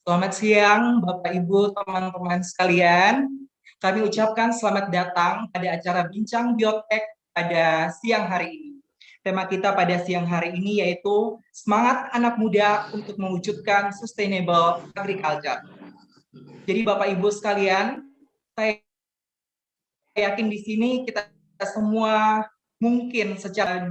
Selamat siang, Bapak Ibu, teman-teman sekalian. Kami ucapkan selamat datang pada acara Bincang Biotek pada siang hari ini. Tema kita pada siang hari ini yaitu semangat anak muda untuk mewujudkan sustainable agriculture. Jadi Bapak Ibu sekalian, saya yakin di sini kita semua mungkin secara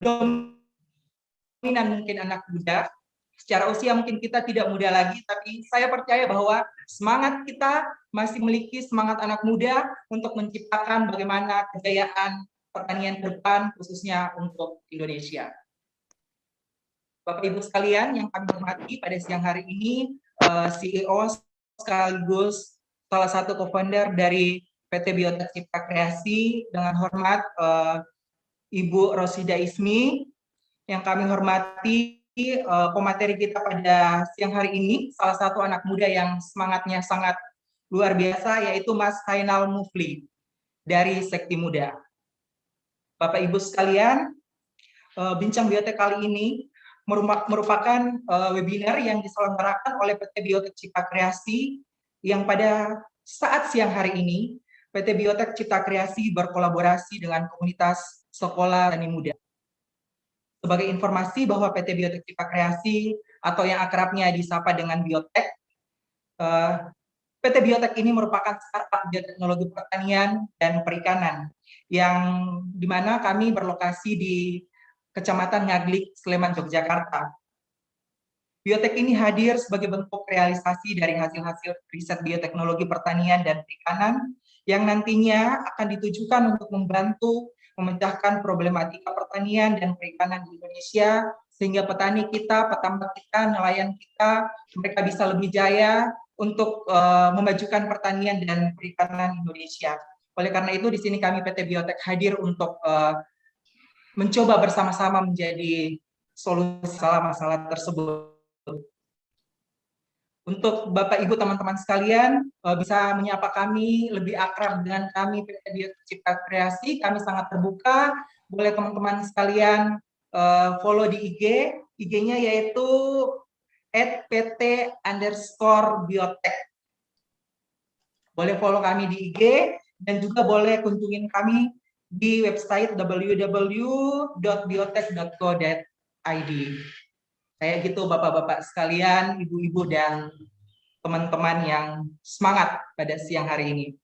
dominan mungkin anak muda. Secara usia mungkin kita tidak muda lagi, tapi saya percaya bahwa semangat kita masih memiliki semangat anak muda untuk menciptakan bagaimana kejayaan pertanian ke depan, khususnya untuk Indonesia. Bapak Ibu sekalian yang kami hormati pada siang hari ini, CEO sekaligus salah satu co-founder dari PT Biotek Cipta Kreasi, dengan hormat Ibu Rosida Ismi, yang kami hormati pemateri kita pada siang hari ini, salah satu anak muda yang semangatnya sangat luar biasa, yaitu Mas Hainal Mufli dari Sekti Muda. Bapak Ibu sekalian, Bincang Biotek kali ini merupakan webinar yang diselenggarakan oleh PT Biotek Cipta Kreasi, yang pada saat siang hari ini PT Biotek Cipta Kreasi berkolaborasi dengan komunitas sekolah tani muda. Sebagai informasi bahwa PT Biotek Cipta Kreasi atau yang akrabnya disapa dengan Biotek, PT Biotek ini merupakan startup bioteknologi pertanian dan perikanan yang dimana kami berlokasi di Kecamatan Ngaglik, Sleman, Yogyakarta. Biotek ini hadir sebagai bentuk realisasi dari hasil-hasil riset bioteknologi pertanian dan perikanan yang nantinya akan ditujukan untuk membantu memecahkan problematika pertanian dan perikanan di Indonesia, sehingga petani kita, petambak kita, nelayan kita, mereka bisa lebih jaya untuk memajukan pertanian dan perikanan Indonesia. Oleh karena itu, di sini kami PT Biotek hadir untuk mencoba bersama-sama menjadi solusi masalah-masalah tersebut. Untuk Bapak Ibu teman-teman sekalian, bisa menyapa kami lebih akrab dengan kami PT Biotek Cipta Kreasi. Kami sangat terbuka. Boleh teman-teman sekalian follow di IG. IG-nya yaitu @pt_biotek. Boleh follow kami di IG dan juga boleh kunjungin kami di website www.biotek.co.id. Kayak gitu Bapak-bapak sekalian, ibu-ibu dan teman-teman yang semangat pada siang hari ini.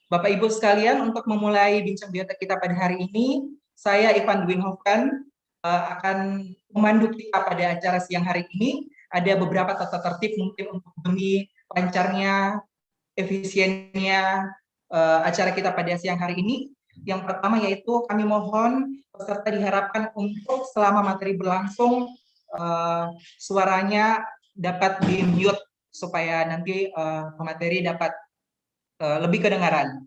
Bapak Ibu sekalian, untuk memulai bincang biotek kita pada hari ini, saya Ivan Dwinhoven akan memandu kita pada acara siang hari ini. Ada beberapa tata tertib mungkin untuk demi lancarnya, efisiennya acara kita pada siang hari ini. Yang pertama yaitu kami mohon peserta diharapkan untuk selama materi berlangsung suaranya dapat di-mute supaya nanti pemateri dapat lebih kedengaran.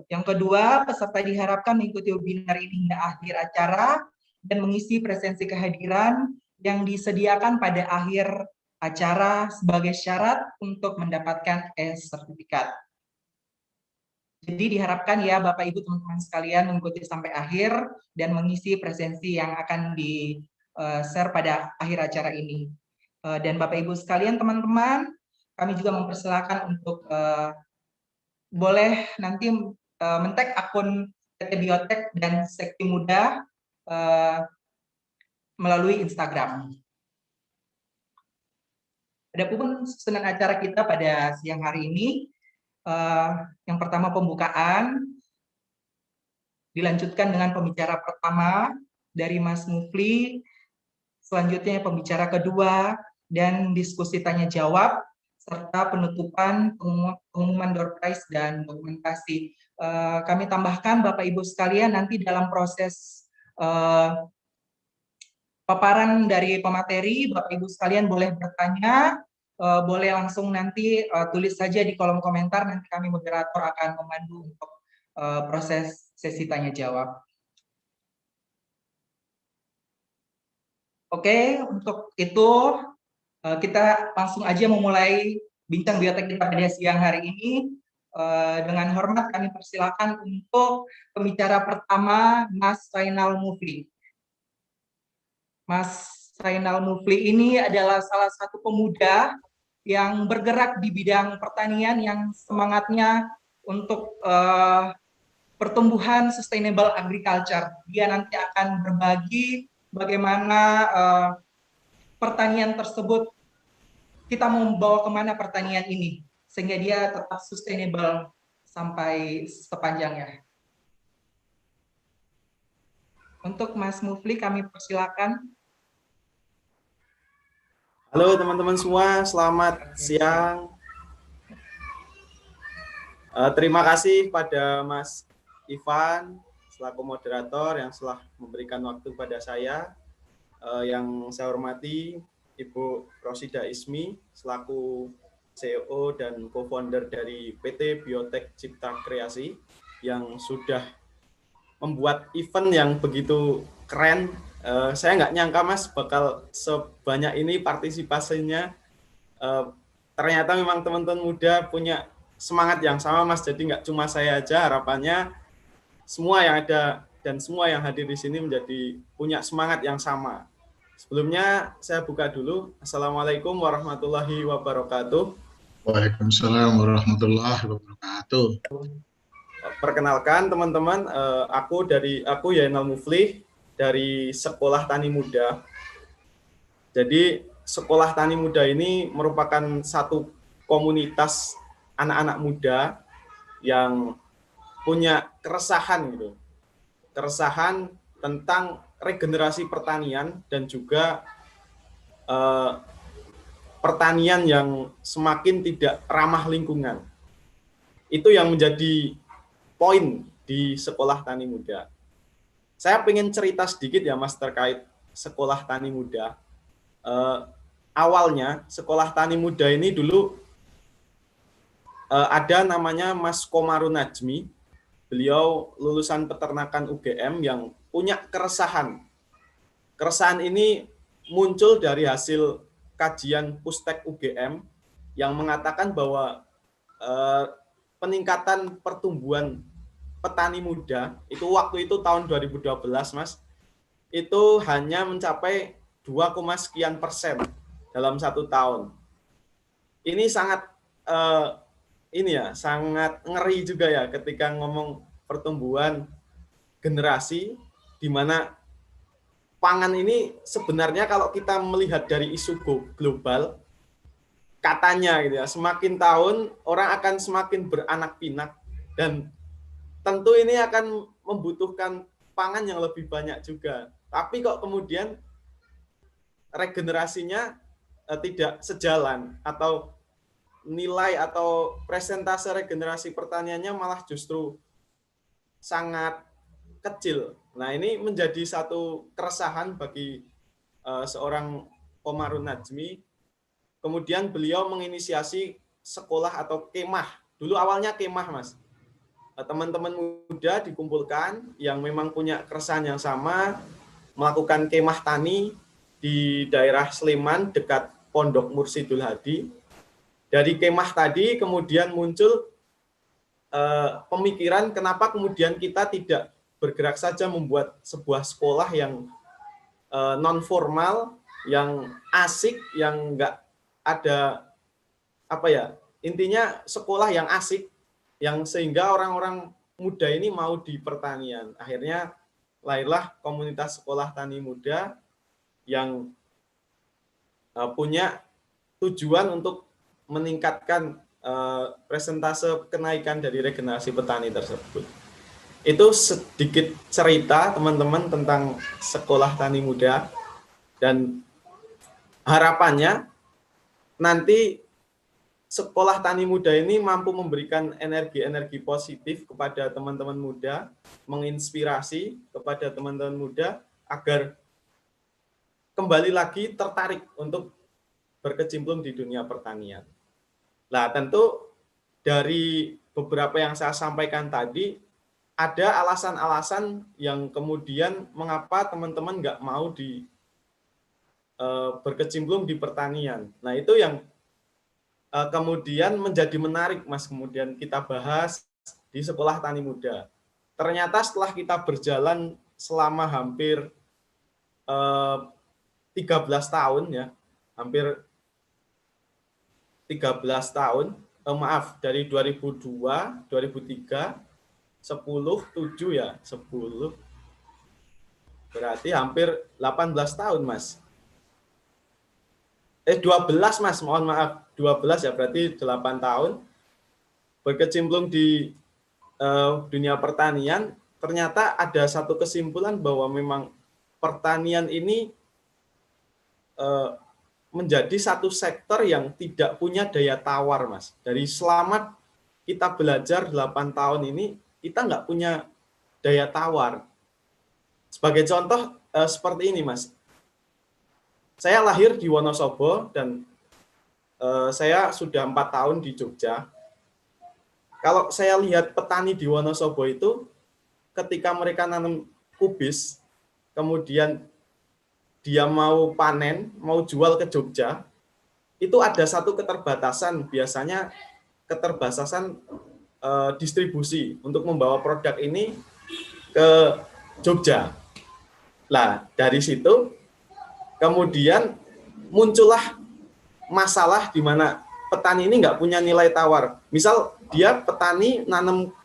Yang kedua, peserta diharapkan mengikuti webinar ini hingga akhir acara dan mengisi presensi kehadiran yang disediakan pada akhir acara sebagai syarat untuk mendapatkan e-sertifikat. Jadi diharapkan ya Bapak Ibu teman-teman sekalian mengikuti sampai akhir dan mengisi presensi yang akan di-share pada akhir acara ini. Dan Bapak Ibu sekalian teman-teman, kami juga mempersilahkan untuk boleh nanti men-tag akun PT Biotek dan Sekti Muda melalui Instagram. Adapun susunan acara kita pada siang hari ini, yang pertama pembukaan, dilanjutkan dengan pembicara pertama dari Mas Mufli, selanjutnya pembicara kedua, dan diskusi tanya jawab, serta penutupan pengumuman door prize dan dokumentasi. Kami tambahkan Bapak Ibu sekalian nanti dalam proses paparan dari pemateri, Bapak Ibu sekalian boleh bertanya, boleh langsung nanti tulis saja di kolom komentar, nanti kami moderator akan memandu untuk proses sesi tanya jawab. Oke, untuk itu kita langsung aja memulai bincang biotek kita pada siang hari ini. Dengan hormat kami persilakan untuk pembicara pertama Mas Hainal Mufli. Mas Zainal Mufli ini adalah salah satu pemuda yang bergerak di bidang pertanian yang semangatnya untuk pertumbuhan sustainable agriculture. Dia nanti akan berbagi bagaimana pertanian tersebut, kita mau membawa kemana pertanian ini, sehingga dia tetap sustainable sampai sepanjangnya. Untuk Mas Mufli kami persilakan. Halo teman-teman semua, selamat siang. Terima kasih pada Mas Ivan selaku moderator yang telah memberikan waktu pada saya. Yang saya hormati Ibu Rosida Ismi selaku CEO dan co-founder dari PT Biotek Cipta Kreasi yang sudah membuat event yang begitu keren. Saya nggak nyangka Mas bakal sebanyak ini partisipasinya. Ternyata memang teman-teman muda punya semangat yang sama Mas, jadi nggak cuma saya aja, harapannya semua yang ada dan semua yang hadir di sini menjadi punya semangat yang sama. Sebelumnya saya buka dulu. Assalamualaikum warahmatullahi wabarakatuh. Waalaikumsalam warahmatullahi wabarakatuh. Perkenalkan teman-teman, aku Zainal Mufli dari Sekolah Tani Muda. Jadi Sekolah Tani Muda ini merupakan satu komunitas anak-anak muda yang punya keresahan gitu. Keresahan tentang regenerasi pertanian dan juga pertanian yang semakin tidak ramah lingkungan. Itu yang menjadi poin di Sekolah Tani Muda. Saya pengen cerita sedikit ya Mas terkait Sekolah Tani Muda. Awalnya Sekolah Tani Muda ini dulu ada namanya Mas Komarun Najmi. Beliau lulusan peternakan UGM yang punya keresahan. Keresahan ini muncul dari hasil kajian Pustek UGM yang mengatakan bahwa peningkatan pertumbuhan petani muda itu waktu itu tahun 2012 Mas, itu hanya mencapai 2, sekian persen dalam 1 tahun. Ini sangat sangat ngeri juga ya ketika ngomong pertumbuhan generasi, di mana pangan ini sebenarnya kalau kita melihat dari isu global, katanya gitu ya, semakin tahun orang akan semakin beranak pinak dan tentu ini akan membutuhkan pangan yang lebih banyak juga. Tapi kok kemudian regenerasinya tidak sejalan atau nilai atau presentase regenerasi pertaniannya malah justru sangat kecil. Nah, ini menjadi satu keresahan bagi seorang Komarun Najmi. Kemudian beliau menginisiasi sekolah atau kemah. Dulu awalnya kemah, Mas. Teman-teman muda dikumpulkan yang memang punya keresahan yang sama, melakukan kemah tani di daerah Sleman dekat Pondok Mursidul Hadi. Dari kemah tadi kemudian muncul pemikiran kenapa kemudian kita tidak bergerak saja membuat sebuah sekolah yang non formal, yang asik, yang enggak ada intinya sekolah yang asik, yang sehingga orang-orang muda ini mau di pertanian. Akhirnya lahirlah komunitas sekolah tani muda yang punya tujuan untuk meningkatkan presentase kenaikan dari regenerasi petani tersebut. Itu sedikit cerita teman-teman tentang Sekolah Tani Muda, dan harapannya nanti Sekolah Tani Muda ini mampu memberikan energi-energi positif kepada teman-teman muda, menginspirasi kepada teman-teman muda agar kembali lagi tertarik untuk berkecimpung di dunia pertanian. Nah, tentu dari beberapa yang saya sampaikan tadi, ada alasan-alasan yang kemudian mengapa teman-teman nggak mau berkecimpung di pertanian. Nah, itu yang kemudian menjadi menarik, Mas, kemudian kita bahas di Sekolah Tani Muda. Ternyata setelah kita berjalan selama hampir 13 tahun ya, hampir 13 tahun, maaf, dari 2002, 2003, 10, 7 ya, 10, berarti hampir 18 tahun, Mas. 12, Mas, mohon maaf, 12 ya, berarti 8 tahun, berkecimpung di dunia pertanian. Ternyata ada satu kesimpulan bahwa memang pertanian ini menjadi satu sektor yang tidak punya daya tawar, Mas. Dari selama kita belajar 8 tahun ini, kita nggak punya daya tawar. Sebagai contoh seperti ini, Mas. Saya lahir di Wonosobo dan saya sudah 4 tahun di Jogja. Kalau saya lihat petani di Wonosobo itu, ketika mereka nanam kubis, kemudian dia mau panen, mau jual ke Jogja, itu ada satu keterbatasan, biasanya keterbatasan distribusi untuk membawa produk ini ke Jogja. Nah, dari situ kemudian muncullah masalah di mana petani ini nggak punya nilai tawar. Misal dia petani nanam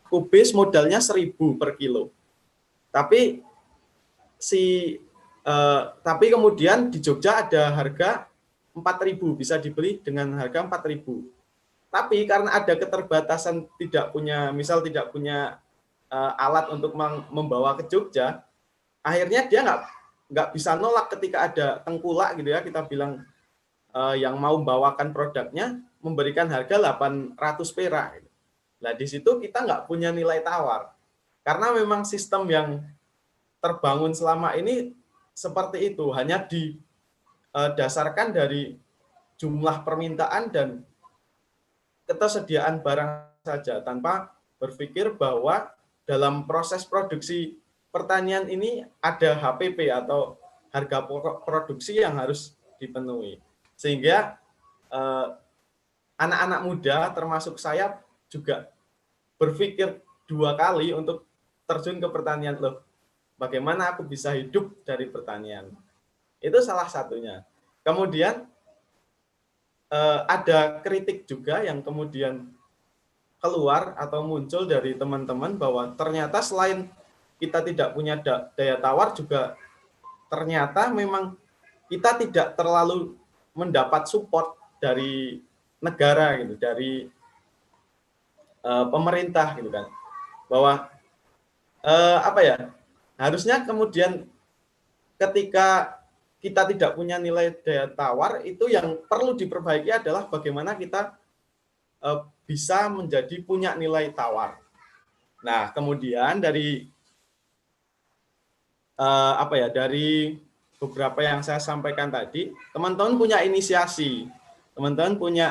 kubis modalnya 1.000 per kilo. Tapi tapi kemudian di Jogja ada harga 4.000, bisa dibeli dengan harga 4.000. Tapi karena ada keterbatasan, tidak punya alat untuk membawa ke Jogja, akhirnya dia nggak bisa nolak ketika ada tengkulak gitu ya, kita bilang yang mau membawakan produknya memberikan harga 800 perak. Nah, di situ kita nggak punya nilai tawar. Karena memang sistem yang terbangun selama ini seperti itu, hanya didasarkan dari jumlah permintaan dan ketersediaan barang saja, tanpa berpikir bahwa dalam proses produksi pertanian ini ada HPP atau harga pokok produksi yang harus dipenuhi. Sehingga anak-anak muda termasuk saya juga berpikir 2 kali untuk terjun ke pertanian. Loh, bagaimana aku bisa hidup dari pertanian? Itu salah satunya. Kemudian ada kritik juga yang kemudian keluar atau muncul dari teman-teman bahwa ternyata selain kita tidak punya daya tawar, juga ternyata memang kita tidak terlalu mendapat support dari negara gitu, dari pemerintah gitu kan, bahwa harusnya kemudian ketika kita tidak punya nilai daya tawar, itu yang perlu diperbaiki adalah bagaimana kita bisa menjadi punya nilai tawar. Nah, kemudian dari dari beberapa yang saya sampaikan tadi, teman-teman punya inisiasi, teman-teman punya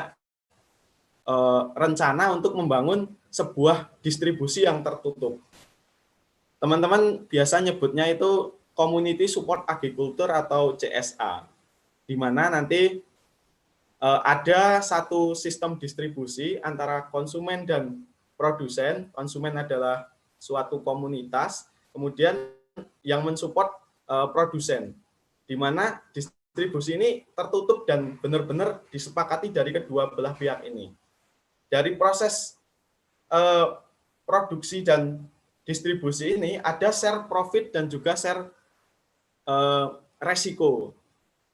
rencana untuk membangun sebuah distribusi yang tertutup. Teman-teman biasa nyebutnya itu Community Support Agriculture atau CSA, di mana nanti ada satu sistem distribusi antara konsumen dan produsen. Konsumen adalah suatu komunitas, kemudian yang mensupport produsen, di mana distribusi ini tertutup dan benar-benar disepakati dari kedua belah pihak ini. Dari proses produksi dan distribusi ini ada share profit dan juga share resiko.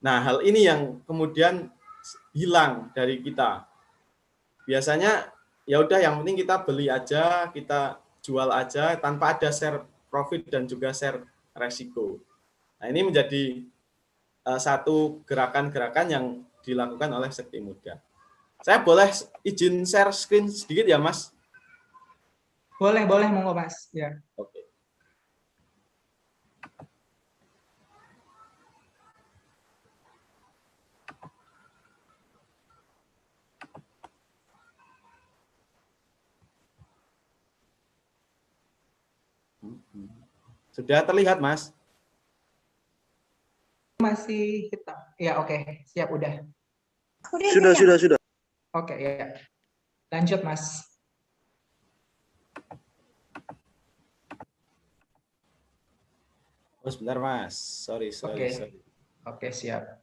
Nah, hal ini yang kemudian hilang dari kita. Biasanya ya udah, yang penting kita beli aja, kita jual aja tanpa ada share profit dan juga share resiko. Nah, ini menjadi satu gerakan-gerakan yang dilakukan oleh Sekti Muda. Saya boleh izin share screen sedikit ya, Mas? Boleh, monggo Mas. Ya. Oke. Sudah terlihat, Mas? Masih hitam. Ya, oke. Siap, udah. Sudah. Oke, ya. Lanjut, Mas. Oh, sebentar, Mas. Sorry. Oke. Oke, siap.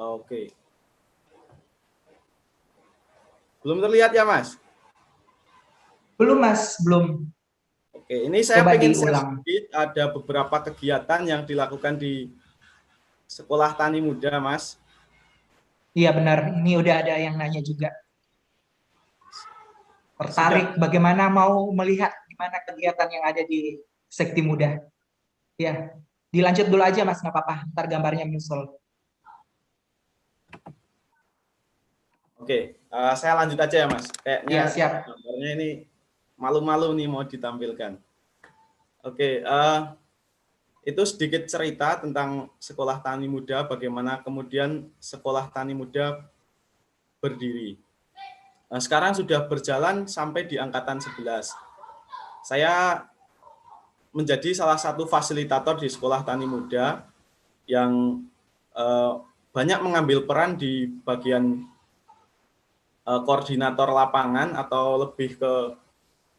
Oke. Belum terlihat ya, Mas? Belum, Mas, belum. Oke, ini saya Coba pengen share diulang. sedikit, ada beberapa kegiatan yang dilakukan di Sekolah Tani Muda, Mas. Iya benar, ini udah ada yang nanya juga. Tertarik Sudah. bagaimana mau melihat gimana kegiatan yang ada di Sekti Muda. Ya, dilanjut dulu aja Mas, nggak apa-apa. Ntar gambarnya menyusul. Oke, saya lanjut aja ya, Mas. Kayaknya Iya, siap. gambarnya ini malu-malu nih mau ditampilkan. Oke, itu sedikit cerita tentang Sekolah Tani Muda, bagaimana kemudian Sekolah Tani Muda berdiri. Nah, sekarang sudah berjalan sampai di angkatan 11. Saya menjadi salah satu fasilitator di Sekolah Tani Muda yang banyak mengambil peran di bagian koordinator lapangan atau lebih ke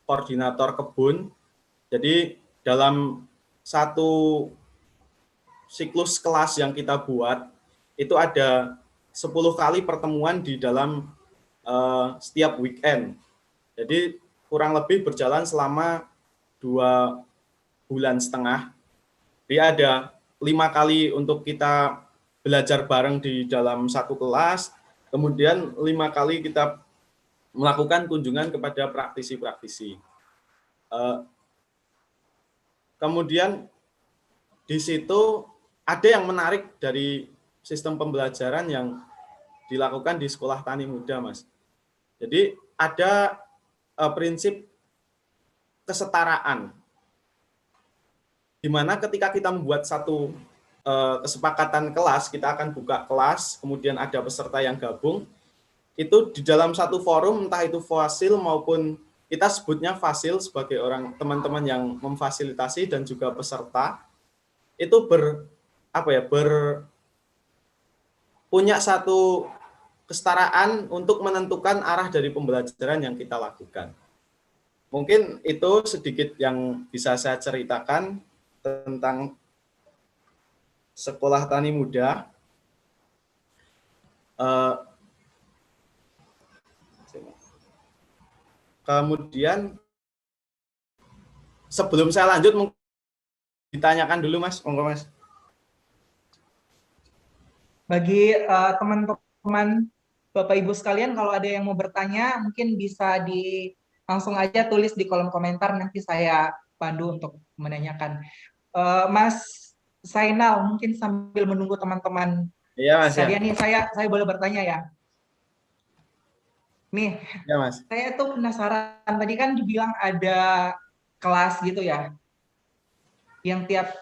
koordinator kebun. Jadi dalam satu siklus kelas yang kita buat, itu ada 10 kali pertemuan di dalam setiap weekend. Jadi kurang lebih berjalan selama 2,5 bulan. Jadi ada 5 kali untuk kita belajar bareng di dalam satu kelas, kemudian 5 kali kita melakukan kunjungan kepada praktisi-praktisi. Kemudian di situ ada yang menarik dari sistem pembelajaran yang dilakukan di Sekolah Tani Muda, Mas. Jadi ada prinsip kesetaraan, di mana ketika kita membuat satu kesepakatan kelas, kita akan buka kelas, kemudian ada peserta yang gabung, itu di dalam satu forum, entah itu fasil maupun kita sebutnya fasil sebagai orang teman-teman yang memfasilitasi dan juga peserta, itu punya satu kesetaraan untuk menentukan arah dari pembelajaran yang kita lakukan. Mungkin itu sedikit yang bisa saya ceritakan tentang Sekolah Tani Muda. Kemudian sebelum saya lanjut, mungkin ditanyakan dulu, Mas. Monggo, Mas. Bagi teman-teman Bapak Ibu sekalian, kalau ada yang mau bertanya, mungkin bisa langsung aja tulis di kolom komentar, nanti saya pandu untuk menanyakan. Mas Sainal, mungkin sambil menunggu teman-teman Iya, Mas, ya. sekalian nih, saya boleh bertanya ya? Nih, Ya, Mas. saya tuh penasaran, tadi kan dibilang ada kelas gitu ya, yang tiap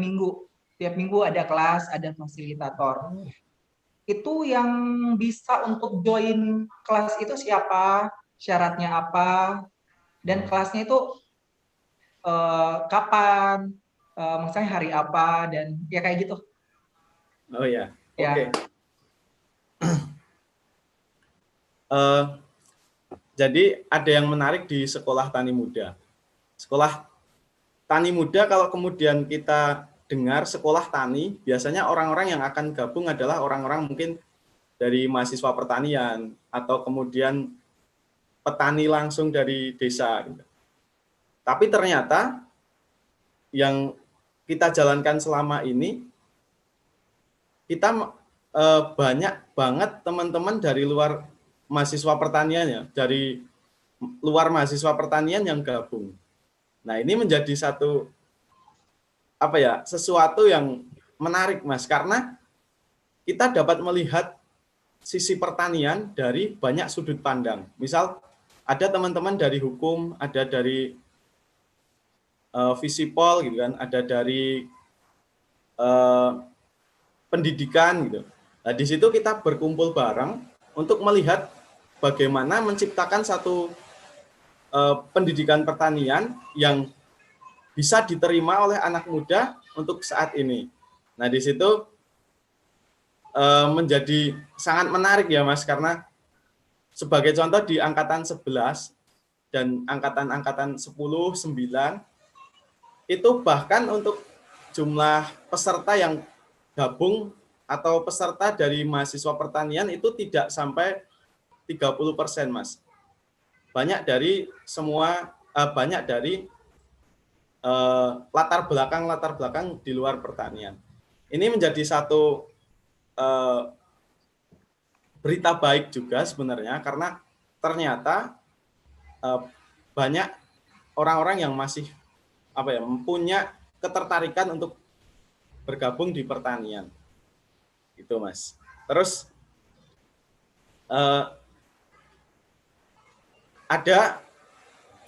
minggu ada kelas, ada fasilitator. Itu yang bisa untuk join kelas itu siapa, syaratnya apa, dan kelasnya itu kapan, misalnya hari apa, dan ya kayak gitu. Oh ya, Ya. oke. Jadi ada yang menarik di Sekolah Tani Muda. Sekolah Tani Muda, kalau kemudian kita dengar sekolah tani, biasanya orang-orang yang akan gabung adalah orang-orang mungkin dari mahasiswa pertanian atau kemudian petani langsung dari desa. Tapi ternyata yang kita jalankan selama ini, kita banyak banget teman-teman dari luar mahasiswa pertanian ya, dari luar mahasiswa pertanian yang gabung. Nah, ini menjadi satu sesuatu yang menarik, Mas, karena kita dapat melihat sisi pertanian dari banyak sudut pandang. Misal ada teman-teman dari hukum, ada dari Visipol gitu kan, ada dari pendidikan gitu. Nah, di situ kita berkumpul bareng untuk melihat bagaimana menciptakan satu pendidikan pertanian yang bisa diterima oleh anak muda untuk saat ini. Nah, di situ menjadi sangat menarik ya, Mas, karena sebagai contoh di angkatan 11 dan angkatan 10, 9, itu bahkan untuk jumlah peserta yang gabung atau peserta dari mahasiswa pertanian itu tidak sampai 30%, Mas. Banyak dari latar belakang di luar pertanian. Ini menjadi satu berita baik juga sebenarnya, karena ternyata banyak orang-orang yang masih mempunyai ketertarikan untuk bergabung di pertanian. Itu, Mas. Terus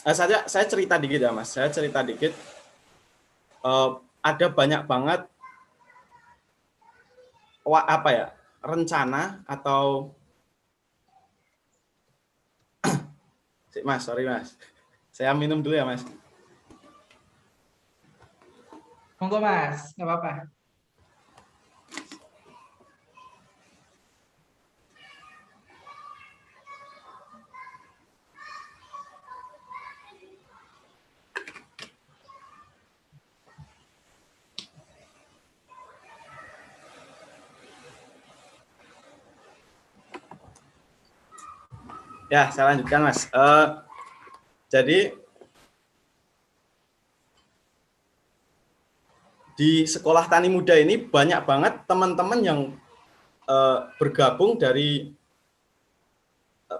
saya cerita dikit ya, Mas. Saya cerita dikit. Ada banyak banget rencana atau Mas, sorry Mas. Saya minum dulu ya, Mas. Monggo, Mas, nggak apa-apa. Ya, saya lanjutkan, Mas. Jadi di Sekolah Tani Muda ini banyak banget teman-teman yang bergabung dari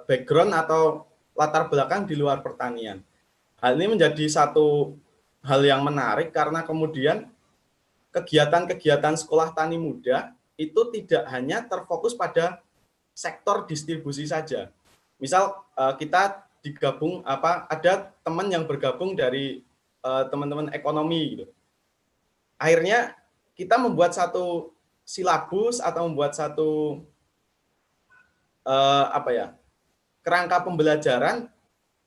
background atau latar belakang di luar pertanian. Hal ini menjadi satu hal yang menarik karena kemudian kegiatan-kegiatan Sekolah Tani Muda itu tidak hanya terfokus pada sektor distribusi saja. Misal kita digabung ada teman yang bergabung dari teman-teman ekonomi gitu. Akhirnya kita membuat satu silabus atau membuat satu kerangka pembelajaran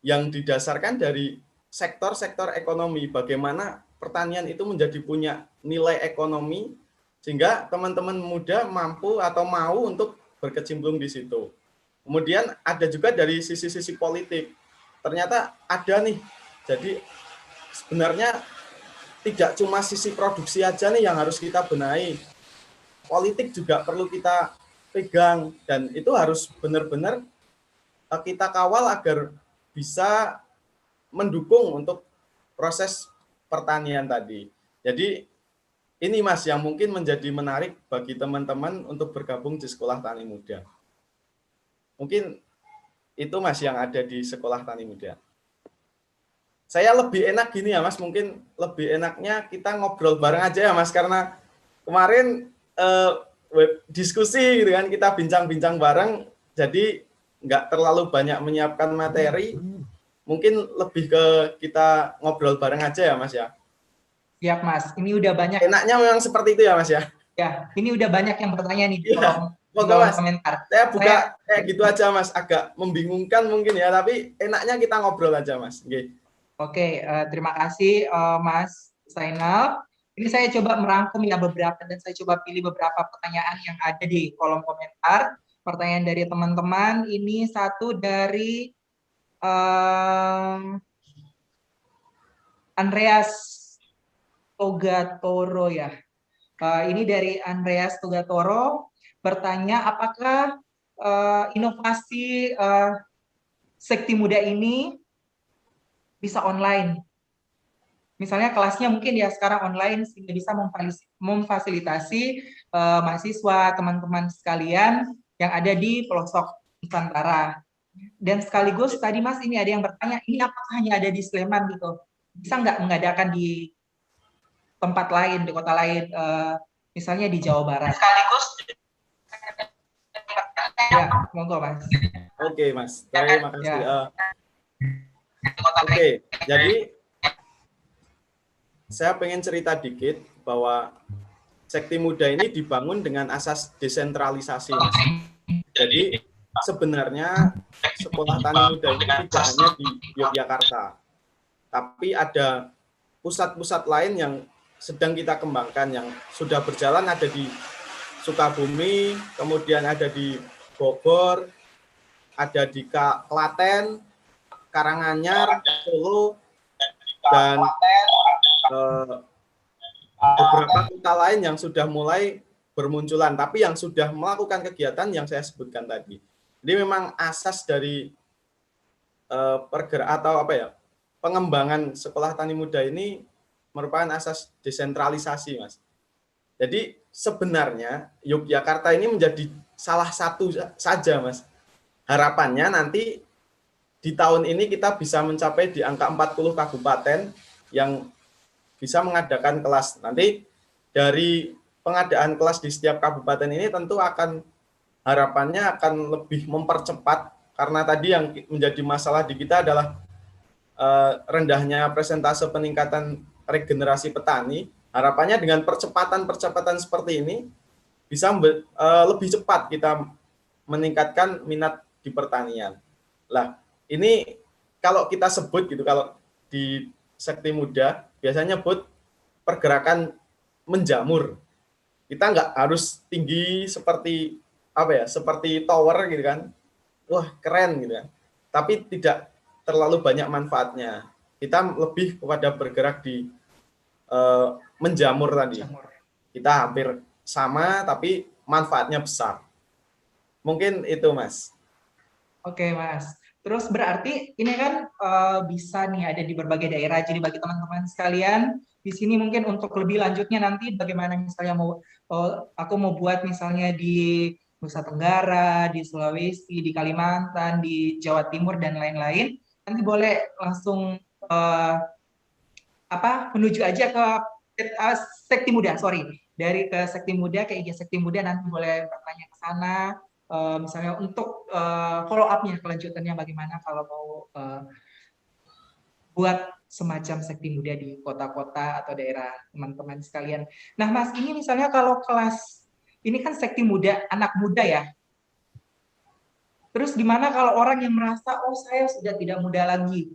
yang didasarkan dari sektor-sektor ekonomi, bagaimana pertanian itu menjadi punya nilai ekonomi sehingga teman-teman muda mampu atau mau untuk berkecimpung di situ. Kemudian ada juga dari sisi-sisi politik. Ternyata ada nih. Jadi sebenarnya tidak cuma sisi produksi aja nih yang harus kita benahi. Politik juga perlu kita pegang dan itu harus benar-benar kita kawal agar bisa mendukung untuk proses pertanian tadi. Jadi ini, Mas, yang mungkin menjadi menarik bagi teman-teman untuk bergabung di Sekolah Tani Muda. Mungkin itu, Mas, yang ada di Sekolah Tani Muda. Saya lebih enak gini ya, Mas, mungkin lebih enaknya kita ngobrol bareng aja ya, Mas, karena kemarin diskusi gitu kan, kita bincang-bincang bareng, jadi nggak terlalu banyak menyiapkan materi, mungkin lebih ke kita ngobrol bareng aja ya, Mas ya. Siap, Mas. Ini udah banyak. Enaknya memang seperti itu ya, Mas ya. Ya, ini udah banyak yang bertanya nih di kolom Mas, komentar. Saya buka kayak gitu aja, Mas, agak membingungkan mungkin ya, tapi enaknya kita ngobrol aja, Mas. Oke, terima kasih Mas Zainal. Ini saya coba merangkum ya beberapa dan saya coba pilih beberapa pertanyaan yang ada di kolom komentar. Pertanyaan dari teman-teman, ini satu dari Andreas Togatoro ya. Ini dari Andreas Togatoro bertanya apakah inovasi Sekti Muda ini bisa online? misalnya kelasnya mungkin ya sekarang online sehingga bisa memfasilitasi mahasiswa, teman-teman sekalian yang ada di pelosok Nusantara. Dan sekaligus tadi Mas ini ada yang bertanya, ini apakah hanya ada di Sleman gitu? Bisa nggak mengadakan di tempat lain, di kota lain, misalnya di Jawa Barat? Sekaligus. Ya, monggo Mas. Oke Mas, terima kasih. Ya. Oke, jadi saya pengen cerita dikit bahwa Sekti Muda ini dibangun dengan asas desentralisasi, Mas. Jadi sebenarnya sekolah tani muda ini tidak hanya di Yogyakarta, tapi ada pusat-pusat lain yang sedang kita kembangkan, yang sudah berjalan ada di Sukabumi, kemudian ada di Bogor, ada di Klaten, Karanganyar, Solo, dan beberapa kota lain yang sudah mulai bermunculan, tapi yang sudah melakukan kegiatan yang saya sebutkan tadi. Jadi memang asas dari pengembangan sekolah tani muda ini merupakan asas desentralisasi, Mas. Jadi sebenarnya Yogyakarta ini menjadi salah satu saja, Mas. Harapannya nanti di tahun ini kita bisa mencapai di angka 40 kabupaten yang bisa mengadakan kelas. Nanti dari pengadaan kelas di setiap kabupaten ini tentu harapannya akan lebih mempercepat, karena tadi yang menjadi masalah di kita adalah rendahnya persentase peningkatan regenerasi petani. Harapannya dengan percepatan seperti ini bisa lebih cepat kita meningkatkan minat di pertanian. Lah, ini kalau kita sebut gitu, kalau di Sekti Muda biasanya nyebut pergerakan menjamur. Kita nggak harus tinggi seperti seperti tower gitu kan. Wah, keren gitu kan. Tapi tidak terlalu banyak manfaatnya. Kita lebih kepada bergerak di menjamur tadi. Kita hampir sama tapi manfaatnya besar. Mungkin itu, Mas. Oke, Mas. Terus berarti ini kan bisa nih ada di berbagai daerah. Jadi bagi teman-teman sekalian, di sini mungkin untuk lebih lanjutnya nanti bagaimana misalnya aku mau buat misalnya di Nusa Tenggara, di Sulawesi, di Kalimantan, di Jawa Timur dan lain-lain. Nanti boleh langsung menuju aja ke Sekti Muda, dari ke Sekti Muda ke IG Sekti Muda, nanti boleh bertanya ke sana. Misalnya untuk follow up-nya, kelanjutannya bagaimana kalau mau buat semacam Sekti Muda di kota-kota atau daerah teman-teman sekalian. Nah, Mas, ini misalnya kalau kelas, ini kan Sekti Muda, anak muda ya. Terus gimana kalau orang yang merasa, oh saya sudah tidak muda lagi,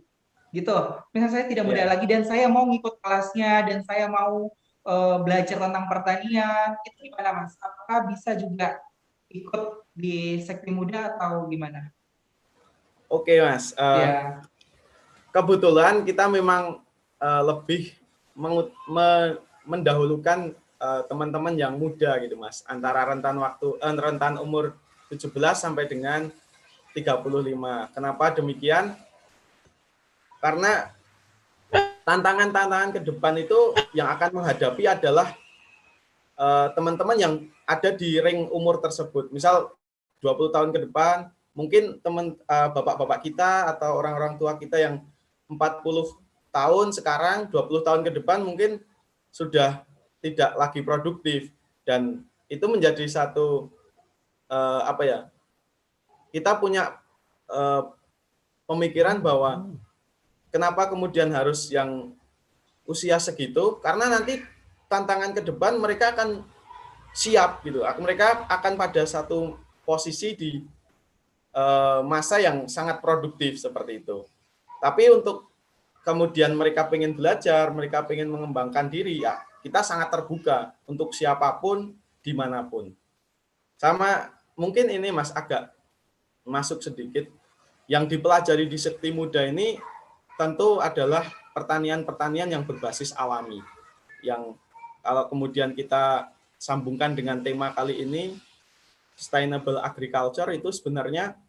gitu. Misalnya saya tidak muda lagi dan saya mau ngikut kelasnya dan saya mau belajar tentang pertanian, itu gimana, Mas? Apakah bisa juga ikut di Sekti Muda atau gimana? Oke, Mas. Kebetulan kita memang lebih mendahulukan teman-teman yang muda gitu, Mas. Antara rentan umur 17 sampai dengan 35. Kenapa demikian? Karena tantangan-tantangan ke depan itu yang akan menghadapi adalah teman-teman yang ada di ring umur tersebut. Misal 20 tahun ke depan, mungkin bapak-bapak kita atau orang-orang tua kita yang 40 tahun sekarang, 20 tahun ke depan mungkin sudah tidak lagi produktif. Dan itu menjadi satu kita punya pemikiran bahwa kenapa kemudian harus yang usia segitu, karena nanti tantangan ke depan mereka akan siap gitu. Mereka akan pada satu posisi di masa yang sangat produktif seperti itu. Tapi untuk kemudian mereka pengen belajar, mereka pengen mengembangkan diri, ya kita sangat terbuka untuk siapapun, dimanapun. Sama mungkin ini Mas agak masuk sedikit, yang dipelajari di Sekti Muda ini tentu adalah pertanian-pertanian yang berbasis alami. Yang kalau kemudian kita sambungkan dengan tema kali ini, sustainable agriculture, itu sebenarnya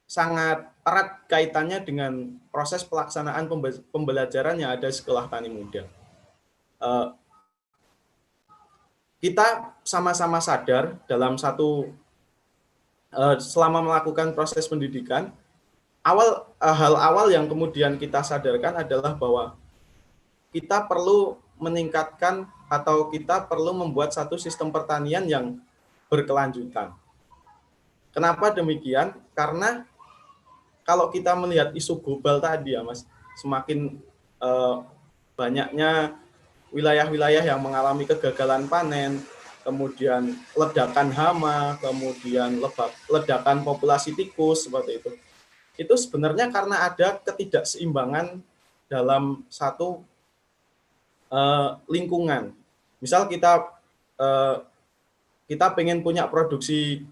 sangat erat kaitannya dengan proses pelaksanaan pembelajaran yang ada di Sekolah Tani Muda. Kita sama-sama sadar dalam selama melakukan proses pendidikan, hal awal yang kemudian kita sadarkan adalah bahwa kita perlu meningkatkan atau kita perlu membuat satu sistem pertanian yang berkelanjutan. Kenapa demikian? Karena kalau kita melihat isu global tadi ya Mas, semakin banyaknya wilayah-wilayah yang mengalami kegagalan panen, kemudian ledakan hama, kemudian ledakan populasi tikus seperti itu. Itu sebenarnya karena ada ketidakseimbangan dalam satu lingkungan. Misal kita pengen punya produksi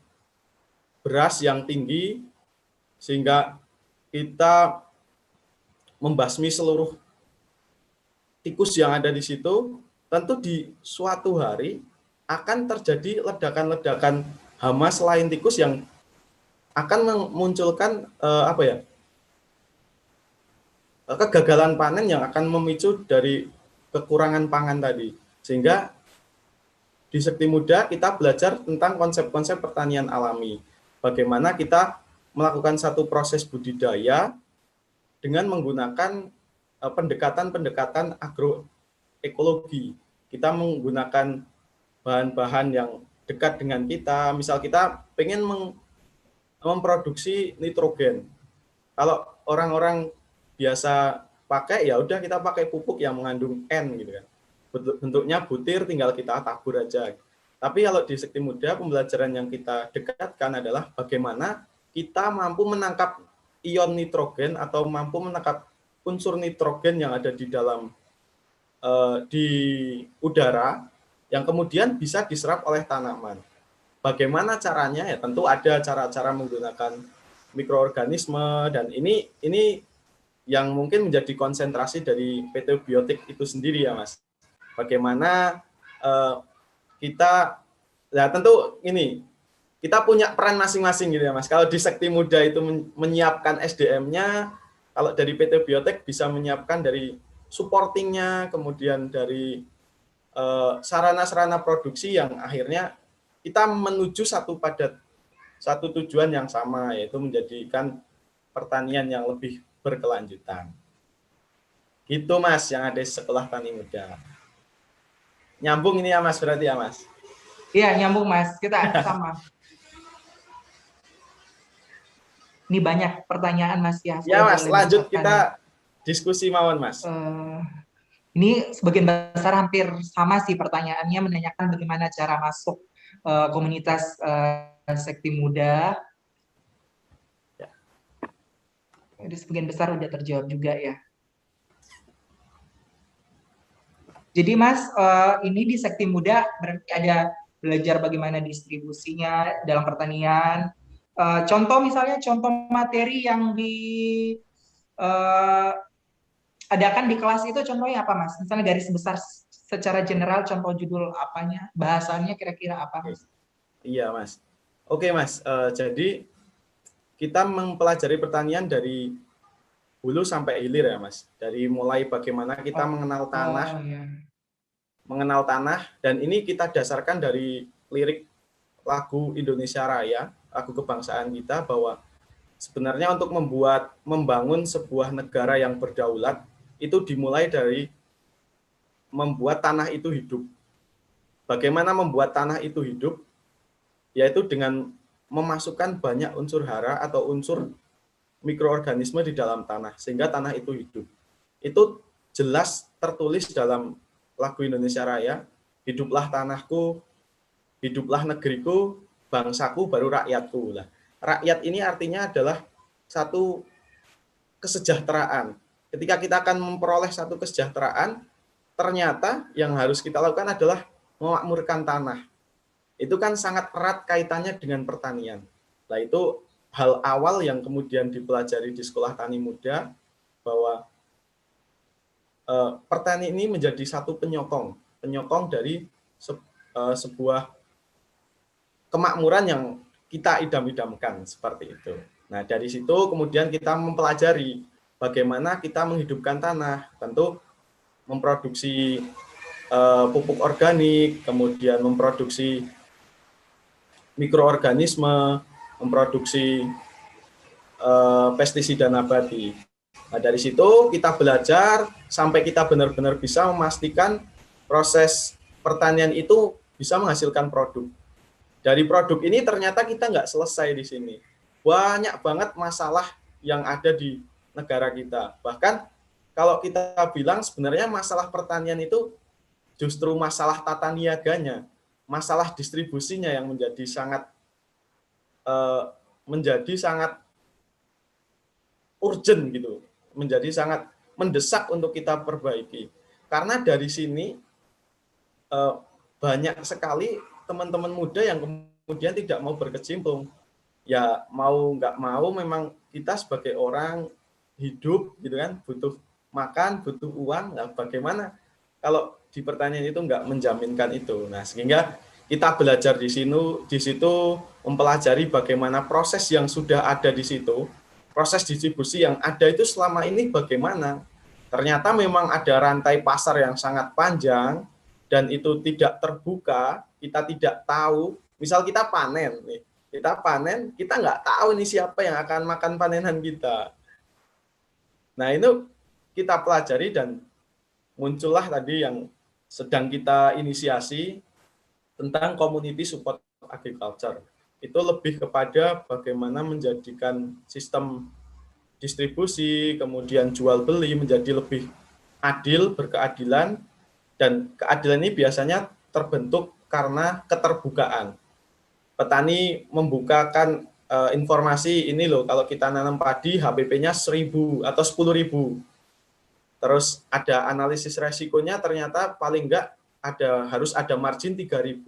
beras yang tinggi sehingga kita membasmi seluruh tikus yang ada di situ, tentu di suatu hari akan terjadi ledakan-ledakan hama selain tikus yang akan memunculkan kegagalan panen yang akan memicu dari kekurangan pangan tadi. Sehingga di Sekti Muda kita belajar tentang konsep-konsep pertanian alami. Bagaimana kita melakukan satu proses budidaya dengan menggunakan pendekatan-pendekatan agroekologi. Kita menggunakan bahan-bahan yang dekat dengan kita. Misal kita pengen memproduksi nitrogen. Kalau orang-orang biasa pakai, ya udah kita pakai pupuk yang mengandung N gitu kan. Bentuknya butir, tinggal kita tabur aja. Tapi kalau di Sekti Muda, pembelajaran yang kita dekatkan adalah bagaimana kita mampu menangkap ion nitrogen atau mampu menangkap unsur nitrogen yang ada di dalam di udara yang kemudian bisa diserap oleh tanaman. Bagaimana caranya? Ya tentu ada cara-cara menggunakan mikroorganisme, dan ini yang mungkin menjadi konsentrasi dari PT Biotik itu sendiri ya Mas. Bagaimana kita, ya tentu ini kita punya peran masing-masing gitu ya Mas. Kalau di Sekti Muda itu menyiapkan SDM-nya, kalau dari PT Biotek bisa menyiapkan dari supporting-nya, kemudian dari sarana-sarana produksi yang akhirnya kita menuju satu tujuan yang sama, yaitu menjadikan pertanian yang lebih berkelanjutan. Gitu Mas, yang ada di Sekolah Tani Muda. Nyambung ini ya Mas, berarti ya Mas? Iya, nyambung Mas. Kita sama. Ini banyak pertanyaan Mas ya. Ya Mas, lanjut kita diskusi mawon Mas. Ini sebagian besar hampir sama sih pertanyaannya, menanyakan bagaimana cara masuk komunitas Sekti Muda. Ya. Jadi sebagian besar udah terjawab juga ya. Jadi Mas, ini di Sekti Muda berarti ada belajar bagaimana distribusinya dalam pertanian. Contoh misalnya, contoh materi yang adakan di kelas itu contohnya apa Mas? Misalnya garis besar secara general, contoh judul apanya, bahasannya kira-kira apa Mas? Iya Mas. Oke Mas, jadi kita mempelajari pertanian dari hulu sampai hilir ya Mas. Dari mulai bagaimana kita mengenal tanah, dan ini kita dasarkan dari lirik lagu Indonesia Raya, lagu kebangsaan kita, bahwa sebenarnya untuk membangun sebuah negara yang berdaulat itu dimulai dari membuat tanah itu hidup. Bagaimana membuat tanah itu hidup? Yaitu dengan memasukkan banyak unsur hara atau unsur mikroorganisme di dalam tanah sehingga tanah itu hidup. Itu jelas tertulis dalam lagu Indonesia Raya, hiduplah tanahku, hiduplah negeriku, bangsaku baru rakyatku. Lah, rakyat ini artinya adalah satu kesejahteraan. Ketika kita akan memperoleh satu kesejahteraan, ternyata yang harus kita lakukan adalah memakmurkan tanah. Itu kan sangat erat kaitannya dengan pertanian. Nah, itu hal awal yang kemudian dipelajari di Sekolah Tani Muda, bahwa pertanian ini menjadi satu penyokong dari sebuah kemakmuran yang kita idam-idamkan seperti itu. Nah, dari situ kemudian kita mempelajari bagaimana kita menghidupkan tanah, tentu memproduksi pupuk organik, kemudian memproduksi mikroorganisme, memproduksi pestisida nabati. Nah, dari situ kita belajar sampai kita benar-benar bisa memastikan proses pertanian itu bisa menghasilkan produk. Dari produk ini ternyata kita nggak selesai di sini. Banyak banget masalah yang ada di negara kita. Bahkan kalau kita bilang sebenarnya masalah pertanian itu justru masalah tata niaganya, masalah distribusinya yang menjadi sangat urgent gitu, menjadi sangat mendesak untuk kita perbaiki. Karena dari sini banyak sekali teman-teman muda yang kemudian tidak mau berkecimpung. Ya mau nggak mau memang kita sebagai orang hidup gitu kan, butuh makan, butuh uang. Nah, bagaimana kalau di pertanian itu nggak menjaminkan itu. Nah, sehingga kita belajar di situ mempelajari bagaimana proses yang sudah ada di situ, proses distribusi yang ada itu selama ini bagaimana. Ternyata memang ada rantai pasar yang sangat panjang dan itu tidak terbuka, kita tidak tahu. Misal kita panen nih, kita nggak tahu nih siapa yang akan makan panenan kita. Nah, itu kita pelajari dan muncullah tadi yang sedang kita inisiasi tentang community support agriculture. Itu lebih kepada bagaimana menjadikan sistem distribusi, kemudian jual beli menjadi lebih adil, berkeadilan, dan keadilan ini biasanya terbentuk karena keterbukaan. Petani membukakan informasi ini loh, kalau kita nanam padi HPP-nya 1.000 atau 10.000. Terus ada analisis resikonya, ternyata paling enggak harus ada margin 3.000.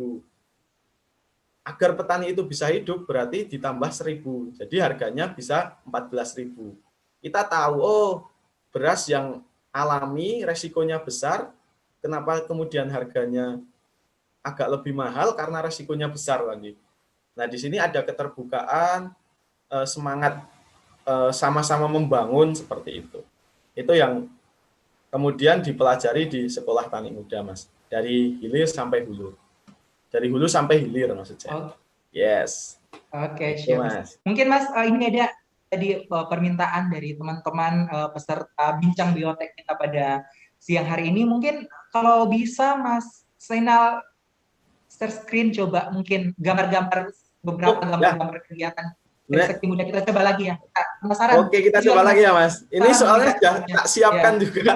Agar petani itu bisa hidup berarti ditambah 1.000. Jadi harganya bisa 14.000. Kita tahu, oh beras yang alami resikonya besar, kenapa kemudian harganya agak lebih mahal karena resikonya besar lagi. Nah, di sini ada keterbukaan, semangat sama-sama membangun seperti itu. Itu yang kemudian dipelajari di sekolah tani muda, Mas. Dari hilir sampai hulu. Dari hulu sampai hilir maksud saya. Oh. Yes. Oke, Itu, siap. Mas. Mungkin Mas, ini ada tadi permintaan dari teman-teman peserta bincang biotek kita pada siang hari ini. Mungkin kalau bisa Mas Zainal share screen, coba mungkin gambar-gambar, beberapa gambar-gambar kegiatan dari Sekti Muda. Kita coba lagi ya. Penasaran? Oke, kita coba lagi ya, Mas. Ini soalnya sudah tak siapkan juga.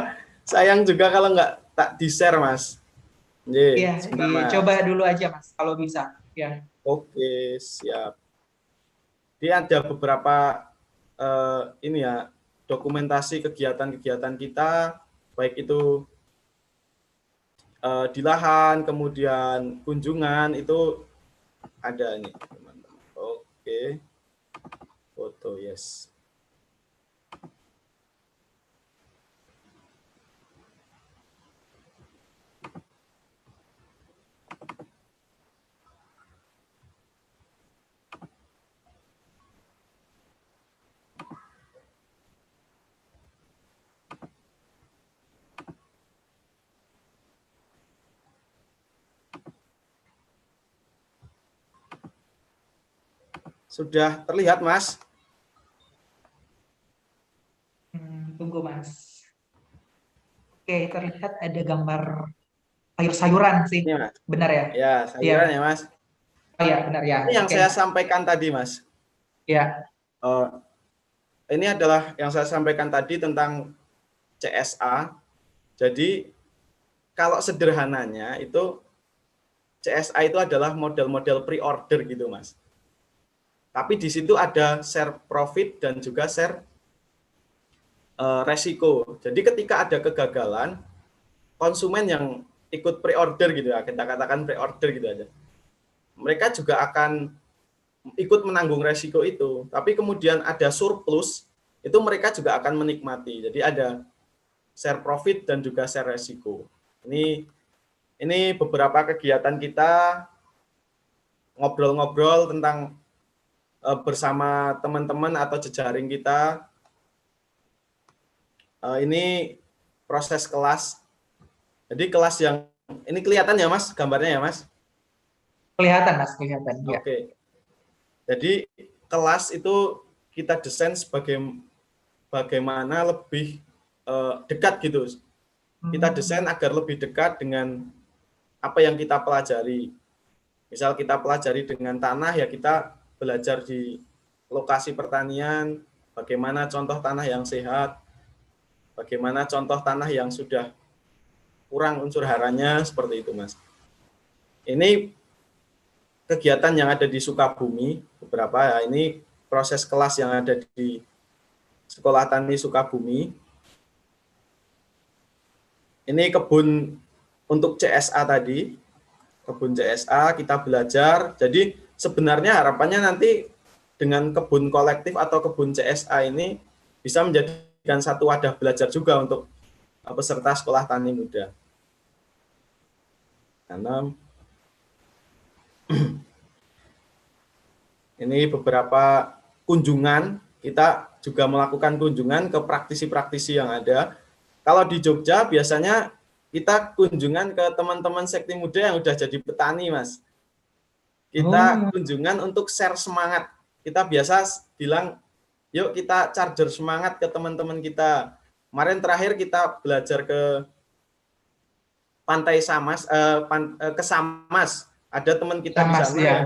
Sayang juga kalau nggak tak di-share, Mas. Iya, coba dulu aja, Mas, kalau bisa. Ya. Oke, siap. Dia ada beberapa ini ya, dokumentasi kegiatan-kegiatan kita, baik itu di lahan, kemudian kunjungan, itu ada ini, teman-teman. Oke, foto, yes. Sudah terlihat, Mas? Tunggu, Mas. Oke, terlihat ada gambar sayur-sayuran sih. Ini, Mas. Benar ya? Ya, sayuran ya, Mas. Oh ya, benar ya. Ini yang saya sampaikan tadi, Mas. Ya. Ini adalah yang saya sampaikan tadi tentang CSA. Jadi, kalau sederhananya itu CSA itu adalah model-model pre-order gitu, Mas. Tapi di situ ada share profit dan juga share resiko. Jadi ketika ada kegagalan, konsumen yang ikut pre-order gitu ya, kita katakan pre-order gitu aja, mereka juga akan ikut menanggung resiko itu. Tapi kemudian ada surplus, itu mereka juga akan menikmati. Jadi ada share profit dan juga share resiko. Ini beberapa kegiatan kita ngobrol-ngobrol tentang bersama teman-teman atau jejaring kita. Ini proses kelas. Jadi kelas yang ini kelihatan ya Mas, gambarnya ya Mas? Kelihatan Mas, kelihatan. Ya. Oke. Jadi kelas itu kita desain sebagai bagaimana lebih dekat gitu. Kita desain agar lebih dekat dengan apa yang kita pelajari. Misal kita pelajari dengan tanah, ya kita belajar di lokasi pertanian, bagaimana contoh tanah yang sehat, bagaimana contoh tanah yang sudah kurang unsur haranya, seperti itu Mas. Ini kegiatan yang ada di Sukabumi, beberapa ya, ini proses kelas yang ada di Sekolah Tani Sukabumi. Ini kebun untuk CSA tadi, kebun CSA kita belajar. Jadi sebenarnya harapannya nanti dengan kebun kolektif atau kebun CSA ini bisa menjadikan satu wadah belajar juga untuk peserta sekolah tani muda. Karena ini beberapa kunjungan, kita juga melakukan kunjungan ke praktisi-praktisi yang ada. Kalau di Jogja biasanya kita kunjungan ke teman-teman sekti muda yang udah jadi petani, Mas. Kita kunjungan untuk share semangat. Kita biasa bilang, yuk kita charger semangat ke teman-teman kita. Kemarin terakhir kita belajar ke Pantai Samas, ke Samas. Ada teman kita di sana ya,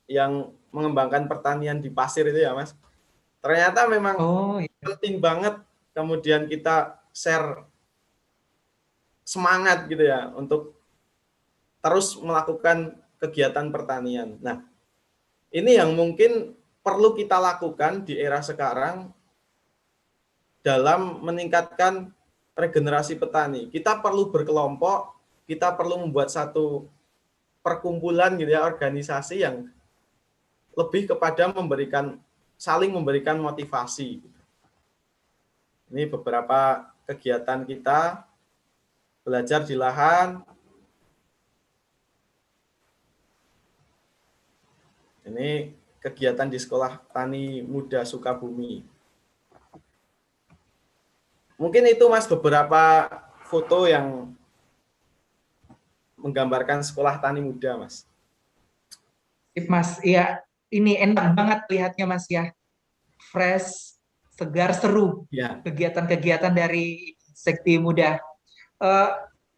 yang mengembangkan pertanian di pasir itu ya, Mas. Ternyata memang penting banget kemudian kita share semangat gitu ya untuk terus melakukan kegiatan pertanian. Nah, ini yang mungkin perlu kita lakukan di era sekarang dalam meningkatkan regenerasi petani. Kita perlu berkelompok, kita perlu membuat satu perkumpulan gitu ya, organisasi yang lebih kepada saling memberikan motivasi. Ini beberapa kegiatan kita, belajar di lahan. Ini kegiatan di Sekolah Tani Muda Sukabumi. Mungkin itu Mas beberapa foto yang menggambarkan Sekolah Tani Muda, Mas. Mas, ya ini enak banget lihatnya Mas ya. Fresh, segar, seru. Ya. Kegiatan-kegiatan dari Sekti Muda.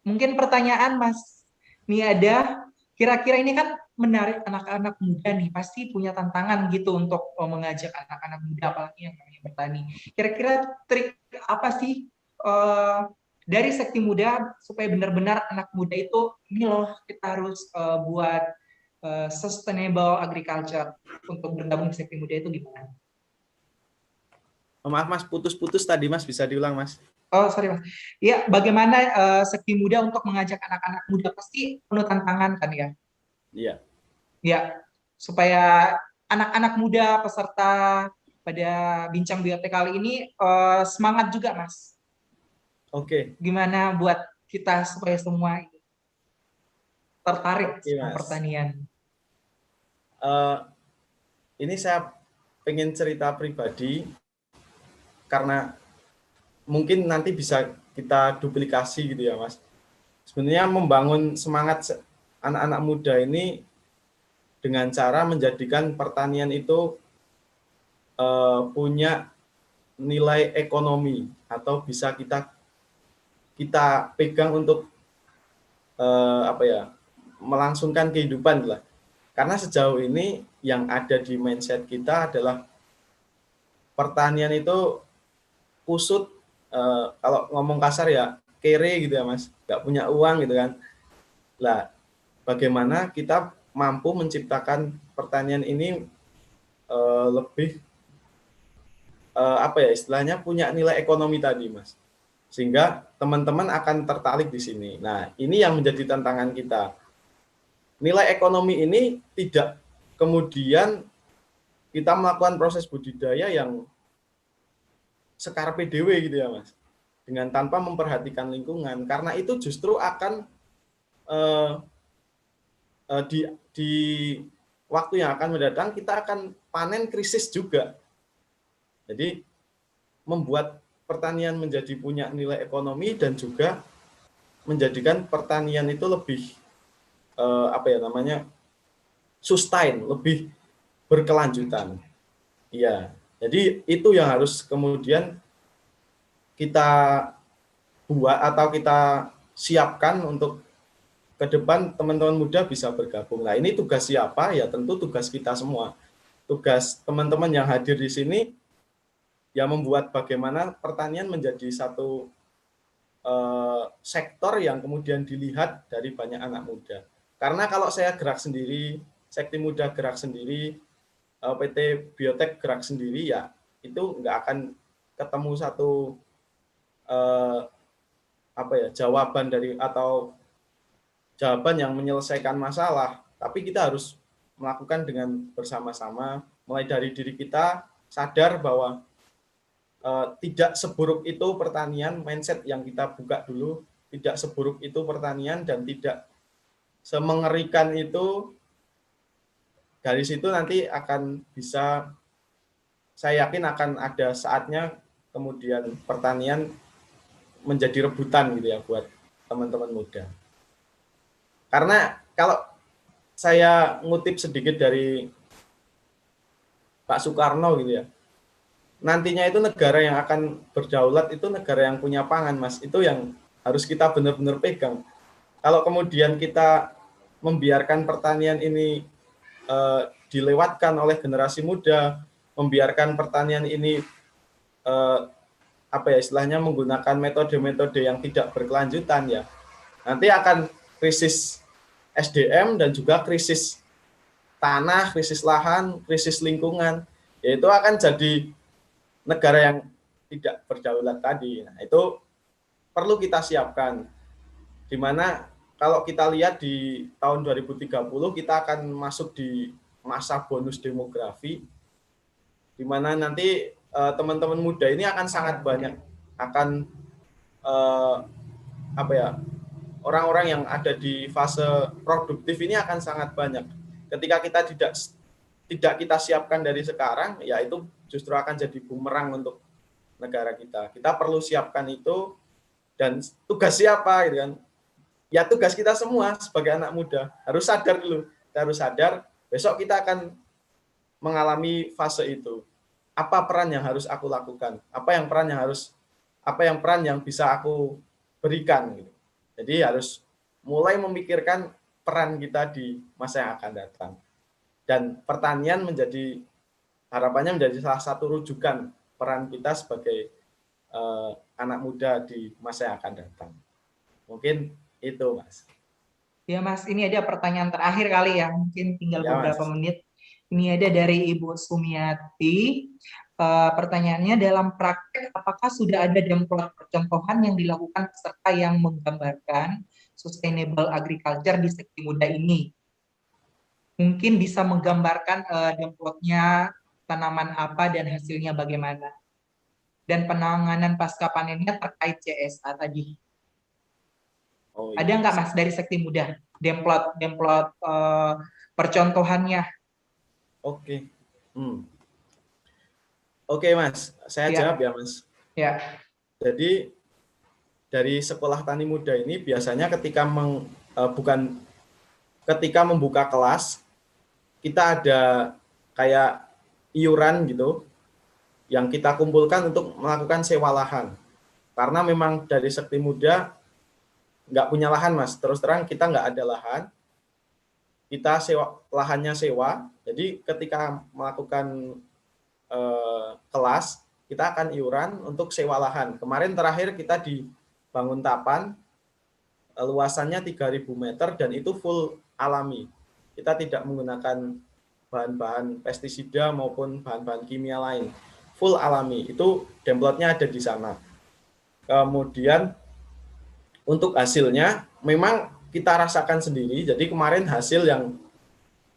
Mungkin pertanyaan Mas Niada, kira-kira ini kan menarik anak-anak muda nih, pasti punya tantangan gitu untuk mengajak anak-anak muda apalagi yang namanya bertani. Kira-kira trik apa sih dari Sekti Muda supaya benar-benar anak muda itu ini loh kita harus buat sustainable agriculture untuk bergabung di Sekti Muda itu gimana? Maaf Mas, putus-putus tadi Mas, bisa diulang Mas. Oh sorry Mas. Ya bagaimana Sekti Muda untuk mengajak anak-anak muda, pasti penuh tantangan kan ya? Iya. Ya, supaya anak-anak muda peserta pada Bincang BOT kali ini semangat juga Mas. Oke. Gimana buat kita supaya semua tertarik sama Mas. pertanian? Ini saya pengen cerita pribadi karena mungkin nanti bisa kita duplikasi gitu ya Mas. Sebenarnya membangun semangat anak-anak muda ini dengan cara menjadikan pertanian itu punya nilai ekonomi atau bisa kita pegang untuk melangsungkan kehidupan lah. Karena sejauh ini yang ada di mindset kita adalah pertanian itu kusut, kalau ngomong kasar ya kere gitu ya Mas, nggak punya uang gitu kan. Lah, bagaimana kita mampu menciptakan pertanian ini lebih istilahnya punya nilai ekonomi tadi Mas, sehingga teman-teman akan tertarik di sini. Nah, ini yang menjadi tantangan kita. Nilai ekonomi ini tidak kemudian kita melakukan proses budidaya yang sekarpe dewe gitu ya Mas, dengan tanpa memperhatikan lingkungan, karena itu justru akan waktu yang akan mendatang kita akan panen krisis juga. Jadi membuat pertanian menjadi punya nilai ekonomi dan juga menjadikan pertanian itu lebih sustain, lebih berkelanjutan. Iya. Jadi itu yang harus kemudian kita buat atau kita siapkan untuk ke depan teman-teman muda bisa bergabung. Nah, ini tugas siapa? Ya tentu tugas kita semua. Tugas teman-teman yang hadir di sini ya membuat bagaimana pertanian menjadi satu sektor yang kemudian dilihat dari banyak anak muda. Karena kalau saya gerak sendiri, Sekti Muda gerak sendiri, PT Biotek gerak sendiri, ya itu nggak akan ketemu satu jawaban dari atau jawaban yang menyelesaikan masalah, tapi kita harus melakukan dengan bersama-sama, mulai dari diri kita sadar bahwa tidak seburuk itu pertanian, mindset yang kita buka dulu, tidak seburuk itu pertanian dan tidak semengerikan itu. Dari situ nanti akan bisa, saya yakin akan ada saatnya kemudian pertanian menjadi rebutan gitu ya buat teman-teman muda. Karena kalau saya ngutip sedikit dari Pak Soekarno gitu ya, nantinya itu negara yang akan berdaulat itu negara yang punya pangan, Mas. Itu yang harus kita benar-benar pegang. Kalau kemudian kita membiarkan pertanian ini dilewatkan oleh generasi muda, membiarkan pertanian ini istilahnya menggunakan metode-metode yang tidak berkelanjutan, ya nanti akan krisis SDM dan juga krisis tanah, krisis lahan, krisis lingkungan, yaitu akan jadi negara yang tidak berdaulat tadi. Nah, itu perlu kita siapkan. Di mana kalau kita lihat di tahun 2030 kita akan masuk di masa bonus demografi, di mana nanti teman-teman muda ini akan sangat banyak, akan orang-orang yang ada di fase produktif ini akan sangat banyak. Ketika kita tidak kita siapkan dari sekarang, ya itu justru akan jadi bumerang untuk negara kita. Kita perlu siapkan itu, dan tugas siapa gitu kan? Ya tugas kita semua sebagai anak muda harus sadar dulu. Kita harus sadar besok kita akan mengalami fase itu. Apa peran yang harus aku lakukan? Apa yang peran yang bisa aku berikan gitu. Jadi harus mulai memikirkan peran kita di masa yang akan datang. Dan pertanian harapannya menjadi salah satu rujukan peran kita sebagai anak muda di masa yang akan datang. Mungkin itu, Mas. Ya, Mas, ini ada pertanyaan terakhir kali ya, mungkin tinggal Ya, beberapa Mas. menit. Ini ada dari Ibu Sumiati. Pertanyaannya, dalam praktek apakah sudah ada demplot percontohan yang dilakukan peserta yang menggambarkan sustainable agriculture di Sekti Muda ini? Mungkin bisa menggambarkan demplotnya, tanaman apa dan hasilnya bagaimana? Dan penanganan pasca panennya terkait CSA tadi. Oh, iya. Ada nggak, Mas, dari Sekti Muda demplot percontohannya? Oke. Oke, Mas, saya jawab ya, Mas. Ya. Jadi dari sekolah tani muda ini biasanya ketika membuka kelas, kita ada kayak iuran gitu yang kita kumpulkan untuk melakukan sewa lahan. Karena memang dari Sekti Muda nggak punya lahan, Mas. Terus terang kita nggak ada lahan. Kita lahannya sewa. Jadi ketika melakukan kelas, kita akan iuran untuk sewa lahan. Kemarin terakhir kita di Banguntapan, luasannya 3.000 meter dan itu full alami. Kita tidak menggunakan bahan-bahan pestisida maupun bahan-bahan kimia lain. Full alami. Itu demplotnya ada di sana. Kemudian untuk hasilnya memang kita rasakan sendiri. Jadi kemarin hasil yang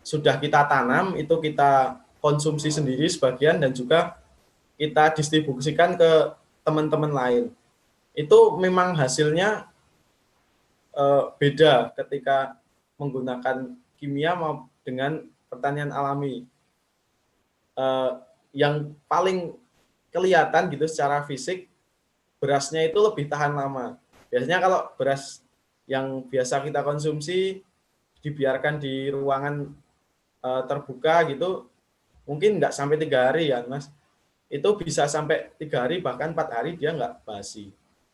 sudah kita tanam itu kita konsumsi sendiri sebagian dan juga kita distribusikan ke teman-teman lain. Itu memang hasilnya beda ketika menggunakan kimia dengan pertanian alami. Yang paling kelihatan gitu secara fisik, berasnya itu lebih tahan lama. Biasanya kalau beras yang biasa kita konsumsi dibiarkan di ruangan terbuka gitu, mungkin nggak sampai 3 hari ya Mas. Itu bisa sampai 3 hari bahkan 4 hari dia nggak basi.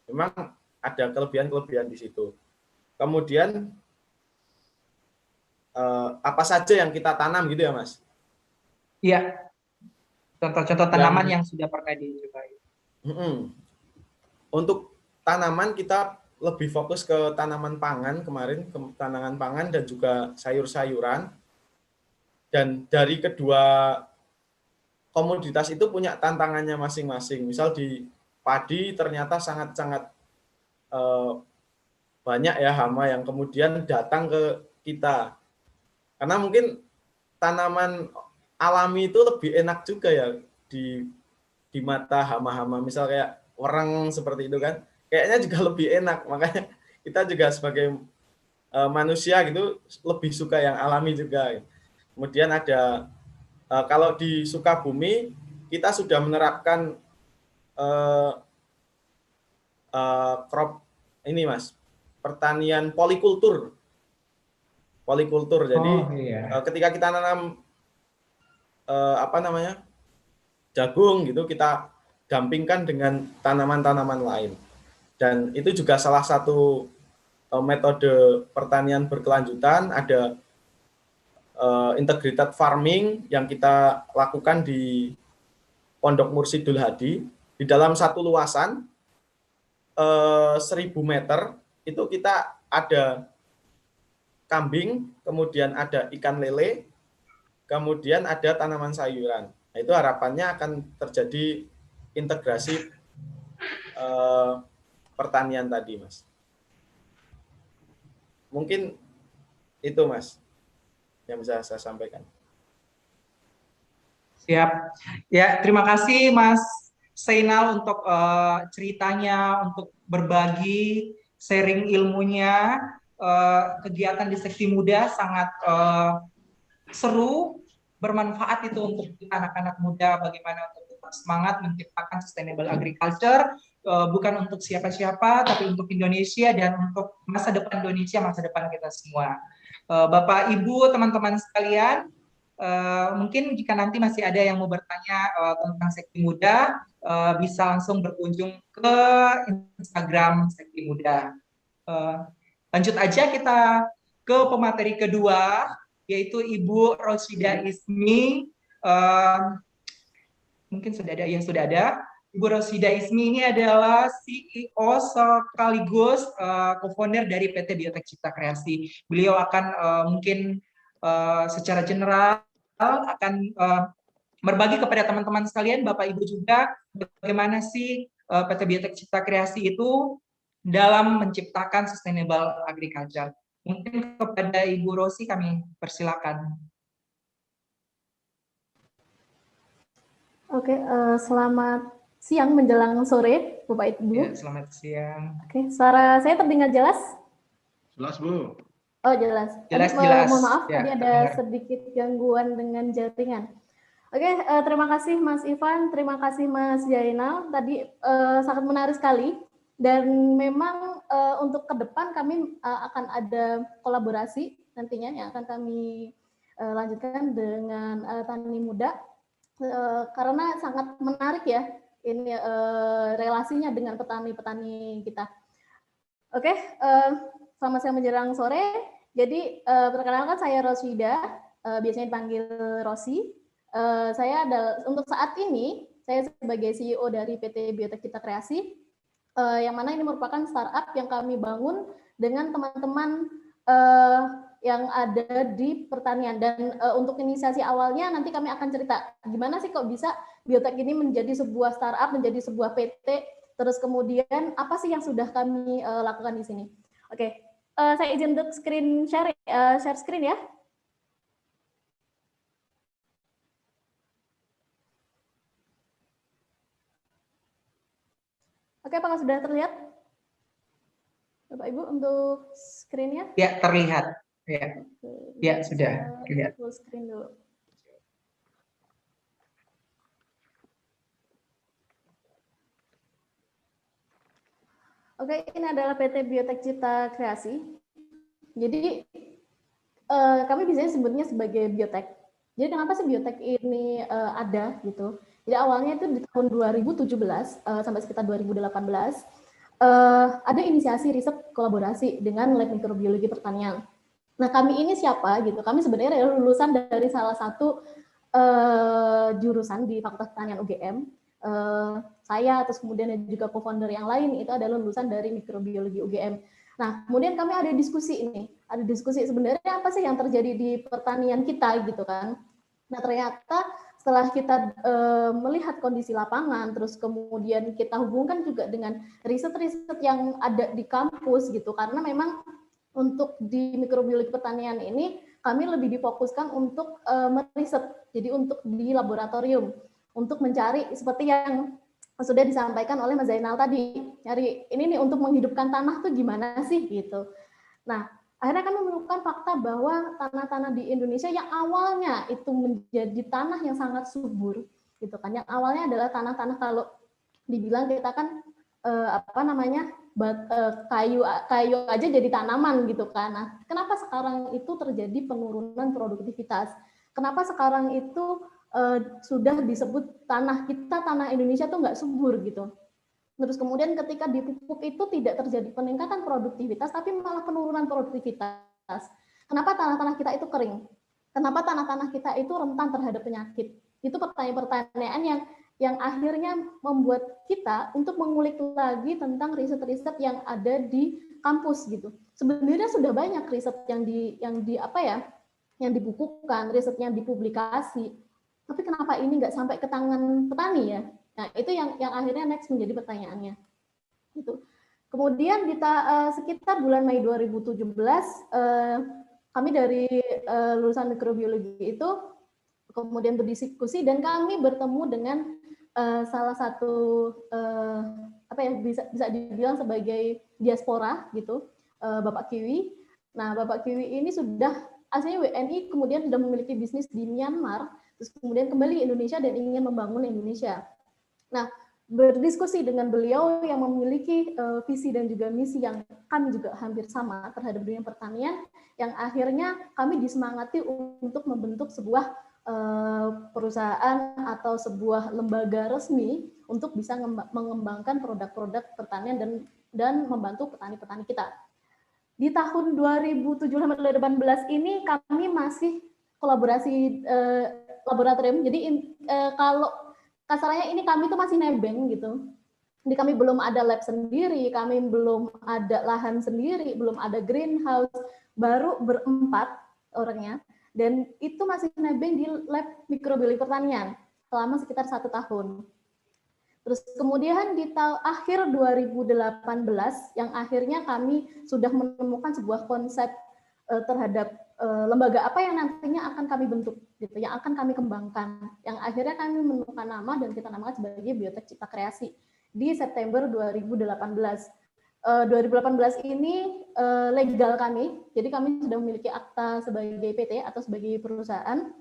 Memang ada kelebihan-kelebihan di situ. Kemudian apa saja yang kita tanam gitu ya Mas? Iya, contoh-contoh tanaman yang sudah pernah dicobai. Untuk tanaman kita lebih fokus ke tanaman pangan kemarin, ke tanaman pangan dan juga sayur-sayuran. Dan dari kedua komoditas itu punya tantangannya masing-masing. Misal di padi ternyata sangat-sangat banyak ya hama yang kemudian datang ke kita. Karena mungkin tanaman alami itu lebih enak juga ya di mata hama-hama. Misal kayak wereng seperti itu kan, kayaknya juga lebih enak. Makanya kita juga sebagai manusia gitu lebih suka yang alami juga. Kemudian ada kalau di Sukabumi kita sudah menerapkan crop ini Mas, pertanian polikultur. Jadi ketika kita nanam jagung gitu, kita dampingkan dengan tanaman-tanaman lain. Dan itu juga salah satu metode pertanian berkelanjutan. Ada integrated farming yang kita lakukan di Pondok Mursidul Hadi. Di dalam satu luasan 1000 meter itu kita ada kambing, kemudian ada ikan lele, kemudian ada tanaman sayuran. Nah, itu harapannya akan terjadi integrasi pertanian tadi, Mas. Mungkin itu, Mas, yang bisa saya sampaikan. Siap. Ya, terima kasih Mas Zainal untuk ceritanya, untuk berbagi, sharing ilmunya. Kegiatan di Seksi Muda sangat seru, bermanfaat itu untuk anak-anak muda, bagaimana untuk tetap semangat menciptakan sustainable agriculture, bukan untuk siapa-siapa, tapi untuk Indonesia dan untuk masa depan Indonesia, masa depan kita semua. Bapak, Ibu, teman-teman sekalian, mungkin jika nanti masih ada yang mau bertanya tentang Seksi Muda, bisa langsung berkunjung ke Instagram Seksi Muda. Lanjut aja kita ke pemateri kedua, yaitu Ibu Rosida Ismi. Mungkin sudah ada, yang sudah ada. Ibu Rosida Ismi ini adalah CEO sekaligus co-founder dari PT Biotek Cipta Kreasi. Beliau akan mungkin secara general akan berbagi kepada teman-teman sekalian, Bapak Ibu juga, bagaimana sih PT Biotek Cipta Kreasi itu dalam menciptakan sustainable agriculture. Mungkin kepada Ibu Rosi kami persilakan. Oke, selamat siang menjelang sore, Bapak Ibu. Ya, selamat siang. Oke, suara saya terdengar jelas? Jelas, Bu. Oh, jelas. Jelas. Mohon maaf, ya, tadi ada sedikit gangguan dengan jaringan. Oke, terima kasih Mas Ivan, terima kasih Mas Zainal. Tadi sangat menarik sekali. Dan memang untuk ke depan kami akan ada kolaborasi nantinya yang akan kami lanjutkan dengan Tani Muda karena sangat menarik ya ini relasinya dengan petani-petani kita. Oke, selamat siang menjelang sore. Jadi perkenalkan saya Rosida, biasanya dipanggil Rosi. Saya adalah untuk saat ini saya sebagai CEO dari PT Biotek Cipta Kreasi. Yang mana ini merupakan startup yang kami bangun dengan teman-teman yang ada di pertanian. Dan untuk inisiasi awalnya nanti kami akan cerita gimana sih kok bisa Biotek ini menjadi sebuah startup, menjadi sebuah PT, terus kemudian apa sih yang sudah kami lakukan di sini. Oke, saya izin untuk share screen ya. Oke, apakah sudah terlihat? Bapak Ibu untuk screen-nya? Ya, terlihat. Ya, Oke, ya bisa sudah lihat. full screen dulu. Oke, ini adalah PT Biotek Cipta Kreasi. Jadi kami biasanya sebutnya sebagai biotek. Jadi kenapa sih biotek ini ada gitu? Jadi awalnya itu di tahun 2017 sampai sekitar 2018 ada inisiasi riset kolaborasi dengan Lab Mikrobiologi Pertanian. Nah, kami ini siapa gitu? Kami sebenarnya adalah lulusan dari salah satu jurusan di Fakultas Pertanian UGM. Saya terus kemudian juga co-founder yang lain itu adalah lulusan dari Mikrobiologi UGM. Nah, kemudian kami ada diskusi sebenarnya apa sih yang terjadi di pertanian kita gitu kan. Nah, ternyata setelah kita melihat kondisi lapangan, terus kemudian kita hubungkan juga dengan riset-riset yang ada di kampus gitu, karena memang untuk di mikrobiologi pertanian ini kami lebih difokuskan untuk meriset, jadi untuk di laboratorium, untuk mencari seperti yang sudah disampaikan oleh Mas Zainal tadi, nyari ini nih untuk menghidupkan tanah tuh gimana sih gitu. Nah, akhirnya kami menemukan fakta bahwa tanah-tanah di Indonesia yang awalnya itu menjadi tanah yang sangat subur, gitu kan. Yang awalnya adalah tanah-tanah kalau dibilang kita kan kayu aja jadi tanaman gitu kan. Nah, kenapa sekarang itu terjadi penurunan produktivitas? Kenapa sekarang itu sudah disebut tanah Indonesia tuh nggak subur gitu. Terus kemudian ketika dipupuk itu tidak terjadi peningkatan produktivitas, tapi malah penurunan produktivitas. Kenapa tanah-tanah kita itu kering? Kenapa tanah-tanah kita itu rentan terhadap penyakit? Itu pertanyaan-pertanyaan yang akhirnya membuat kita untuk mengulik lagi tentang riset-riset yang ada di kampus gitu. Sebenarnya sudah banyak riset yang dibukukan, riset yang dipublikasi. Tapi kenapa ini nggak sampai ke tangan petani ya? Nah, itu yang akhirnya next menjadi pertanyaannya. Gitu. Kemudian sekitar bulan Mei 2017, kami dari lulusan mikrobiologi itu kemudian berdiskusi dan kami bertemu dengan salah satu bisa dibilang sebagai diaspora gitu, Bapak Kiwi. Nah, Bapak Kiwi ini sudah aslinya WNI, kemudian sudah memiliki bisnis di Myanmar, terus kemudian kembali ke Indonesia dan ingin membangun Indonesia. Nah, berdiskusi dengan beliau yang memiliki visi dan juga misi yang kami juga hampir sama terhadap dunia pertanian, yang akhirnya kami disemangati untuk membentuk sebuah perusahaan atau sebuah lembaga resmi untuk bisa mengembangkan produk-produk pertanian dan membantu petani-petani kita. Di tahun 2017 ini kami masih kolaborasi laboratorium. Jadi kalau kasarnya ini kami tuh masih nebeng gitu. Jadi kami belum ada lab sendiri, kami belum ada lahan sendiri, belum ada greenhouse, baru berempat orangnya. Dan itu masih nebeng di lab mikrobiologi pertanian selama sekitar 1 tahun. Terus kemudian di akhir 2018 yang akhirnya kami sudah menemukan sebuah konsep terhadap lembaga apa yang nantinya akan kami bentuk gitu, yang akan kami kembangkan. Yang akhirnya kami menemukan nama dan kita namakan sebagai Biotek Cipta Kreasi di September 2018. 2018 ini legal kami, jadi kami sudah memiliki akta sebagai PT atau sebagai perusahaan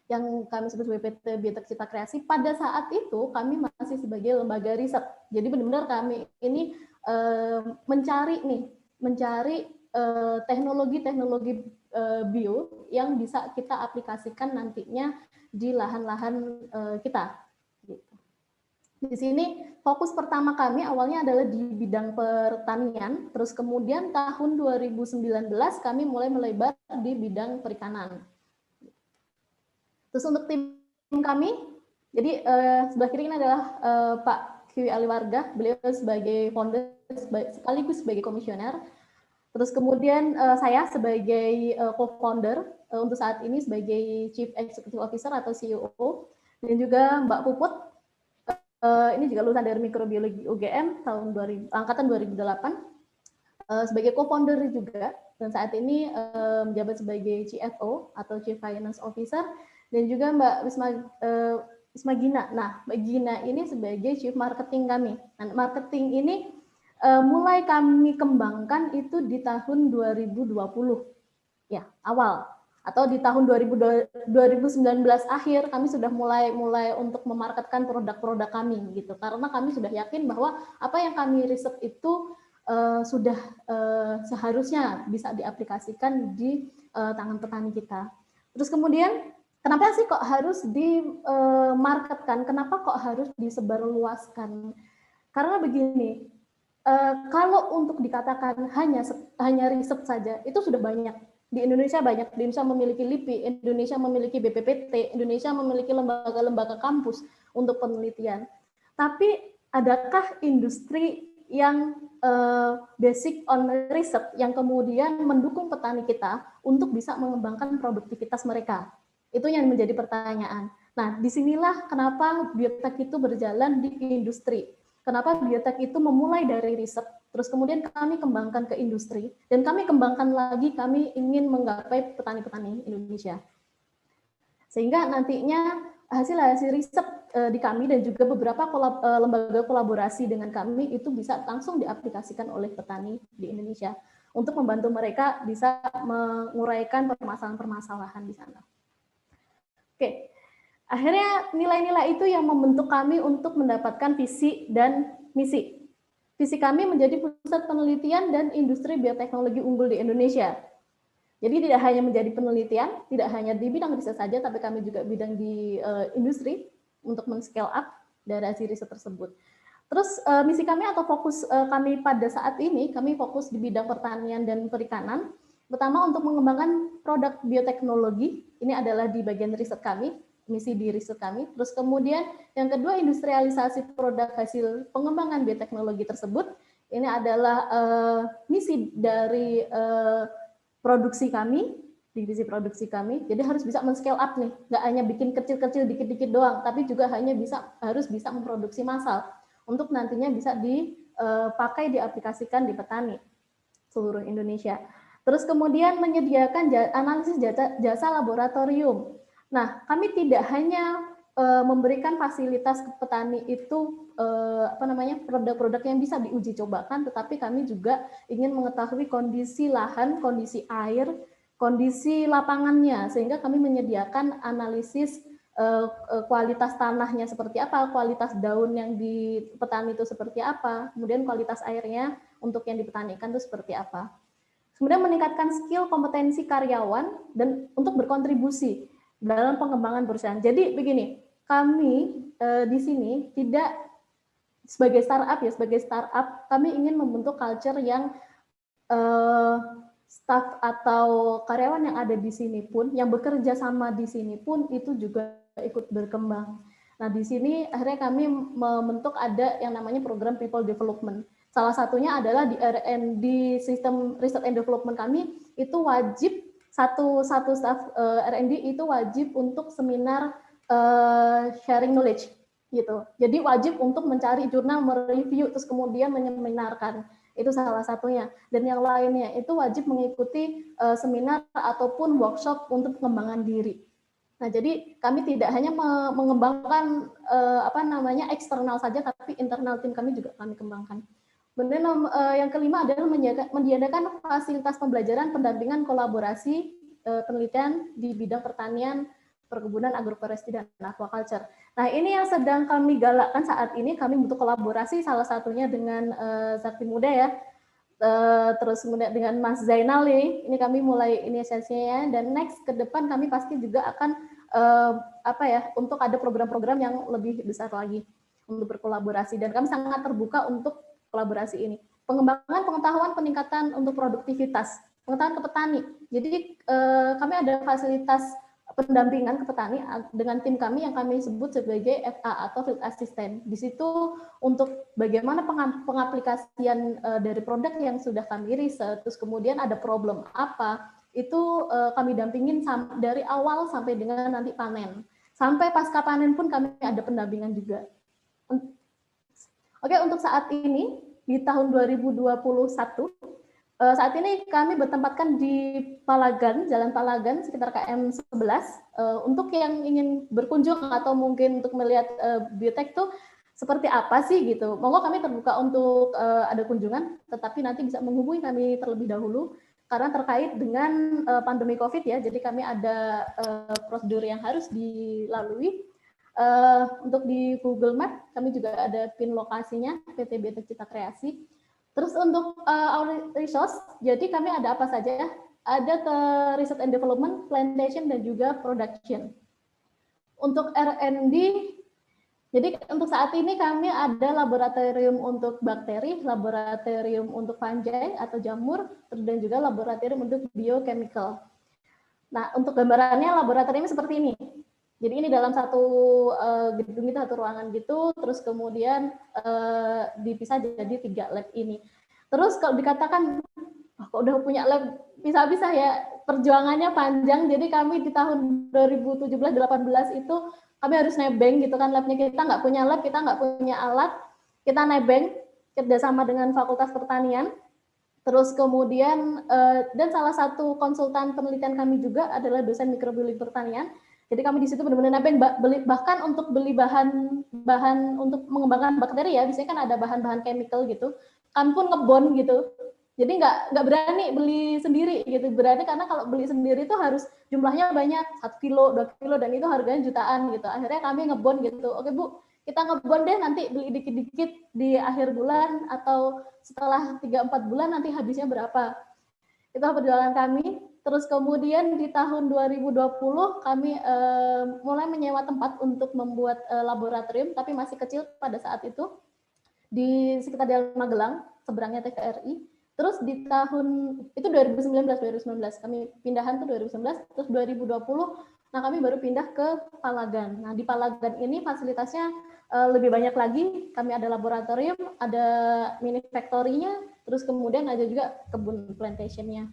yang kami sebut sebagai PT Biotek Cipta Kreasi. Pada saat itu kami masih sebagai lembaga riset. Jadi benar-benar kami ini mencari teknologi-teknologi bio yang bisa kita aplikasikan nantinya di lahan-lahan kita. Di sini fokus pertama kami awalnya adalah di bidang pertanian, terus kemudian tahun 2019 kami mulai melebar di bidang perikanan. Terus untuk tim kami, jadi sebelah kiri ini adalah Pak Kiwi Aliwarga, beliau sebagai founder sekaligus sebagai komisioner. Terus kemudian saya sebagai co-founder untuk saat ini sebagai Chief Executive Officer atau CEO, dan juga Mbak Puput, ini juga lulusan dari Mikrobiologi UGM angkatan 2008, sebagai co-founder juga, dan saat ini menjabat sebagai CFO atau Chief Finance Officer, dan juga Mbak Wisma Gina. Nah, Mbak Gina ini sebagai Chief Marketing kami. Nah, marketing ini mulai kami kembangkan itu di tahun 2020. ya awal atau di tahun 2019 akhir kami sudah mulai untuk memarketkan produk-produk kami gitu, karena kami sudah yakin bahwa apa yang kami riset itu sudah seharusnya bisa diaplikasikan di tangan petani kita. Terus kemudian kenapa sih kok harus dimarketkan? Kenapa kok harus disebarluaskan? Karena begini, kalau untuk dikatakan hanya riset saja itu sudah banyak. Di Indonesia banyak, Indonesia memiliki LIPI, Indonesia memiliki BPPT, Indonesia memiliki lembaga-lembaga kampus untuk penelitian. Tapi adakah industri yang basic on riset yang kemudian mendukung petani kita untuk bisa mengembangkan produktivitas mereka? Itu yang menjadi pertanyaan. Nah, disinilah kenapa biotek itu berjalan di industri. Kenapa biotek itu memulai dari riset, terus kemudian kami kembangkan ke industri, dan kami kembangkan lagi, kami ingin menggapai petani-petani Indonesia. Sehingga nantinya hasil-hasil riset di kami dan juga beberapa lembaga kolaborasi dengan kami itu bisa langsung diaplikasikan oleh petani di Indonesia untuk membantu mereka bisa menguraikan permasalahan-permasalahan di sana. Oke. Akhirnya nilai-nilai itu yang membentuk kami untuk mendapatkan visi dan misi. Visi kami menjadi pusat penelitian dan industri bioteknologi unggul di Indonesia. Jadi tidak hanya menjadi penelitian, tidak hanya di bidang riset saja, tapi kami juga bidang di industri untuk men-scale up dari hasil riset tersebut. Terus misi kami atau fokus kami pada saat ini, kami fokus di bidang pertanian dan perikanan. Pertama untuk mengembangkan produk bioteknologi, ini adalah di bagian riset kami, misi di riset kami. Terus kemudian yang kedua industrialisasi produk hasil pengembangan bioteknologi tersebut. Ini adalah misi dari produksi kami, divisi produksi kami. Jadi harus bisa men-scale up nih, nggak hanya bikin kecil-kecil dikit-dikit doang, tapi juga harus bisa memproduksi massal untuk nantinya bisa dipakai diaplikasikan di petani seluruh Indonesia. Terus kemudian menyediakan analisis jasa laboratorium. Nah, kami tidak hanya memberikan fasilitas ke petani itu produk-produk yang bisa diuji cobakan, tetapi kami juga ingin mengetahui kondisi lahan, kondisi air, kondisi lapangannya, sehingga kami menyediakan analisis kualitas tanahnya seperti apa, kualitas daun yang di petani itu seperti apa, kemudian kualitas airnya untuk yang dipetanikan itu seperti apa. Kemudian meningkatkan skill kompetensi karyawan dan untuk berkontribusi dalam pengembangan perusahaan. Jadi begini, kami di sini tidak sebagai startup kami ingin membentuk culture yang staff atau karyawan yang ada di sini pun, yang bekerja sama di sini pun itu juga ikut berkembang. Nah, di sini akhirnya kami membentuk ada yang namanya program people development. Salah satunya adalah di sistem research and development kami itu wajib satu staff R&D itu wajib untuk seminar sharing knowledge gitu. Jadi wajib untuk mencari jurnal, mereview, terus kemudian menyeminarkan. Itu salah satunya. Dan yang lainnya itu wajib mengikuti seminar ataupun workshop untuk pengembangan diri. Nah, jadi kami tidak hanya mengembangkan eksternal saja, tapi internal tim kami juga kami kembangkan. Kemudian yang kelima adalah menyediakan fasilitas pembelajaran, pendampingan, kolaborasi, penelitian di bidang pertanian, perkebunan, agroforestry, dan aquaculture. Nah, ini yang sedang kami galakkan saat ini. Kami butuh kolaborasi, salah satunya dengan Sakti Muda ya, terus kemudian dengan Mas Zainal ini kami mulai inisiasinya, dan next ke depan kami pasti juga akan untuk ada program-program yang lebih besar lagi untuk berkolaborasi, dan kami sangat terbuka untuk kolaborasi ini. Pengembangan pengetahuan, peningkatan untuk produktivitas, pengetahuan ke petani. Jadi kami ada fasilitas pendampingan ke petani dengan tim kami yang kami sebut sebagai FA atau Field Assistant. Di situ untuk bagaimana pengaplikasian dari produk yang sudah kami riset, terus kemudian ada problem apa, itu kami dampingin dari awal sampai dengan nanti panen. Sampai pasca panen pun kami ada pendampingan juga. Oke, untuk saat ini, di tahun 2021, saat ini kami bertempatkan di Palagan, Jalan Palagan, sekitar KM 11. Untuk yang ingin berkunjung atau mungkin untuk melihat biotek itu seperti apa sih gitu. Monggo kami terbuka untuk ada kunjungan, tetapi nanti bisa menghubungi kami terlebih dahulu. karena terkait dengan pandemi COVID ya. Jadi kami ada prosedur yang harus dilalui. Untuk di Google Map kami juga ada pin lokasinya PTB Tercipta Kreasi. Terus untuk our resource, jadi kami ada apa saja? Ada ke research and development, plantation dan juga production. Untuk R&D, jadi untuk saat ini kami ada laboratorium untuk bakteri, laboratorium untuk fungi atau jamur, dan juga laboratorium untuk biochemical. Nah, untuk gambarannya laboratoriumnya seperti ini. Jadi ini dalam satu gedung itu, satu ruangan gitu, terus kemudian dipisah jadi 3 lab ini. Terus kalau dikatakan, kok udah punya lab bisa-bisa ya, perjuangannya panjang. Jadi kami di tahun 2017-18 itu kami harus nebeng gitu kan, labnya kita nggak punya lab, kita nggak punya alat, kita nebeng kerjasama dengan Fakultas Pertanian. Terus kemudian dan salah satu konsultan penelitian kami juga adalah dosen mikrobiologi pertanian. Jadi kami di situ benar-benar nebeng, bahkan untuk beli bahan untuk mengembangkan bakteri ya, biasanya kan ada bahan-bahan chemical gitu. Kami pun ngebon gitu. Jadi nggak berani beli sendiri gitu. Berani karena kalau beli sendiri itu harus jumlahnya banyak, 1 kilo, 2 kilo, dan itu harganya jutaan gitu. Akhirnya kami ngebon gitu. Oke Bu, kita ngebon deh, nanti beli dikit-dikit di akhir bulan atau setelah 3-4 bulan nanti habisnya berapa. Itu perjuangan kami. Terus kemudian di tahun 2020 kami mulai menyewa tempat untuk membuat laboratorium, tapi masih kecil pada saat itu, di sekitar Jalan Magelang, seberangnya TVRI. Terus di tahun, itu 2019, kami pindahan tuh 2019, terus 2020, nah kami baru pindah ke Palagan. Nah di Palagan ini fasilitasnya lebih banyak lagi, kami ada laboratorium, ada mini factory-nya, terus kemudian ada juga kebun plantation-nya.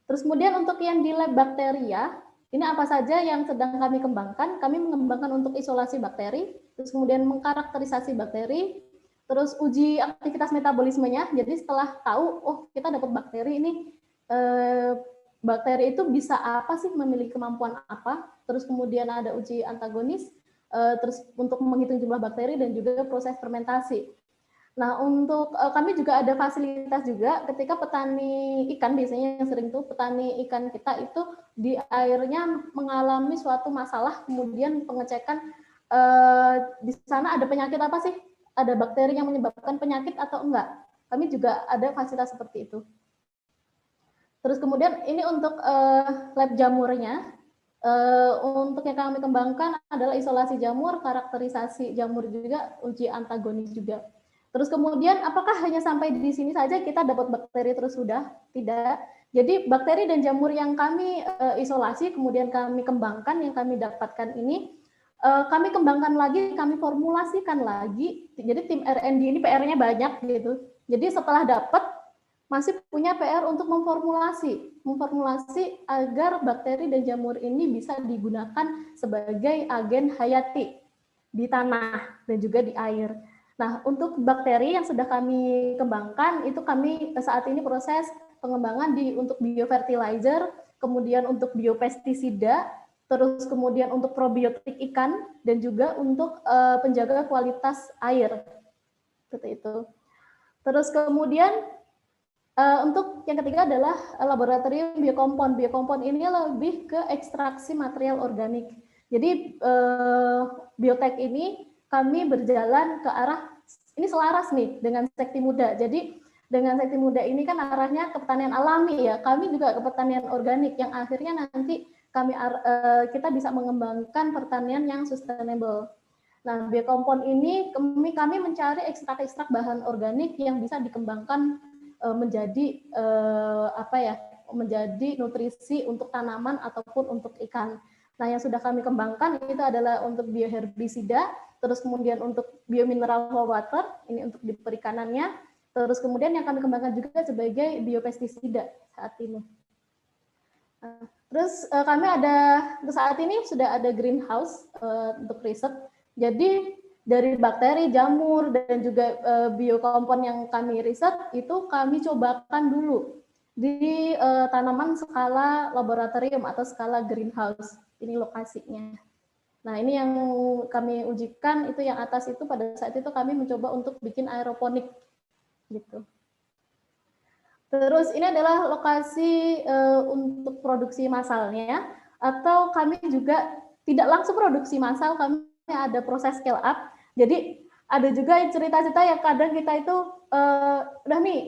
Terus kemudian untuk yang di lab bakteria, ini apa saja yang sedang kami kembangkan? Kami mengembangkan untuk isolasi bakteri, terus kemudian mengkarakterisasi bakteri, terus uji aktivitas metabolismenya. Jadi setelah tahu, oh kita dapat bakteri ini, bakteri itu bisa apa sih, memiliki kemampuan apa? Terus kemudian ada uji antagonis, terus untuk menghitung jumlah bakteri dan juga proses fermentasi. Nah, untuk kami juga ada fasilitas juga ketika petani ikan, biasanya yang sering tuh petani ikan kita itu di airnya mengalami suatu masalah, kemudian pengecekan di sana ada penyakit apa sih? Ada bakteri yang menyebabkan penyakit atau enggak? Kami juga ada fasilitas seperti itu. Terus kemudian ini untuk lab jamurnya, untuk yang kami kembangkan adalah isolasi jamur, karakterisasi jamur juga, uji antagonis juga. Terus kemudian apakah hanya sampai di sini saja kita dapat bakteri terus sudah? Tidak. Jadi bakteri dan jamur yang kami isolasi, kemudian kami kembangkan, yang kami dapatkan ini, kami kembangkan lagi, kami formulasikan lagi. Jadi tim R&D ini PR-nya banyak gitu. Jadi setelah dapat, masih punya PR untuk memformulasi agar bakteri dan jamur ini bisa digunakan sebagai agen hayati di tanah dan juga di air. Nah, untuk bakteri yang sudah kami kembangkan, itu kami saat ini proses pengembangan untuk biofertilizer, kemudian untuk biopestisida, terus kemudian untuk probiotik ikan, dan juga untuk penjaga kualitas air. Seperti itu. Terus kemudian untuk yang ketiga adalah laboratorium biokompon. Biokompon ini lebih ke ekstraksi material organik. Jadi biotek ini kami berjalan ke arah, ini selaras nih dengan Sekti Muda. Jadi dengan Sekti Muda ini kan arahnya ke pertanian alami ya. Kami juga ke pertanian organik yang akhirnya nanti kita bisa mengembangkan pertanian yang sustainable. Nah, biokompon ini kami mencari ekstrak-ekstrak bahan organik yang bisa dikembangkan menjadi menjadi nutrisi untuk tanaman ataupun untuk ikan. Nah, yang sudah kami kembangkan itu adalah untuk bioherbisida, terus kemudian untuk biomineral whole water, ini untuk di perikanannya, terus kemudian yang kami kembangkan juga sebagai biopestisida saat ini. Terus kami saat ini sudah ada greenhouse untuk riset. Jadi dari bakteri, jamur, dan juga biokompon yang kami riset, itu kami cobakan dulu di tanaman skala laboratorium atau skala greenhouse. Ini lokasinya. Nah, ini yang kami ujikan, itu yang atas itu pada saat itu kami mencoba untuk bikin aeroponik gitu. Terus ini adalah lokasi untuk produksi massalnya, atau kami juga tidak langsung produksi massal, kami ada proses scale up. Jadi ada juga cerita-cerita yang kadang kita itu udah nih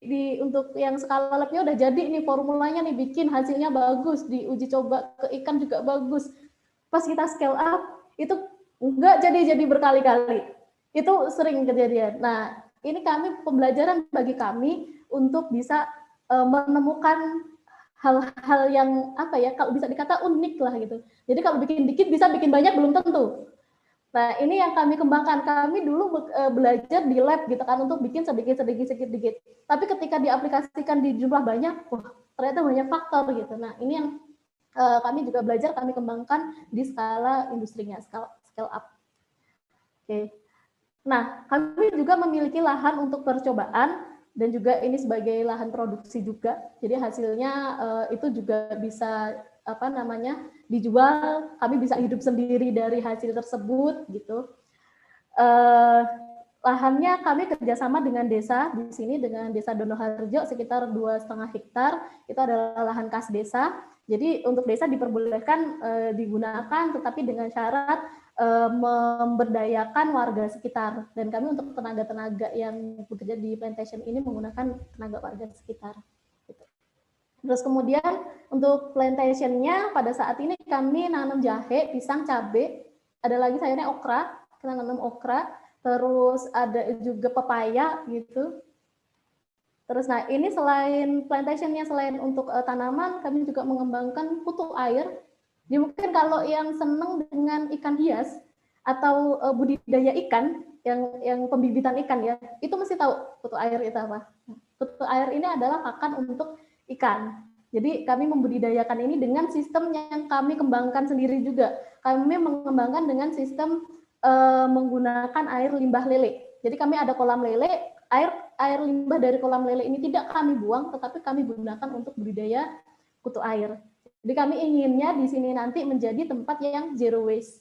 di untuk yang skala labnya udah jadi nih formulanya nih, bikin hasilnya bagus, diuji coba ke ikan juga bagus. Pas kita scale up itu enggak jadi berkali-kali. Itu sering kejadian. Nah, ini kami pembelajaran bagi kami untuk bisa menemukan hal-hal yang apa ya, kalau bisa dikata unik lah gitu. Jadi kalau bikin dikit bisa bikin banyak belum tentu. Nah, ini yang kami kembangkan. Kami dulu belajar di lab gitu kan untuk bikin sedikit. Tapi ketika diaplikasikan di jumlah banyak, wah ternyata banyak faktor gitu. Nah, ini yang kami juga belajar, kami kembangkan di skala industrinya, scale up. Oke. Nah, kami juga memiliki lahan untuk percobaan dan juga ini sebagai lahan produksi juga. Jadi hasilnya itu juga bisa apa namanya dijual. Kami bisa hidup sendiri dari hasil tersebut gitu. Lahannya kami kerjasama dengan desa di sini, dengan Desa Donoharjo sekitar 2,5 hektar. Itu adalah lahan kas desa. Jadi untuk desa diperbolehkan digunakan, tetapi dengan syarat memberdayakan warga sekitar. Dan kami untuk tenaga-tenaga yang bekerja di plantation ini menggunakan tenaga warga sekitar. Terus kemudian untuk plantation-nya pada saat ini kami nanam jahe, pisang, cabai, ada lagi sayurnya okra, kita nanam okra, terus ada juga pepaya gitu. Terus nah ini selain plantation-nya, selain untuk tanaman, kami juga mengembangkan kutu air. Jadi mungkin kalau yang senang dengan ikan hias atau budidaya ikan, yang pembibitan ikan ya, itu mesti tahu kutu air itu apa. Kutu air ini adalah pakan untuk ikan. Jadi kami membudidayakan ini dengan sistem yang kami kembangkan sendiri juga. Kami mengembangkan dengan sistem menggunakan air limbah lele. Jadi kami ada kolam lele, air limbah dari kolam lele ini tidak kami buang, tetapi kami gunakan untuk budidaya kutu air. Jadi kami inginnya di sini nanti menjadi tempat yang zero waste.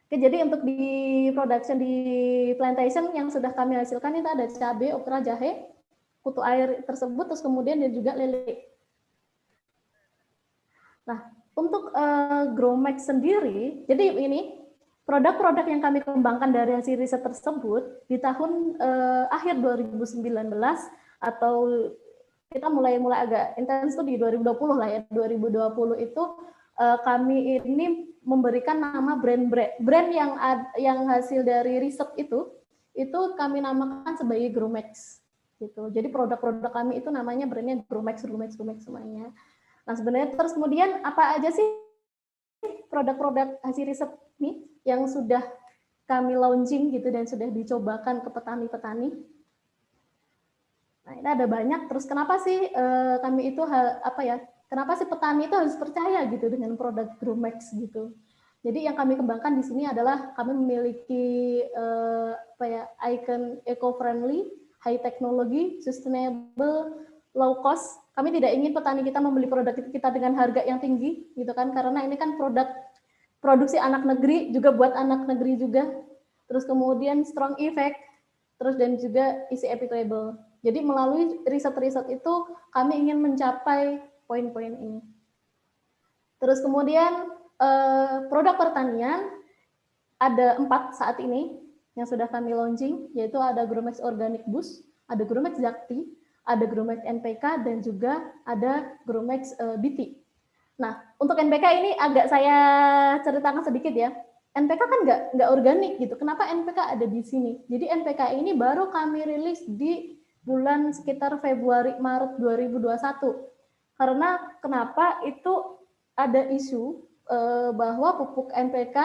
Oke, jadi untuk di production di plantation yang sudah kami hasilkan itu ada cabai, okra, jahe, kutu air tersebut, terus kemudian dan juga lele. Nah, untuk Growmax sendiri, jadi ini produk-produk yang kami kembangkan dari hasil riset tersebut di tahun akhir 2019 atau kita mulai agak intens tuh di 2020 lah ya. 2020 itu kami ini memberikan nama brand yang hasil dari riset itu kami namakan sebagai Growmax gitu. Jadi produk-produk kami itu namanya brandnya Growmax semuanya. Nah, sebenarnya terus kemudian apa aja sih produk-produk hasil riset ini yang sudah kami launching gitu dan sudah dicobakan ke petani-petani. Nah, ini ada banyak. Terus kenapa sih kami itu kenapa sih petani itu harus percaya gitu dengan produk Growmax gitu. Jadi yang kami kembangkan di sini adalah kami memiliki icon eco-friendly, high technology, sustainable, low cost. Kami tidak ingin petani kita membeli produk kita dengan harga yang tinggi gitu kan, karena ini kan produk produksi anak negeri, juga buat anak negeri juga. Terus kemudian strong effect, terus dan juga easy applicable. Jadi melalui riset-riset itu kami ingin mencapai poin-poin ini. Terus kemudian produk pertanian ada 4 saat ini yang sudah kami launching, yaitu ada Growmax Organic Boost, ada Growmax Zakti, ada Growmax NPK, dan juga ada Growmax BT. Nah, untuk NPK ini agak saya ceritakan sedikit ya. NPK kan nggak organik gitu. Kenapa NPK ada di sini? Jadi NPK ini baru kami rilis di bulan sekitar Februari-Maret 2021. Karena kenapa itu ada isu bahwa pupuk NPK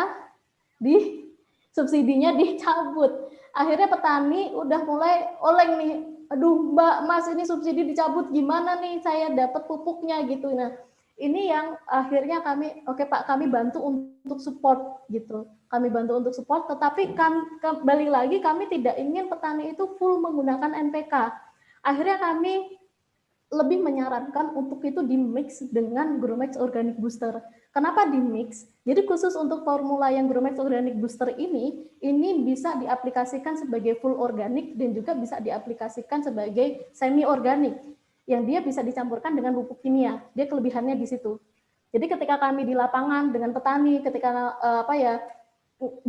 subsidinya dicabut. Akhirnya petani udah mulai oleng nih. Aduh Mbak, Mas ini subsidi dicabut, gimana nih saya dapat pupuknya gitu. Nah, ini yang akhirnya kami, Pak, kami bantu untuk support gitu. Kami bantu untuk support, tetapi kembali lagi kami tidak ingin petani itu full menggunakan NPK. Akhirnya kami lebih menyarankan untuk itu di mix dengan Growmax Organic Booster. Kenapa di mix? Jadi khusus untuk formula yang Gromax Organic Booster ini bisa diaplikasikan sebagai full organik dan juga bisa diaplikasikan sebagai semi organik yang dia bisa dicampurkan dengan pupuk kimia. Dia kelebihannya di situ. Jadi ketika kami di lapangan dengan petani, ketika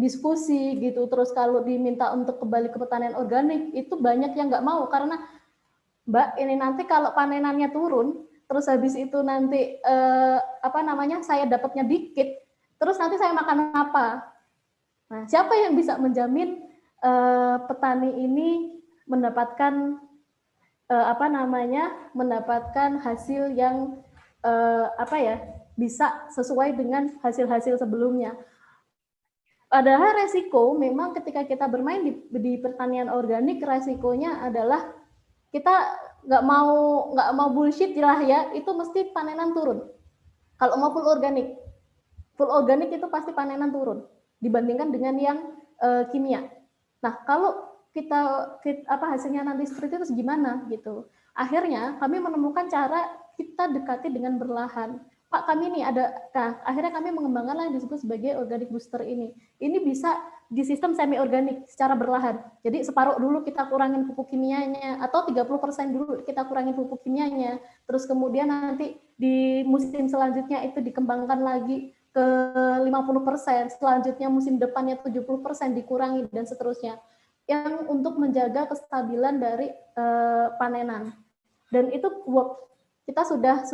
diskusi gitu, terus kalau diminta untuk kembali ke pertanian organik itu banyak yang nggak mau karena Mbak ini nanti kalau panenannya turun, terus habis itu nanti saya dapatnya dikit, terus nanti saya makan apa? Nah, siapa yang bisa menjamin petani ini mendapatkan mendapatkan hasil yang bisa sesuai dengan hasil-hasil sebelumnya? Padahal resiko memang ketika kita bermain di pertanian organik, resikonya adalah kita nggak mau bullshit lah ya, itu mesti panenan turun. Kalau mau full organik itu pasti panenan turun dibandingkan dengan yang kimia. Nah, kalau kita hasilnya nanti seperti itu gimana gitu. Akhirnya kami menemukan cara kita dekati dengan berlahan. Pak, kami nih akhirnya kami mengembangkan yang disebut sebagai organic booster ini. Ini bisa di sistem semi organik secara berlahan. Jadi separuh dulu kita kurangin pupuk kimianya atau 30% dulu kita kurangin pupuk kimianya. Terus kemudian nanti di musim selanjutnya itu dikembangkan lagi ke 50%, selanjutnya musim depannya 70% dikurangi dan seterusnya. Yang untuk menjaga kestabilan dari panenan. Dan itu work. Kita sudah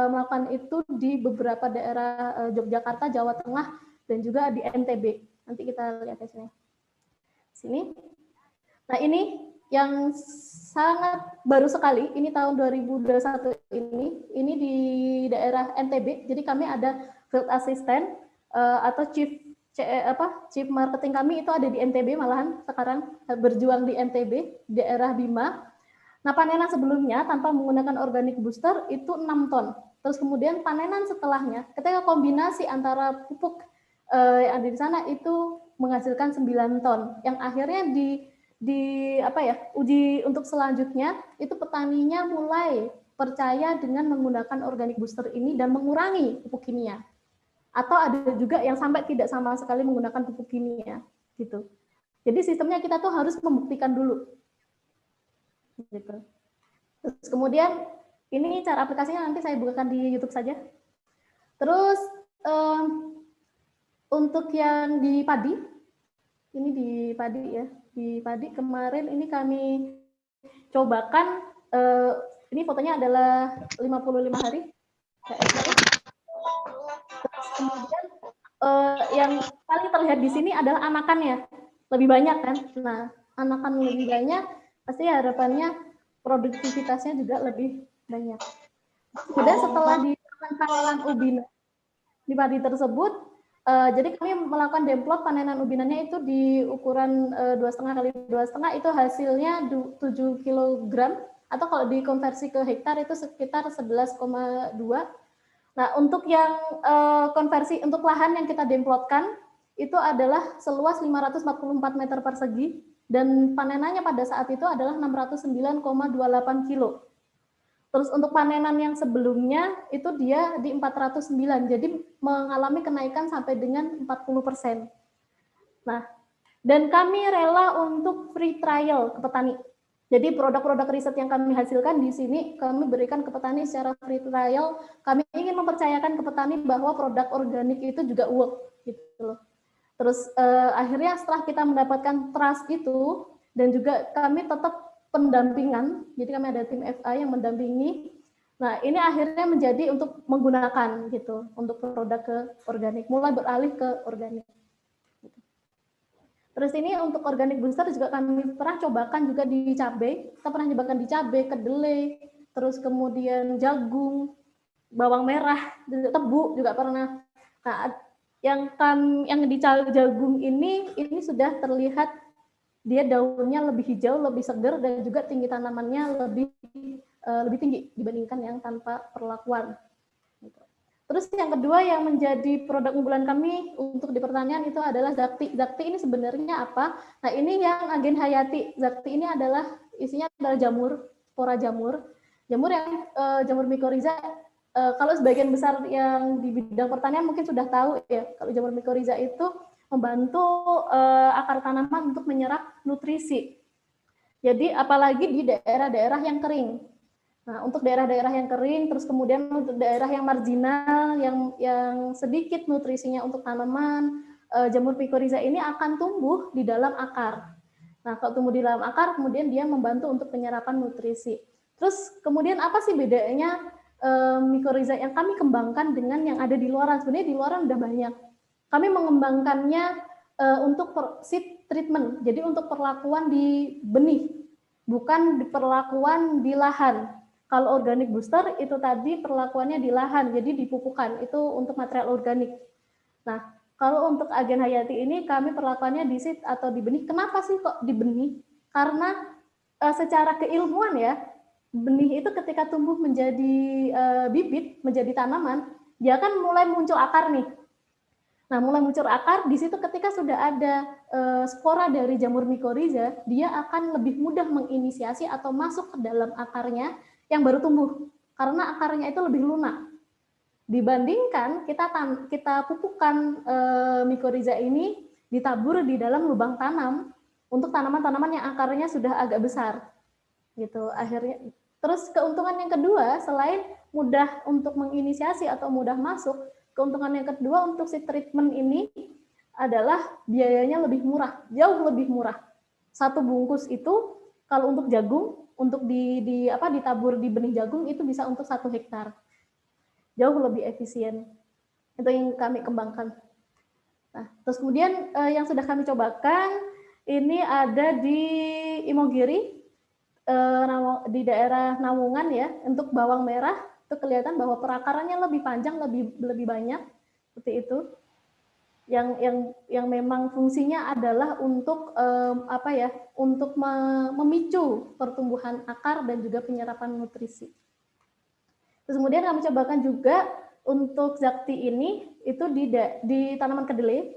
melakukan itu di beberapa daerah Yogyakarta, Jawa Tengah, dan juga di NTB. Nanti kita lihat di sini. Nah, ini yang sangat baru sekali, ini tahun 2021 ini di daerah NTB. Jadi kami ada field assistant atau chief marketing kami itu ada di NTB, malahan sekarang berjuang di NTB, daerah Bima. Nah, panenan sebelumnya tanpa menggunakan organic booster itu 6 ton. Terus kemudian panenan setelahnya, ketika kombinasi antara pupuk yang ada di sana itu menghasilkan 9 ton. Yang akhirnya uji untuk selanjutnya itu petaninya mulai percaya dengan menggunakan organic booster ini dan mengurangi pupuk kimia. Atau ada juga yang sampai tidak sama sekali menggunakan pupuk kimia gitu. Jadi sistemnya kita tuh harus membuktikan dulu. Gitu. Terus kemudian ini cara aplikasinya nanti saya bukakan di YouTube saja. Terus untuk yang di padi, ini di padi ya, di padi kemarin ini kami cobakan, ini fotonya adalah 55 hari. Terus kemudian yang paling terlihat di sini adalah anakannya, lebih banyak kan. Nah, anakan lebih banyak, pasti harapannya produktivitasnya juga lebih banyak. Kemudian setelah dilakukan panenan ubina di padi tersebut, jadi kami melakukan demplot panenan ubinannya itu di ukuran 2,5 kali 2,5 itu hasilnya 7 kg atau kalau dikonversi ke hektar itu sekitar 11,2. Nah, untuk yang konversi untuk lahan yang kita demplotkan itu adalah seluas 544 meter persegi dan panenannya pada saat itu adalah 609,28 kilo. Terus untuk panenan yang sebelumnya itu dia di 409, jadi mengalami kenaikan sampai dengan 40%. Nah, dan kami rela untuk free trial ke petani. Jadi produk-produk riset yang kami hasilkan di sini kami berikan ke petani secara free trial. Kami ingin mempercayakan ke petani bahwa produk organik itu juga work gitu loh. Terus akhirnya setelah kita mendapatkan trust itu dan juga kami tetap pendampingan, jadi kami ada tim FA yang mendampingi. Nah, ini akhirnya menjadi untuk menggunakan gitu untuk produk ke organik, mulai beralih ke organik. Terus ini untuk organic booster juga kami pernah cobakan juga di cabai. Kita pernah cobakan di cabai, kedelai, terus kemudian jagung, bawang merah, tebu juga pernah. Nah, yang di jagung ini sudah terlihat dia daunnya lebih hijau, lebih segar, dan juga tinggi tanamannya lebih tinggi dibandingkan yang tanpa perlakuan. Terus yang kedua yang menjadi produk unggulan kami untuk di pertanian itu adalah Zakti. Zakti ini sebenarnya apa? Nah, ini yang agen hayati. Zakti ini adalah isinya adalah jamur, spora jamur. Jamur yang jamur mikorizа kalau sebagian besar yang di bidang pertanian mungkin sudah tahu ya, kalau jamur microrhiza itu membantu akar tanaman untuk menyerap nutrisi. Jadi apalagi di daerah-daerah yang kering. Nah, untuk daerah-daerah yang kering, terus kemudian untuk daerah yang marginal, yang sedikit nutrisinya untuk tanaman, jamur microrhiza ini akan tumbuh di dalam akar. Nah, kalau tumbuh di dalam akar, kemudian dia membantu untuk penyerapan nutrisi. Terus kemudian apa sih bedanya microrhiza yang kami kembangkan dengan yang ada di luaran? Sebenarnya di luaran udah banyak. Kami mengembangkannya untuk seed treatment, jadi untuk perlakuan di benih, bukan di perlakuan di lahan. Kalau organic booster itu tadi perlakuannya di lahan, jadi di pupukan, itu untuk material organik. Nah, kalau untuk Agen Hayati ini kami perlakuannya di seed atau di benih. Kenapa sih kok di benih? Karena secara keilmuan ya, benih itu ketika tumbuh menjadi bibit, menjadi tanaman, dia kan mulai muncul akar nih. Nah, mulai muncul akar, di situ ketika sudah ada spora dari jamur microrhiza, dia akan lebih mudah menginisiasi atau masuk ke dalam akarnya yang baru tumbuh, karena akarnya itu lebih lunak. Dibandingkan kita pupukkan microrhiza ini ditabur di dalam lubang tanam untuk tanaman-tanaman yang akarnya sudah agak besar. Gitu. Akhirnya terus keuntungan yang kedua, selain mudah untuk menginisiasi atau mudah masuk, keuntungan yang kedua untuk seed treatment ini adalah biayanya lebih murah, jauh lebih murah. Satu bungkus itu kalau untuk jagung, untuk ditabur di benih jagung itu bisa untuk 1 hektar. Jauh lebih efisien. Itu yang kami kembangkan. Nah, terus kemudian yang sudah kami cobakan ini ada di Imogiri, di daerah Nawungan ya, untuk bawang merah itu kelihatan bahwa perakarannya lebih panjang, lebih banyak seperti itu. Yang memang fungsinya adalah untuk untuk memicu pertumbuhan akar dan juga penyerapan nutrisi. Terus kemudian kami cobakan juga untuk Zakti ini itu di tanaman kedelai.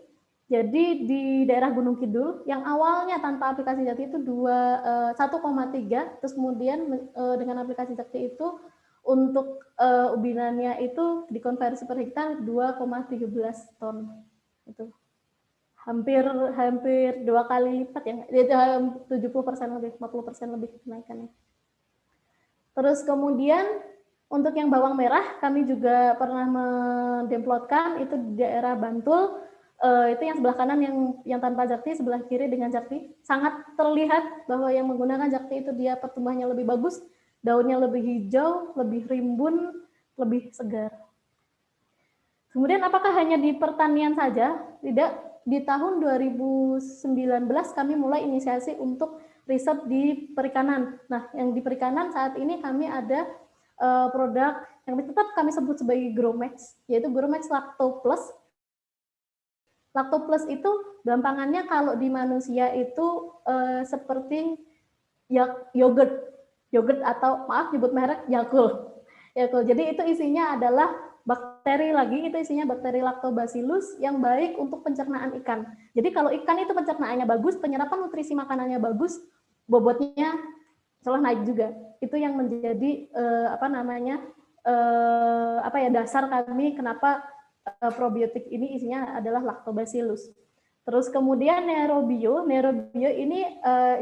Jadi di daerah Gunung Kidul yang awalnya tanpa aplikasi Zakti itu 1,3, terus kemudian dengan aplikasi Zakti itu untuk ubinannya itu dikonversi per hektar 2,17 ton. Itu hampir 2 kali lipat ya, 70% lebih, 50% lebih kenaikannya. Terus kemudian untuk yang bawang merah kami juga pernah mendemplotkan itu di daerah Bantul, itu yang sebelah kanan yang tanpa Zakti, sebelah kiri dengan Zakti. Sangat terlihat bahwa yang menggunakan Zakti itu dia pertumbuhannya lebih bagus, daunnya lebih hijau, lebih rimbun, lebih segar. Kemudian apakah hanya di pertanian saja? Tidak. Di tahun 2019 kami mulai inisiasi untuk riset di perikanan. Nah, yang di perikanan saat ini kami ada produk yang tetap kami sebut sebagai Gromex, yaitu Gromex Lacto Plus. Lacto Plus itu gampangannya kalau di manusia itu seperti yogurt atau maaf nyebut merek Yakult. Jadi itu isinya adalah bakteri itu isinya bakteri Lactobacillus yang baik untuk pencernaan ikan. Jadi kalau ikan itu pencernaannya bagus, penyerapan nutrisi makanannya bagus, bobotnya setelah naik juga. Itu yang menjadi dasar kami kenapa probiotik ini isinya adalah Lactobacillus. Terus kemudian Neurobio ini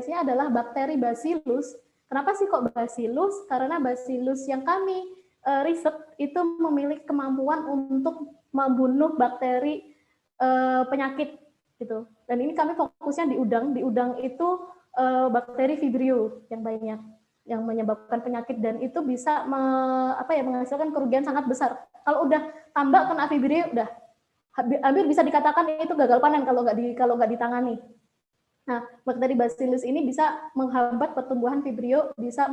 isinya adalah bakteri Bacillus. Kenapa sih kok Bacillus? Karena Bacillus yang kami riset itu memiliki kemampuan untuk membunuh bakteri penyakit gitu. Dan ini kami fokusnya di udang. Di udang itu bakteri Vibrio yang banyak yang menyebabkan penyakit dan itu bisa menghasilkan kerugian sangat besar. Kalau udah tambah kena Vibrio udah hampir bisa dikatakan itu gagal panen kalau nggak ditangani. Nah, bakteri Bacillus ini bisa menghambat pertumbuhan Vibrio, bisa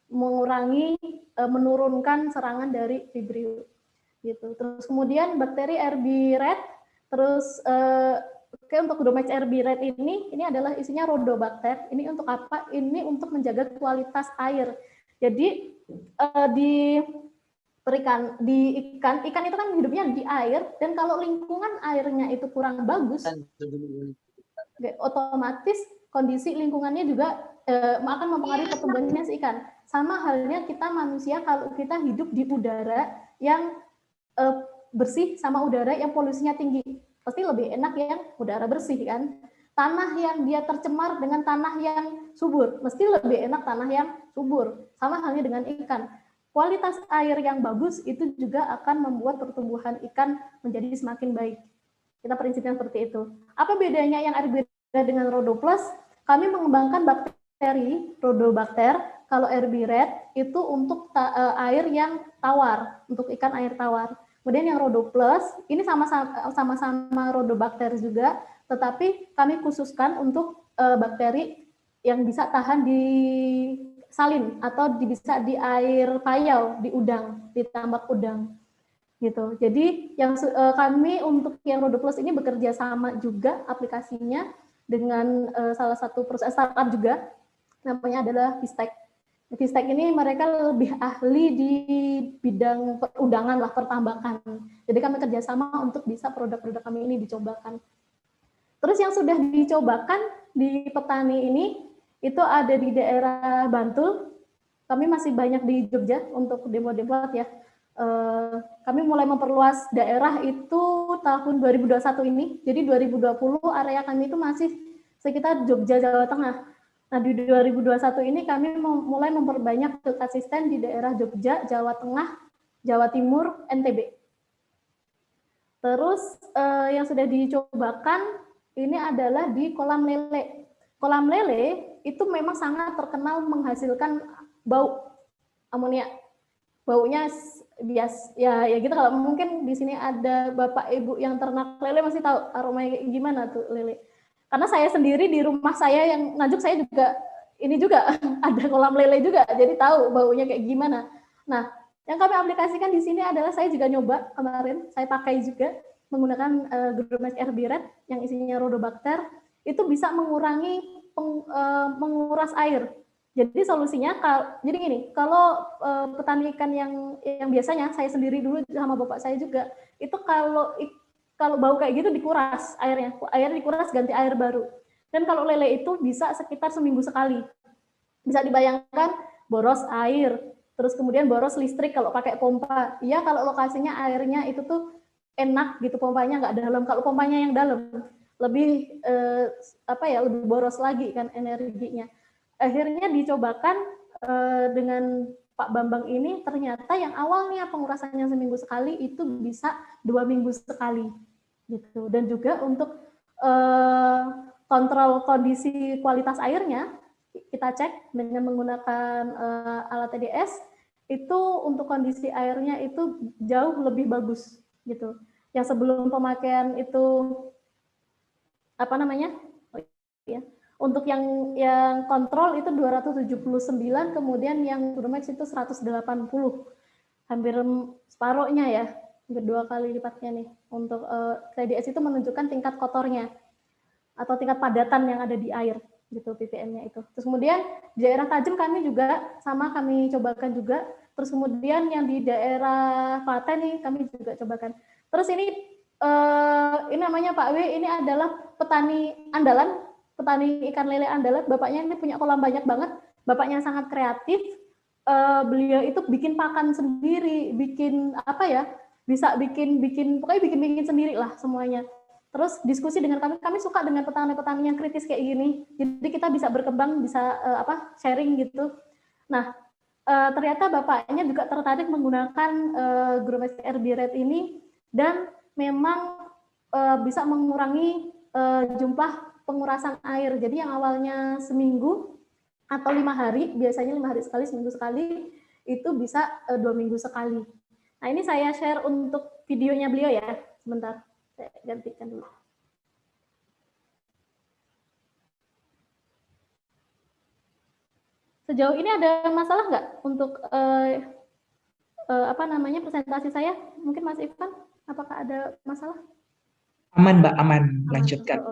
mengurangi, menurunkan serangan dari Vibrio gitu. Terus kemudian bakteri RB red, terus untuk Gromex RB red ini adalah isinya Rhodobacter. Ini untuk apa? Ini untuk menjaga kualitas air. Jadi ikan itu kan hidupnya di air, dan kalau lingkungan airnya itu kurang bagus, otomatis kondisi lingkungannya juga akan mempengaruhi pertumbuhannya si ikan. Sama halnya kita manusia, kalau kita hidup di udara yang bersih sama udara yang polusinya tinggi, pasti lebih enak yang udara bersih kan. Tanah yang dia tercemar dengan tanah yang subur, mesti lebih enak tanah yang subur. Sama halnya dengan ikan. Kualitas air yang bagus itu juga akan membuat pertumbuhan ikan menjadi semakin baik. Kita prinsipnya seperti itu. Apa bedanya yang RB-Red dengan Rhodoplus? Kami mengembangkan bakteri Rhodobacter. Kalau RB-Red itu untuk air yang tawar, untuk ikan air tawar. Kemudian yang Rhodoplus ini sama-sama Rhodobacter juga, tetapi kami khususkan untuk bakteri yang bisa tahan di salin atau bisa di air payau, di udang, di tambak udang gitu. Jadi yang kami untuk yang Rhodoplus ini bekerja sama juga aplikasinya dengan salah satu perusahaan startup juga, namanya adalah Fistek. Fistek ini mereka lebih ahli di bidang perundangan lah, pertambakan. Jadi kami kerjasama untuk bisa produk-produk kami ini dicobakan. Terus yang sudah dicobakan di petani ini itu ada di daerah Bantul. Kami masih banyak di Jogja untuk demo-demo ya. Kami mulai memperluas daerah itu tahun 2021 ini. Jadi 2020 area kami itu masih sekitar Jogja, Jawa Tengah. Nah, di 2021 ini kami mulai memperbanyak asisten di daerah Jogja, Jawa Tengah, Jawa Timur, NTB. Terus yang sudah dicobakan ini adalah di kolam lele. Kolam lele itu memang sangat terkenal menghasilkan bau amonia. Baunya bias ya gitu. Kalau mungkin di sini ada Bapak Ibu yang ternak lele masih tahu aromanya gimana tuh lele. Karena saya sendiri di rumah saya yang Nganjuk, saya juga ini juga ada kolam lele juga, jadi tahu baunya kayak gimana. Nah, yang kami aplikasikan di sini adalah saya juga nyoba kemarin, saya pakai juga menggunakan Grumex RB-Red yang isinya Rhodobacter, itu bisa mengurangi menguras air. Jadi solusinya, jadi gini, kalau petani ikan yang biasanya saya sendiri dulu sama bapak saya juga, itu kalau bau kayak gitu dikuras airnya, air dikuras ganti air baru. Dan kalau lele itu bisa sekitar seminggu sekali. Bisa dibayangkan boros air, terus kemudian boros listrik kalau pakai pompa. Iya, kalau lokasinya airnya itu tuh enak gitu, pompanya nggak dalam. Kalau pompanya yang dalam lebih lebih boros lagi kan energinya. Akhirnya dicobakan dengan Pak Bambang ini, ternyata yang awalnya pengurasannya seminggu sekali itu bisa 2 minggu sekali gitu. Dan juga untuk kontrol kondisi kualitas airnya kita cek dengan menggunakan alat TDS, itu untuk kondisi airnya itu jauh lebih bagus gitu. Yang sebelum pemakaian itu untuk yang kontrol itu 279, kemudian yang Grumex itu 180, hampir separuhnya ya, hampir 2 kali lipatnya nih. Untuk TDS itu menunjukkan tingkat kotornya atau tingkat padatan yang ada di air gitu, ppm-nya itu. Terus kemudian di daerah Tajem kami juga sama, kami cobakan juga. Terus kemudian yang di daerah Klaten nih kami juga cobakan. Terus ini namanya Pak W, ini adalah petani andalan, petani ikan lele andalan. Bapaknya ini punya kolam banyak banget. Bapaknya sangat kreatif. Beliau itu bikin pakan sendiri, bikin bisa bikin pokoknya bikin sendiri lah semuanya. Terus diskusi dengan kami suka dengan petani-petani yang kritis kayak gini. Jadi kita bisa berkembang, bisa sharing gitu. Nah, ternyata bapaknya juga tertarik menggunakan Grumex RB-Red ini, dan memang bisa mengurangi jumlah pengurasan air. Jadi yang awalnya seminggu atau 5 hari, biasanya 5 hari sekali, seminggu sekali, itu bisa 2 minggu sekali. Nah, ini saya share untuk videonya beliau ya, sebentar. Saya gantikan dulu. Sejauh ini ada masalah nggak untuk presentasi saya? Mungkin Mas Ivan, apakah ada masalah? Aman Mbak, aman. Lanjutkan.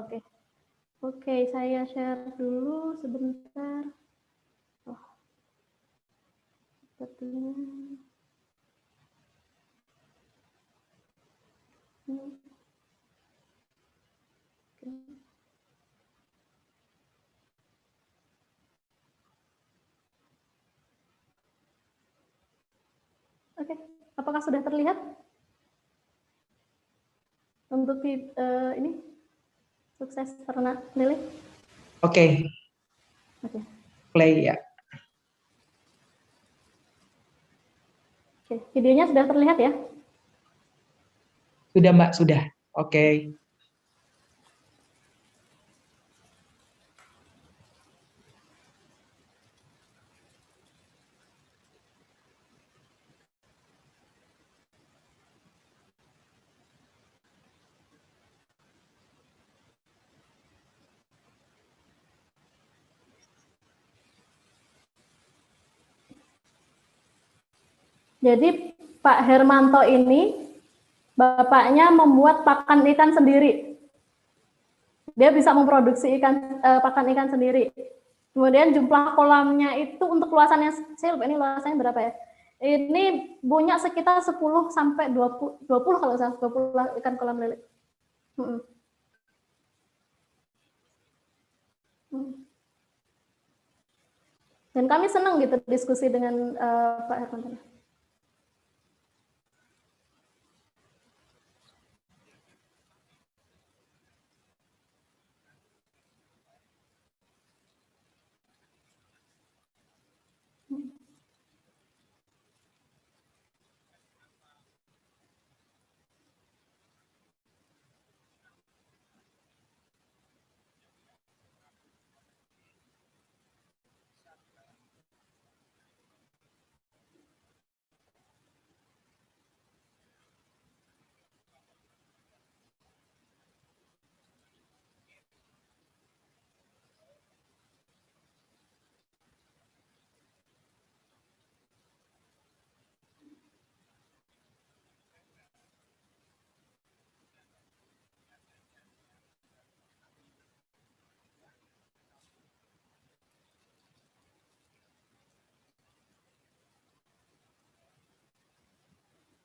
Oke, saya share dulu sebentar. Sepertinya. apakah sudah terlihat untuk ini sukses ternak lele? Oke, Oke. play ya. Oke, videonya sudah terlihat ya? Sudah Mbak, sudah. Oke. Jadi Pak Hermanto ini bapaknya membuat pakan ikan sendiri. Dia bisa memproduksi pakan ikan sendiri. Kemudian jumlah kolamnya itu untuk luasannya, saya lupa ini luasannya berapa ya? Ini punya sekitar 10 sampai 20 kalau salah, 20 ikan kolam lele. Dan kami senang gitu diskusi dengan Pak Hermanto.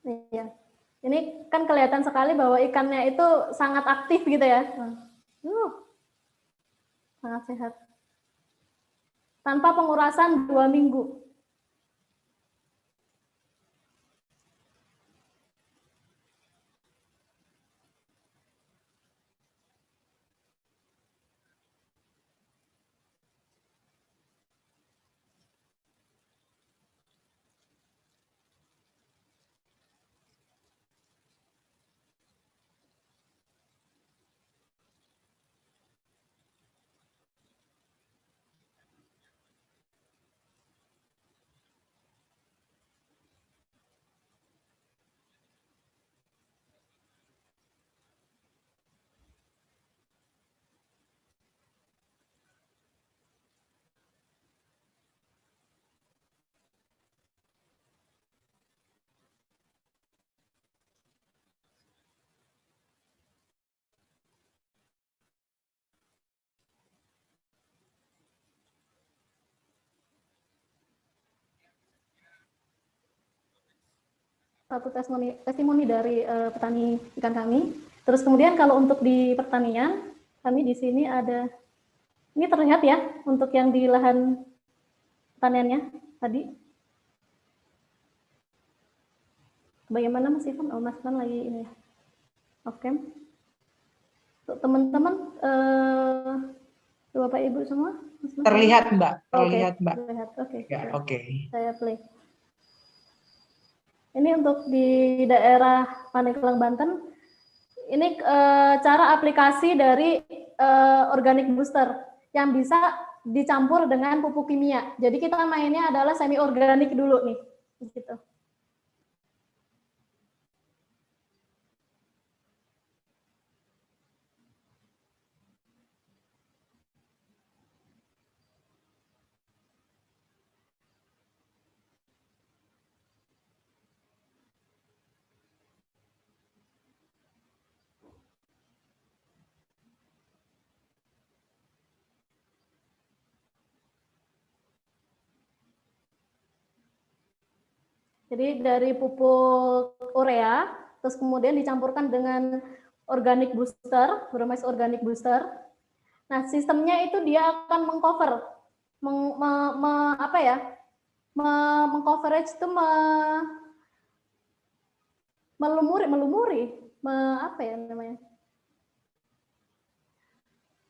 Iya, ini kan kelihatan sekali bahwa ikannya itu sangat aktif gitu ya. Sangat sehat. Tanpa pengurasan 2 minggu. Satu testimoni dari petani ikan kami. Terus kemudian kalau untuk di pertanian, kami di sini ada, ini terlihat ya untuk yang di lahan pertaniannya tadi. Bagaimana Mas Ivan? Oh, Mas Ivan lagi ini ya. Oke. Untuk teman-teman, Bapak Ibu semua? Terlihat Mbak, terlihat Oke, Mbak. terlihat. Oke. Ya, oke. Saya play. Ini untuk di daerah Pandeglang, Banten. Ini cara aplikasi dari organic booster yang bisa dicampur dengan pupuk kimia. Jadi kita mainnya adalah semi organik dulu nih, gitu. Jadi dari pupuk urea, terus kemudian dicampurkan dengan organic booster, bermais organic booster. Nah, sistemnya itu dia akan mengcover, mengcoverage itu apa ya namanya,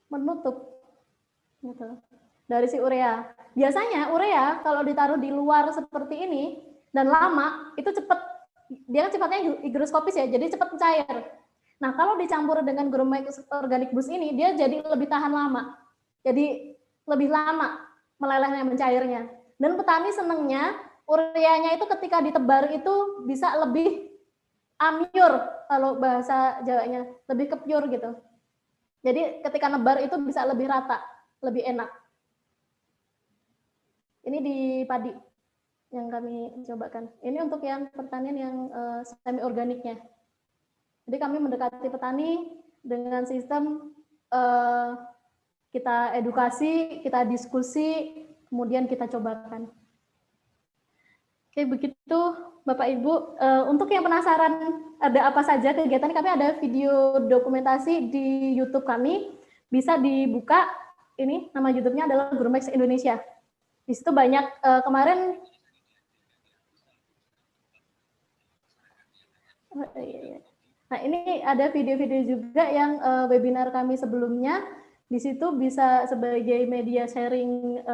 menutup gitu dari si urea. Biasanya urea kalau ditaruh di luar seperti ini dan lama itu cepat, dia kan sifatnya higroskopis ya, jadi cepat cair. Nah kalau dicampur dengan Gromix Organic Boost ini, dia jadi lebih tahan lama, jadi lebih lama melelehnya, mencairnya. Dan petani senengnya ureanya itu ketika ditebar itu bisa lebih amyur, kalau bahasa Jawanya lebih ke pure gitu. Jadi ketika nebar itu bisa lebih rata, lebih enak. Ini di padi yang kami cobakan. Ini untuk yang pertanian yang semi organiknya. Jadi kami mendekati petani dengan sistem kita edukasi, kita diskusi, kemudian kita cobakan. Oke, begitu Bapak Ibu. Untuk yang penasaran ada apa saja kegiatan, kami ada video dokumentasi di YouTube kami. Bisa dibuka, ini nama YouTube-nya adalah Gromix Indonesia. Di situ banyak kemarin nah ini ada video-video juga yang webinar kami sebelumnya. Di situ bisa sebagai media sharing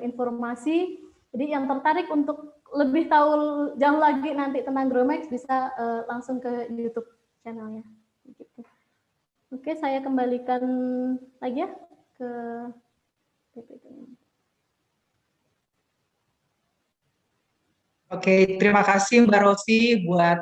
informasi. Jadi yang tertarik untuk lebih tahu jauh lagi nanti tentang Gromix bisa langsung ke YouTube channelnya. Gitu. Oke, saya kembalikan lagi ya ke PPT. Oke, terima kasih Mbak Rosi buat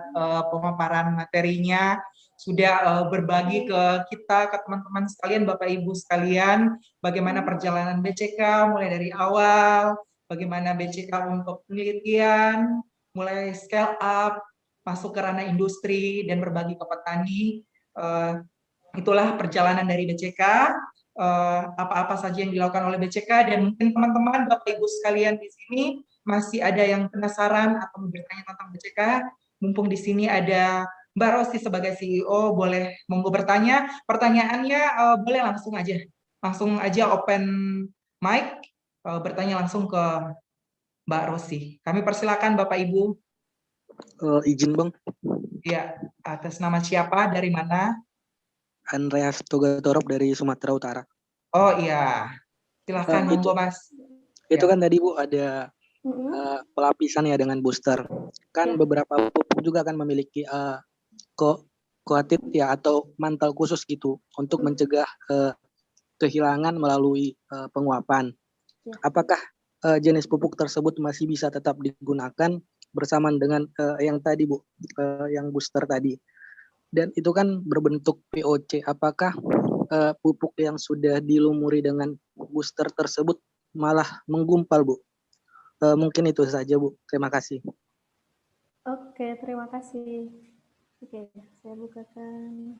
pemaparan materinya. Sudah berbagi ke kita, ke teman-teman sekalian, Bapak Ibu sekalian, bagaimana perjalanan BCK mulai dari awal, bagaimana BCK untuk penelitian, mulai scale up, masuk ke ranah industri, dan berbagi ke petani. Itulah perjalanan dari BCK, apa-apa saja yang dilakukan oleh BCK, dan mungkin teman-teman, Bapak Ibu sekalian di sini, masih ada yang penasaran atau bertanya tentang BCK, mumpung di sini ada Mbak Rosi sebagai CEO, boleh monggo bertanya. Pertanyaannya boleh langsung aja open mic, bertanya langsung ke Mbak Rosi. Kami persilakan Bapak Ibu. Izin Bang. Ya, atas nama siapa, dari mana? Andreas Togatorop dari Sumatera Utara. Oh iya, silahkan monggo Mas. Itu Ya. kan tadi Bu ada pelapisan ya dengan booster. Kan beberapa pupuk juga kan memiliki koatit ya atau mantel khusus gitu untuk mencegah kehilangan melalui penguapan. Apakah jenis pupuk tersebut masih bisa tetap digunakan bersamaan dengan yang tadi Bu, yang booster tadi? Dan itu kan berbentuk POC. Apakah pupuk yang sudah dilumuri dengan booster tersebut malah menggumpal Bu? Mungkin itu saja Bu. Terima kasih. Oke, terima kasih. Oke, saya bukakan.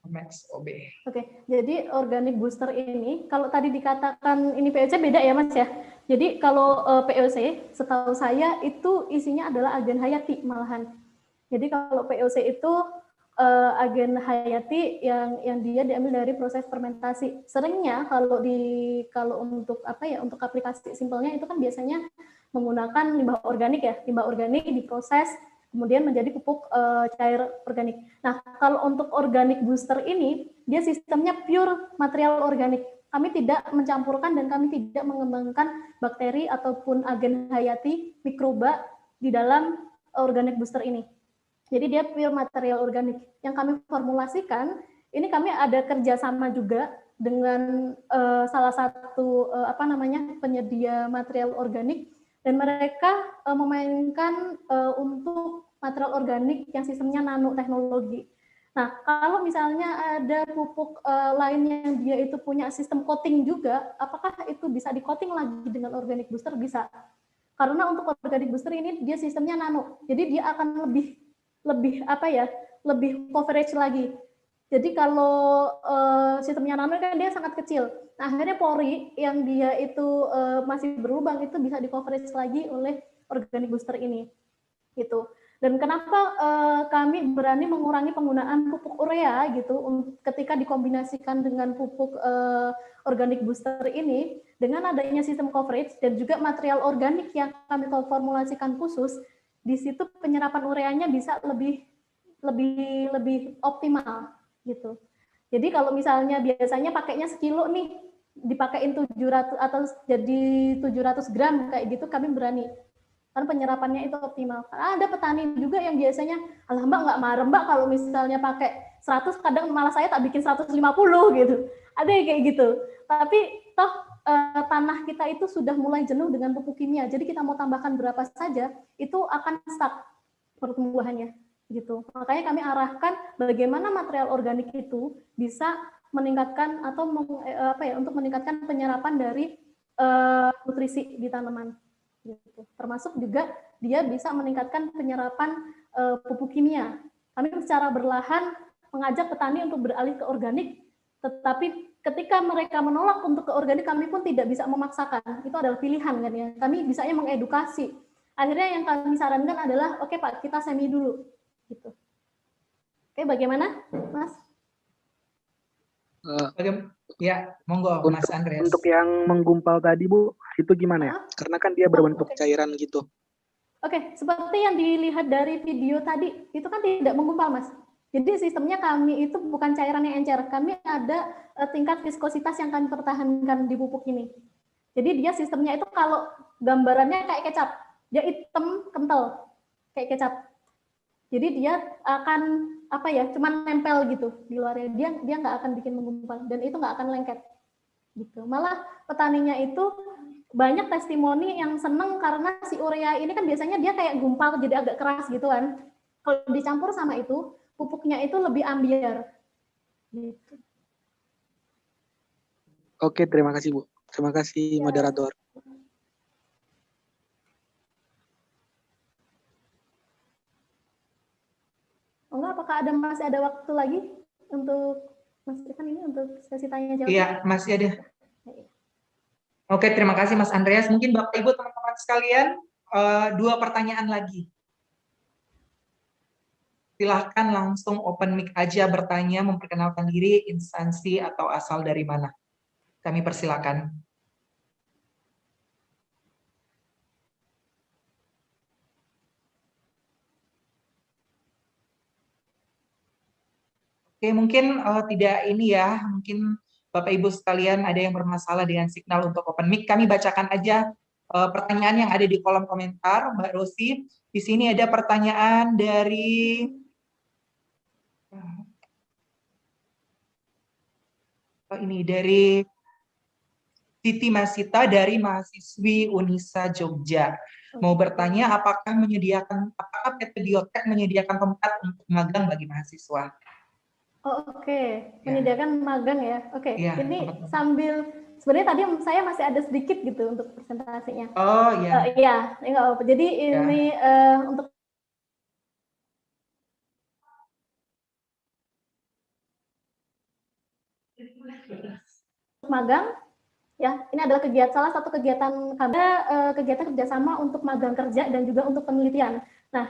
Max OB. Oke, jadi organic booster ini, kalau tadi dikatakan ini POC beda ya Mas ya. Jadi kalau POC, setahu saya itu isinya adalah agen hayati malahan. Jadi kalau POC itu agen hayati yang dia diambil dari proses fermentasi. Seringnya kalau untuk apa ya, untuk aplikasi simpelnya itu kan biasanya menggunakan limbah organik ya, limbah organik diproses kemudian menjadi pupuk cair organik. Nah, kalau untuk organic booster ini, dia sistemnya pure material organik. Kami tidak mencampurkan dan kami tidak mengembangkan bakteri ataupun agen hayati, mikroba di dalam organic booster ini. Jadi dia pure material organik. Yang kami formulasikan, ini kami ada kerjasama juga dengan salah satu penyedia material organik, dan mereka memainkan untuk material organik yang sistemnya nanoteknologi. Nah, kalau misalnya ada pupuk lain yang dia itu punya sistem coating juga, apakah itu bisa di-coating lagi dengan organic booster? Bisa. Karena untuk organic booster ini dia sistemnya nano. Jadi dia akan lebih coverage lagi. Jadi kalau sistemnya nano kan dia sangat kecil. Nah, akhirnya pori yang dia itu masih berlubang itu bisa di coverage lagi oleh organic booster ini. Gitu. Dan kenapa kami berani mengurangi penggunaan pupuk urea gitu ketika dikombinasikan dengan pupuk organik booster ini, dengan adanya sistem coverage dan juga material organik yang kami formulasikan khusus, di situ penyerapan ureanya bisa lebih optimal gitu. Jadi kalau misalnya biasanya pakainya sekilo nih, dipakein 700 atau jadi 700 gram kayak gitu, kami berani. Kan penyerapannya itu optimal. Ada petani juga yang biasanya, alah mbak nggak marah mbak kalau misalnya pakai 100, kadang malah saya tak bikin 150 gitu. Ada yang kayak gitu. Tapi toh tanah kita itu sudah mulai jenuh dengan pupuk kimia. Jadi kita mau tambahkan berapa saja, itu akan stuck pertumbuhannya gitu. Makanya kami arahkan bagaimana material organik itu bisa meningkatkan atau untuk meningkatkan penyerapan dari nutrisi di tanaman. Gitu. Termasuk juga dia bisa meningkatkan penyerapan pupuk kimia. Kami secara berlahan mengajak petani untuk beralih ke organik, tetapi ketika mereka menolak untuk ke organik, kami pun tidak bisa memaksakan. Itu adalah pilihan kan ya. Kami bisanya mengedukasi. Akhirnya yang kami sarankan adalah, oke Pak, kita semi dulu. Gitu. Oke, bagaimana, Mas? Ya, monggo Mas Andreas. Untuk yang menggumpal tadi Bu, itu gimana ya? Karena kan dia berbentuk cairan gitu. Oke, seperti yang dilihat dari video tadi, itu kan tidak menggumpal Mas. Jadi sistemnya kami itu bukan cairan yang encer, kami ada tingkat viskositas yang kami pertahankan di pupuk ini. Jadi dia sistemnya itu kalau gambarannya kayak kecap, dia hitam kental kayak kecap. Jadi dia akan cuman nempel gitu di luarnya, dia nggak akan bikin menggumpal dan itu nggak akan lengket gitu. Malah petaninya itu banyak testimoni yang seneng karena si urea ini kan biasanya dia kayak gumpal jadi agak keras gitu kan. Kalau dicampur sama itu pupuknya itu lebih ambiar gitu. Oke, terima kasih Bu. Terima kasih moderator. Enggak, apakah masih ada waktu lagi untuk Mas Ivan ini untuk sesi tanya jawab? Iya, masih ada. Oke, terima kasih Mas Andreas. Mungkin Bapak Ibu teman-teman sekalian, 2 pertanyaan lagi. Silahkan langsung open mic aja bertanya, memperkenalkan diri, instansi atau asal dari mana. Kami persilakan. Oke, mungkin tidak ini ya, mungkin Bapak Ibu sekalian ada yang bermasalah dengan signal untuk open mic. Kami bacakan aja pertanyaan yang ada di kolom komentar, Mbak Rosi. Di sini ada pertanyaan dari dari Siti Masita dari mahasiswi Unisa Jogja. Mau bertanya apakah PT Biotek menyediakan tempat untuk magang bagi mahasiswa? Oh, oke. Menyediakan magang ya. Oke. Ya, ini sambil sebenarnya tadi saya masih ada sedikit gitu untuk presentasinya. Oh iya. Iya, enggak apa-apa. Jadi ini untuk magang ya, ini adalah salah satu kegiatan kami, kegiatan kerjasama untuk magang kerja dan juga untuk penelitian. Nah,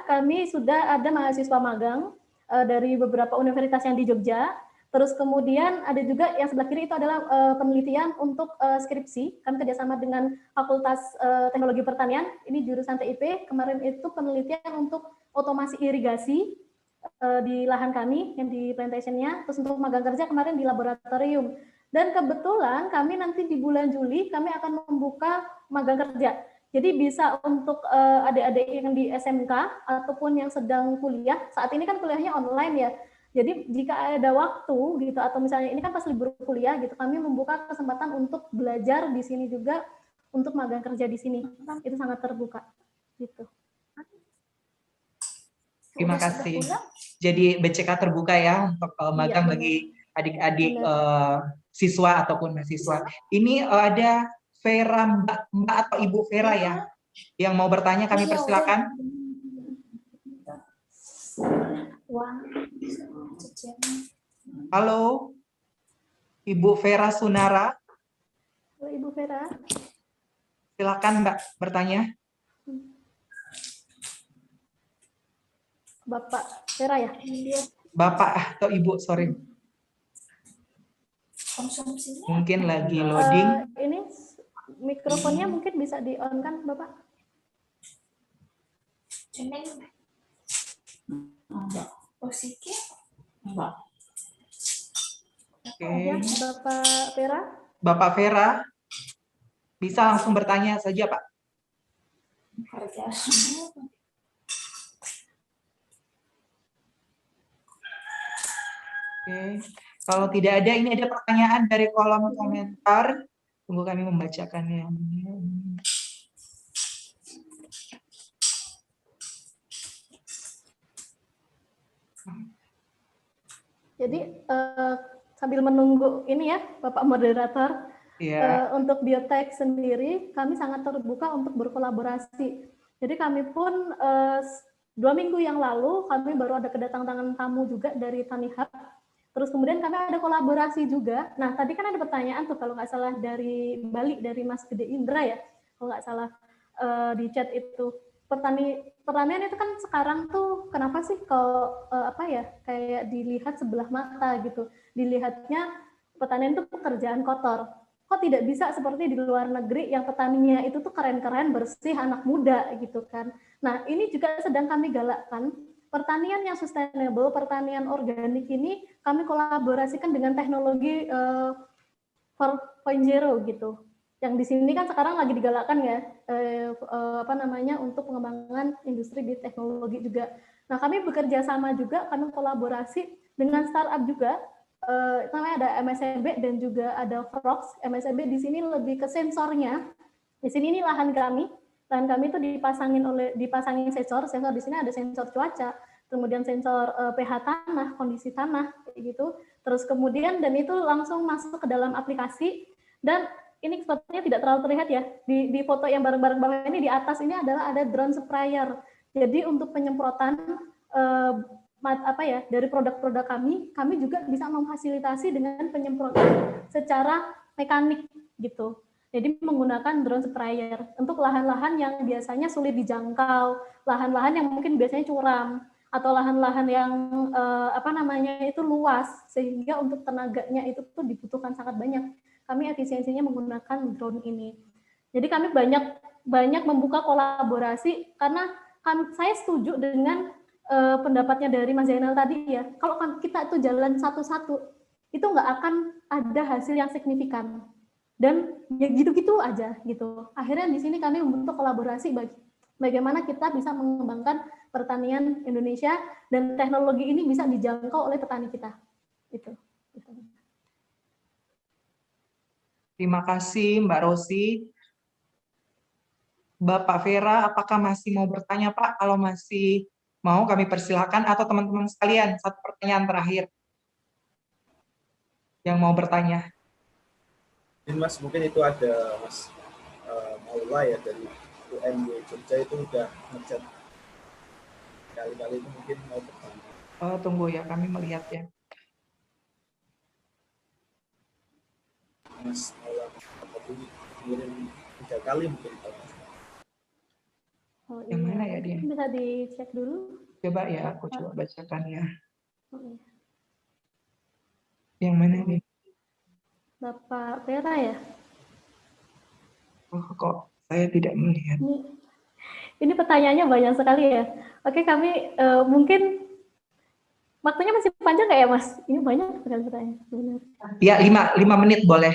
kami sudah ada mahasiswa magang dari beberapa universitas yang di Jogja. Terus kemudian ada juga yang sebelah kiri itu adalah penelitian untuk skripsi. Kami kerjasama dengan Fakultas Teknologi Pertanian, ini jurusan TIP. Kemarin itu penelitian untuk otomasi irigasi di lahan kami yang di plantation-nya. Terus untuk magang kerja kemarin di laboratorium. Dan kebetulan kami nanti di bulan Juli kami akan membuka magang kerja. Jadi bisa untuk adik-adik yang di SMK ataupun yang sedang kuliah. Saat ini kan kuliahnya online ya. Jadi jika ada waktu gitu atau misalnya ini kan pas libur kuliah gitu, kami membuka kesempatan untuk belajar di sini juga untuk magang kerja di sini. Itu sangat terbuka gitu. Terima kasih. Jadi BCK terbuka ya untuk magang bagi adik-adik siswa ataupun mahasiswa. Ini ada Vera, Mbak atau Ibu Vera ya, yang mau bertanya kami persilakan. Halo, Ibu Vera Sunara. Halo Ibu Vera. Silakan Mbak bertanya. Bapak Vera ya? Bapak atau Ibu, sorry. Mungkin lagi loading. Ini mikrofonnya mungkin bisa di-on kan, Bapak? Oke. Ya, Bapak Vera. Bapak Vera, bisa langsung bertanya saja, Pak. Oke. Kalau tidak ada, ini ada pertanyaan dari kolom komentar. Tunggu kami membacakannya. Jadi sambil menunggu ini ya, Bapak Moderator, untuk biotek sendiri kami sangat terbuka untuk berkolaborasi. Jadi kami pun 2 minggu yang lalu kami baru ada kedatangan tamu juga dari Tanihub. Terus kemudian kami ada kolaborasi juga. Nah tadi kan ada pertanyaan tuh kalau nggak salah dari Bali, dari Mas Gede Indra ya, kalau nggak salah di chat itu. Pertanian itu kan sekarang tuh kenapa sih kalau kayak dilihat sebelah mata gitu, dilihatnya pertanian itu pekerjaan kotor, kok tidak bisa seperti di luar negeri yang petaninya itu tuh keren-keren, bersih, anak muda gitu kan. Nah ini juga sedang kami galakkan pertanian yang sustainable, pertanian organik ini kami kolaborasikan dengan teknologi 4.0 gitu. Yang di sini kan sekarang lagi digalakkan ya, untuk pengembangan industri di teknologi juga. Nah, kami bekerja sama juga, kami kolaborasi dengan startup juga, namanya ada MSEB dan juga ada Frogs. MSEB di sini lebih ke sensornya. Di sini ini lahan kami itu dipasangin sensor di sini ada sensor cuaca, kemudian sensor pH tanah, kondisi tanah, kayak gitu. Terus kemudian dan itu langsung masuk ke dalam aplikasi dan ini sepertinya tidak terlalu terlihat ya, di foto yang bareng-bareng bawah ini di atas ini adalah ada drone sprayer. Jadi untuk penyemprotan dari produk-produk kami juga bisa memfasilitasi dengan penyemprotan secara mekanik gitu. Jadi menggunakan drone sprayer untuk lahan-lahan yang biasanya sulit dijangkau, lahan-lahan yang mungkin biasanya curam, atau lahan-lahan yang itu luas sehingga untuk tenaganya itu tuh dibutuhkan sangat banyak. Kami efisiensinya menggunakan drone ini. Jadi kami banyak membuka kolaborasi karena saya setuju dengan pendapatnya dari Mas Zainal tadi ya. Kalau kita itu jalan satu-satu, itu nggak akan ada hasil yang signifikan. Dan ya gitu-gitu aja gitu. Akhirnya di sini kami membentuk kolaborasi bagaimana kita bisa mengembangkan pertanian Indonesia dan teknologi ini bisa dijangkau oleh petani kita. Itu. Terima kasih Mbak Rosi. Bapak Vera, apakah masih mau bertanya Pak? Kalau masih mau kami persilakan, atau teman-teman sekalian, satu pertanyaan terakhir yang mau bertanya. Mas, mungkin itu ada Mas Maula ya dari UMY Jogja itu udah ngechat kali-kali itu mungkin mau bertanya. Tunggu ya, kami melihat ya. Mas Maula ngirim 3 kali mungkin. Yang mana ya dia? Bisa dicek dulu. Coba ya, aku coba bacakan ya. Yang mana nih? Bapak Vera ya? Oh, kok saya tidak melihat. Ini pertanyaannya banyak sekali ya. Oke, kami mungkin waktunya masih panjang nggak ya, Mas? Ini banyak sekali pertanyaan. Benar. Ya, 5 menit boleh.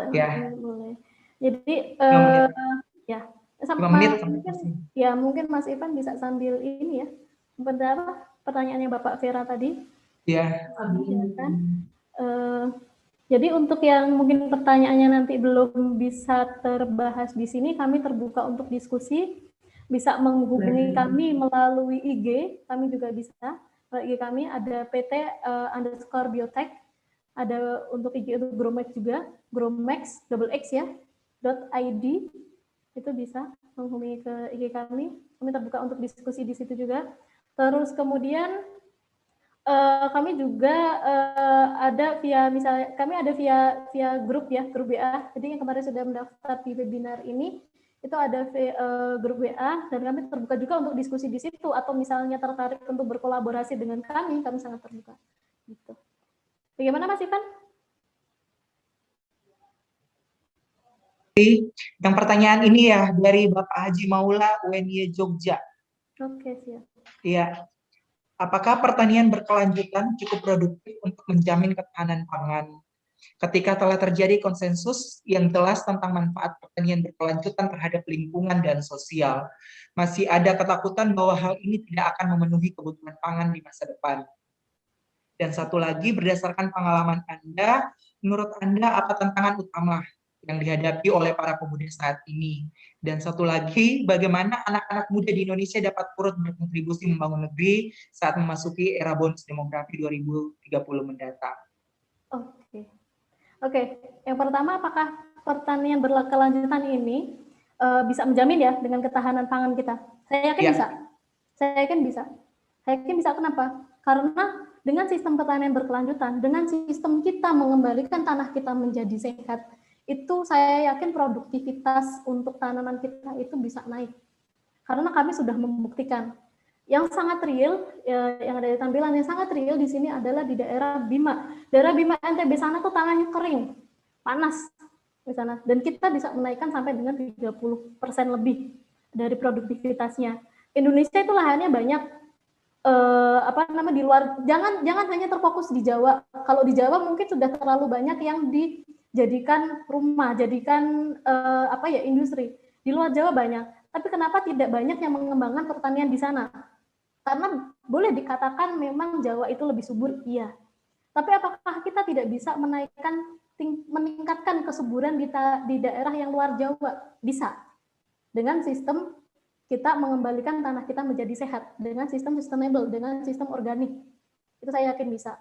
Ya. Boleh. Jadi ya, mungkin Mas Ivan bisa sambil ini ya. Pertanyaannya Bapak Vera tadi. Ya. Jadi untuk yang mungkin pertanyaannya nanti belum bisa terbahas di sini, kami terbuka untuk diskusi. Bisa menghubungi kami melalui IG, kami juga bisa. IG kami ada pt_biotek, ada untuk IG untuk Gromax juga, Gromax _x ya, .id, itu bisa menghubungi ke IG kami terbuka untuk diskusi di situ juga. Terus kemudian kami juga ada via grup ya, grup WA. Jadi yang kemarin sudah mendaftar di webinar ini, itu ada grup WA, dan kami terbuka juga untuk diskusi di situ, atau misalnya tertarik untuk berkolaborasi dengan kami sangat terbuka. Gitu. Bagaimana Mas Ivan? Yang pertanyaan ini ya dari Bapak Haji Maula UNY Jogja. Oke, siap. Iya. Apakah pertanian berkelanjutan cukup produktif untuk menjamin ketahanan pangan? Ketika telah terjadi konsensus yang jelas tentang manfaat pertanian berkelanjutan terhadap lingkungan dan sosial, masih ada ketakutan bahwa hal ini tidak akan memenuhi kebutuhan pangan di masa depan. Dan satu lagi, berdasarkan pengalaman Anda, menurut Anda apa tantangan utama yang dihadapi oleh para pemuda saat ini? Dan satu lagi, bagaimana anak-anak muda di Indonesia dapat turut berkontribusi membangun negeri saat memasuki era bonus demografi 2030 mendatang? Oke. Yang pertama, apakah pertanian berkelanjutan ini bisa menjamin ya dengan ketahanan pangan kita? Saya yakin bisa. Saya yakin bisa. Kenapa? Karena dengan sistem pertanian berkelanjutan, dengan sistem kita mengembalikan tanah kita menjadi sehat, itu saya yakin produktivitas untuk tanaman kita itu bisa naik. Karena kami sudah membuktikan. Yang sangat real, yang ada di tampilan yang sangat real di sini adalah di daerah Bima. Daerah Bima NTB sana tuh tanahnya kering, panas di sana. Dan kita bisa menaikkan sampai dengan 30% lebih dari produktivitasnya. Indonesia itu lahannya banyak. Di luar, jangan hanya terfokus di Jawa. Kalau di Jawa mungkin sudah terlalu banyak yang dijadikan rumah, jadikan industri. Di luar Jawa banyak, tapi kenapa tidak banyak yang mengembangkan pertanian di sana? Karena boleh dikatakan memang Jawa itu lebih subur, iya. Tapi apakah kita tidak bisa meningkatkan kesuburan di daerah yang luar Jawa? Bisa. Dengan sistem kita mengembalikan tanah kita menjadi sehat, dengan sistem sustainable, dengan sistem organik. Itu saya yakin bisa.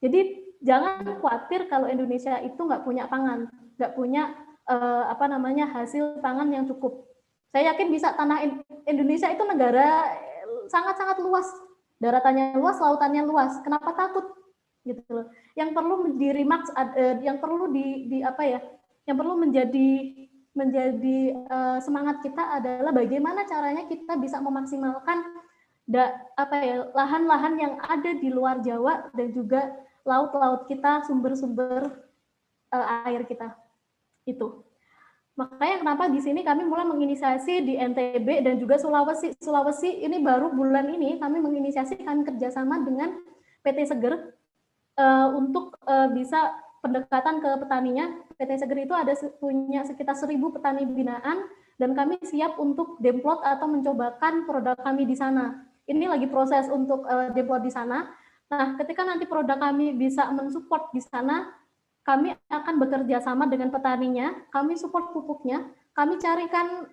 Jadi jangan khawatir kalau Indonesia itu nggak punya pangan, nggak punya hasil pangan yang cukup. Saya yakin bisa. Tanah Indonesia itu negara sangat-sangat luas, daratannya luas, lautannya luas. Kenapa takut? Gitu loh. Yang perlu yang perlu yang perlu menjadi semangat kita adalah bagaimana caranya kita bisa memaksimalkan lahan-lahan yang ada di luar Jawa dan juga laut-laut kita, sumber-sumber air kita. Itu. Makanya kenapa di sini kami mulai menginisiasi di NTB dan juga Sulawesi. Sulawesi ini baru bulan ini kami menginisiasi, kami kerjasama dengan PT Seger untuk bisa pendekatan ke petaninya. PT Seger itu punya sekitar 1.000 petani binaan dan kami siap untuk demplot atau mencobakan produk kami di sana. Ini lagi proses untuk demplot di sana. Nah, ketika nanti produk kami bisa mensupport di sana, kami akan bekerja sama dengan petaninya, kami support pupuknya, kami carikan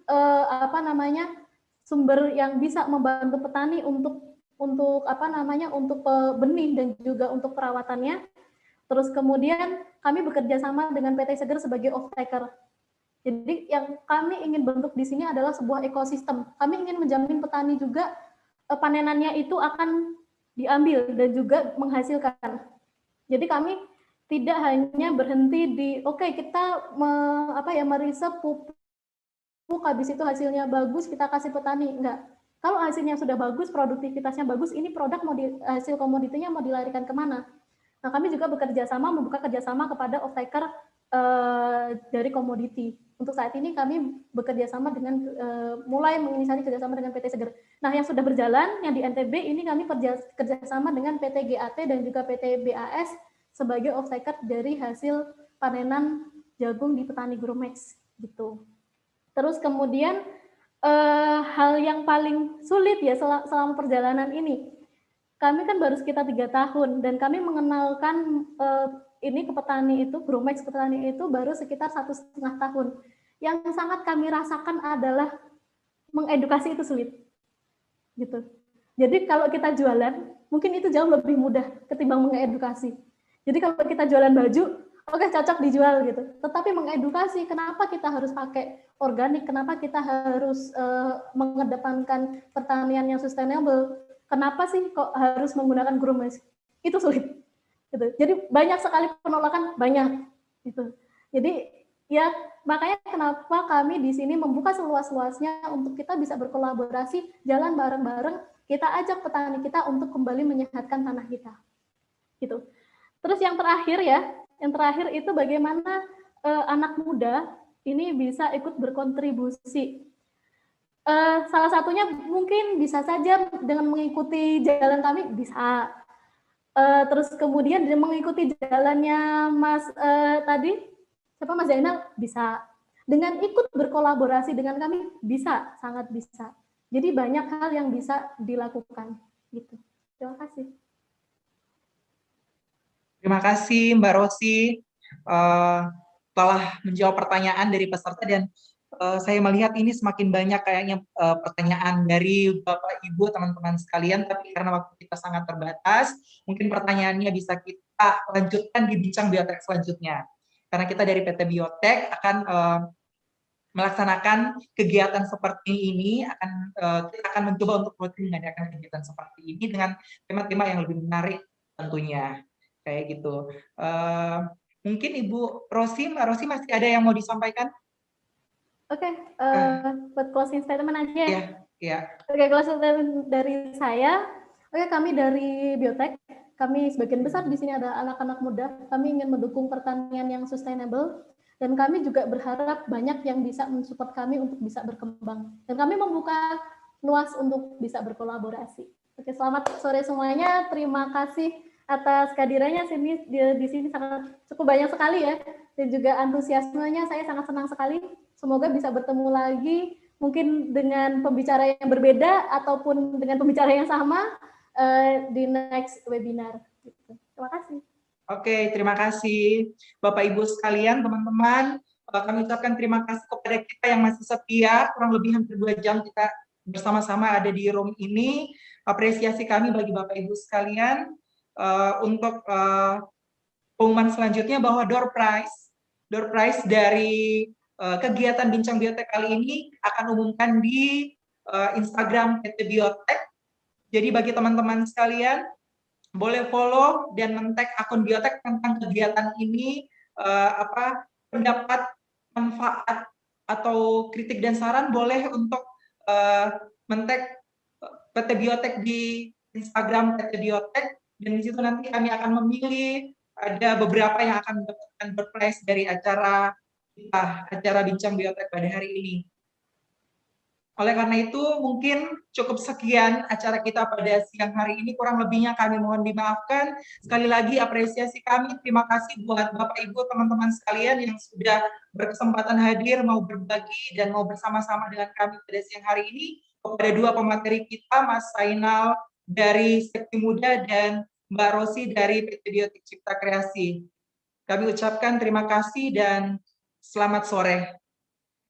sumber yang bisa membantu petani untuk benih dan juga untuk perawatannya. Terus kemudian kami bekerja sama dengan PT Seger sebagai off-taker. Jadi yang kami ingin bentuk di sini adalah sebuah ekosistem. Kami ingin menjamin petani juga panenannya itu akan diambil dan juga menghasilkan. Jadi kami tidak hanya berhenti di kita meriset pupuk, habis itu hasilnya bagus kita kasih petani, enggak. Kalau hasilnya sudah bagus, produktivitasnya bagus, ini produk hasil komoditinya mau dilarikan kemana? Nah, kami juga membuka kerjasama kepada off-taker dari komoditi. Untuk saat ini kami bekerja sama dengan mulai menginisiasi kerjasama dengan PT Seger. Nah, yang sudah berjalan, yang di NTB ini kami kerjasama dengan PT GAT dan juga PT BAS sebagai off-taker dari hasil panenan jagung di petani Gromex gitu. Terus kemudian hal yang paling sulit ya selama perjalanan ini, kami kan baru sekitar 3 tahun dan kami mengenalkan ini ke petani itu, Gromex ke petani itu baru sekitar 1,5 tahun. Yang sangat kami rasakan adalah mengedukasi itu sulit, gitu. Jadi kalau kita jualan, mungkin itu jauh lebih mudah ketimbang mengedukasi. Jadi kalau kita jualan baju, cocok dijual gitu. Tetapi mengedukasi, kenapa kita harus pakai organik, kenapa kita harus mengedepankan pertanian yang sustainable, kenapa sih kok harus menggunakan Gromex, itu sulit. Gitu. Jadi banyak sekali penolakan, banyak. Gitu. Jadi Ya, makanya kenapa kami di sini membuka seluas-luasnya untuk kita bisa berkolaborasi, jalan bareng-bareng, kita ajak petani kita untuk kembali menyehatkan tanah kita. Gitu. Terus yang terakhir itu bagaimana anak muda ini bisa ikut berkontribusi. Salah satunya mungkin bisa saja dengan mengikuti jalan kami, bisa. Terus kemudian mengikuti jalannya Mas tadi, siapa Mas Zainal, bisa. Dengan ikut berkolaborasi dengan kami, bisa, sangat bisa. Jadi banyak hal yang bisa dilakukan. Gitu. Terima kasih. Terima kasih Mbak Rosi telah menjawab pertanyaan dari peserta, dan saya melihat ini semakin banyak kayaknya pertanyaan dari Bapak Ibu teman-teman sekalian, tapi karena waktu kita sangat terbatas, mungkin pertanyaannya bisa kita lanjutkan di bincang biotek selanjutnya. Karena kita dari PT Biotek akan melaksanakan kegiatan seperti ini, kita akan mencoba untuk rutin mengadakan kegiatan seperti ini dengan tema-tema yang lebih menarik tentunya. Kayak gitu. Mungkin Ibu Rosi, Mbak Rosi masih ada yang mau disampaikan? Oke, buat closing statement aja ya. Iya. Oke, closing statement dari saya. Oke, kami dari Biotek, kami sebagian besar di sini ada anak-anak muda. Kami ingin mendukung pertanian yang sustainable, dan kami juga berharap banyak yang bisa mensupport kami untuk bisa berkembang. Dan kami membuka luas untuk bisa berkolaborasi. Oke, selamat sore semuanya. Terima kasih atas kehadirannya di sini sangat cukup banyak sekali ya, dan juga antusiasmenya. Saya sangat senang sekali. Semoga bisa bertemu lagi, mungkin dengan pembicara yang berbeda ataupun dengan pembicara yang sama di next webinar. Terima kasih. Oke, terima kasih Bapak Ibu sekalian, teman-teman. Kami ucapkan terima kasih kepada kita yang masih setia, kurang lebih hampir 2 jam kita bersama-sama ada di room ini. Apresiasi kami bagi Bapak Ibu sekalian. Untuk pengumuman selanjutnya bahwa door prize dari kegiatan Bincang Biotek kali ini akan umumkan di Instagram PT Biotek. Jadi bagi teman-teman sekalian, boleh follow dan men-tag akun Biotek tentang kegiatan ini, pendapat, manfaat, atau kritik dan saran boleh untuk men-tag PT Biotek di Instagram PT Biotek, dan di situ nanti kami akan memilih, ada beberapa yang akan mendapatkan door prize dari acara Bincang Biotek pada hari ini. Oleh karena itu, mungkin cukup sekian acara kita pada siang hari ini. Kurang lebihnya kami mohon dimaafkan. Sekali lagi apresiasi kami, terima kasih buat Bapak Ibu, teman-teman sekalian yang sudah berkesempatan hadir, mau berbagi dan mau bersama-sama dengan kami pada siang hari ini. Kepada 2 pemateri kita, Mas Zainal dari Sekti Muda dan Mbak Rosi dari PT Biotek Cipta Kreasi. Kami ucapkan terima kasih dan selamat sore.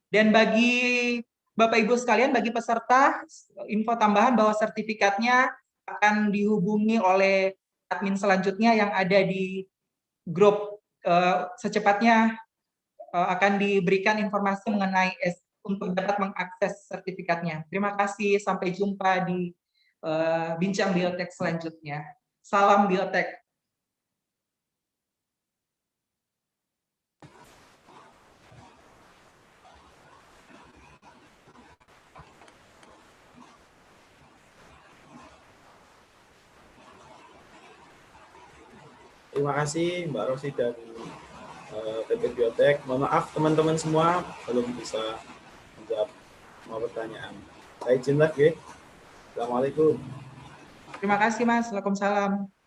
Dan bagi Bapak Ibu sekalian, bagi peserta, info tambahan bahwa sertifikatnya akan dihubungi oleh admin selanjutnya yang ada di grup. Secepatnya akan diberikan informasi mengenai untuk dapat mengakses sertifikatnya. Terima kasih, sampai jumpa di Bincang Biotek selanjutnya. Salam Biotek. Terima kasih Mbak Rosi dan PT Biotek. Mohon maaf teman-teman semua belum bisa menjawab semua pertanyaan. Saya izin lagi. Assalamualaikum. Terima kasih Mas. Waalaikumsalam.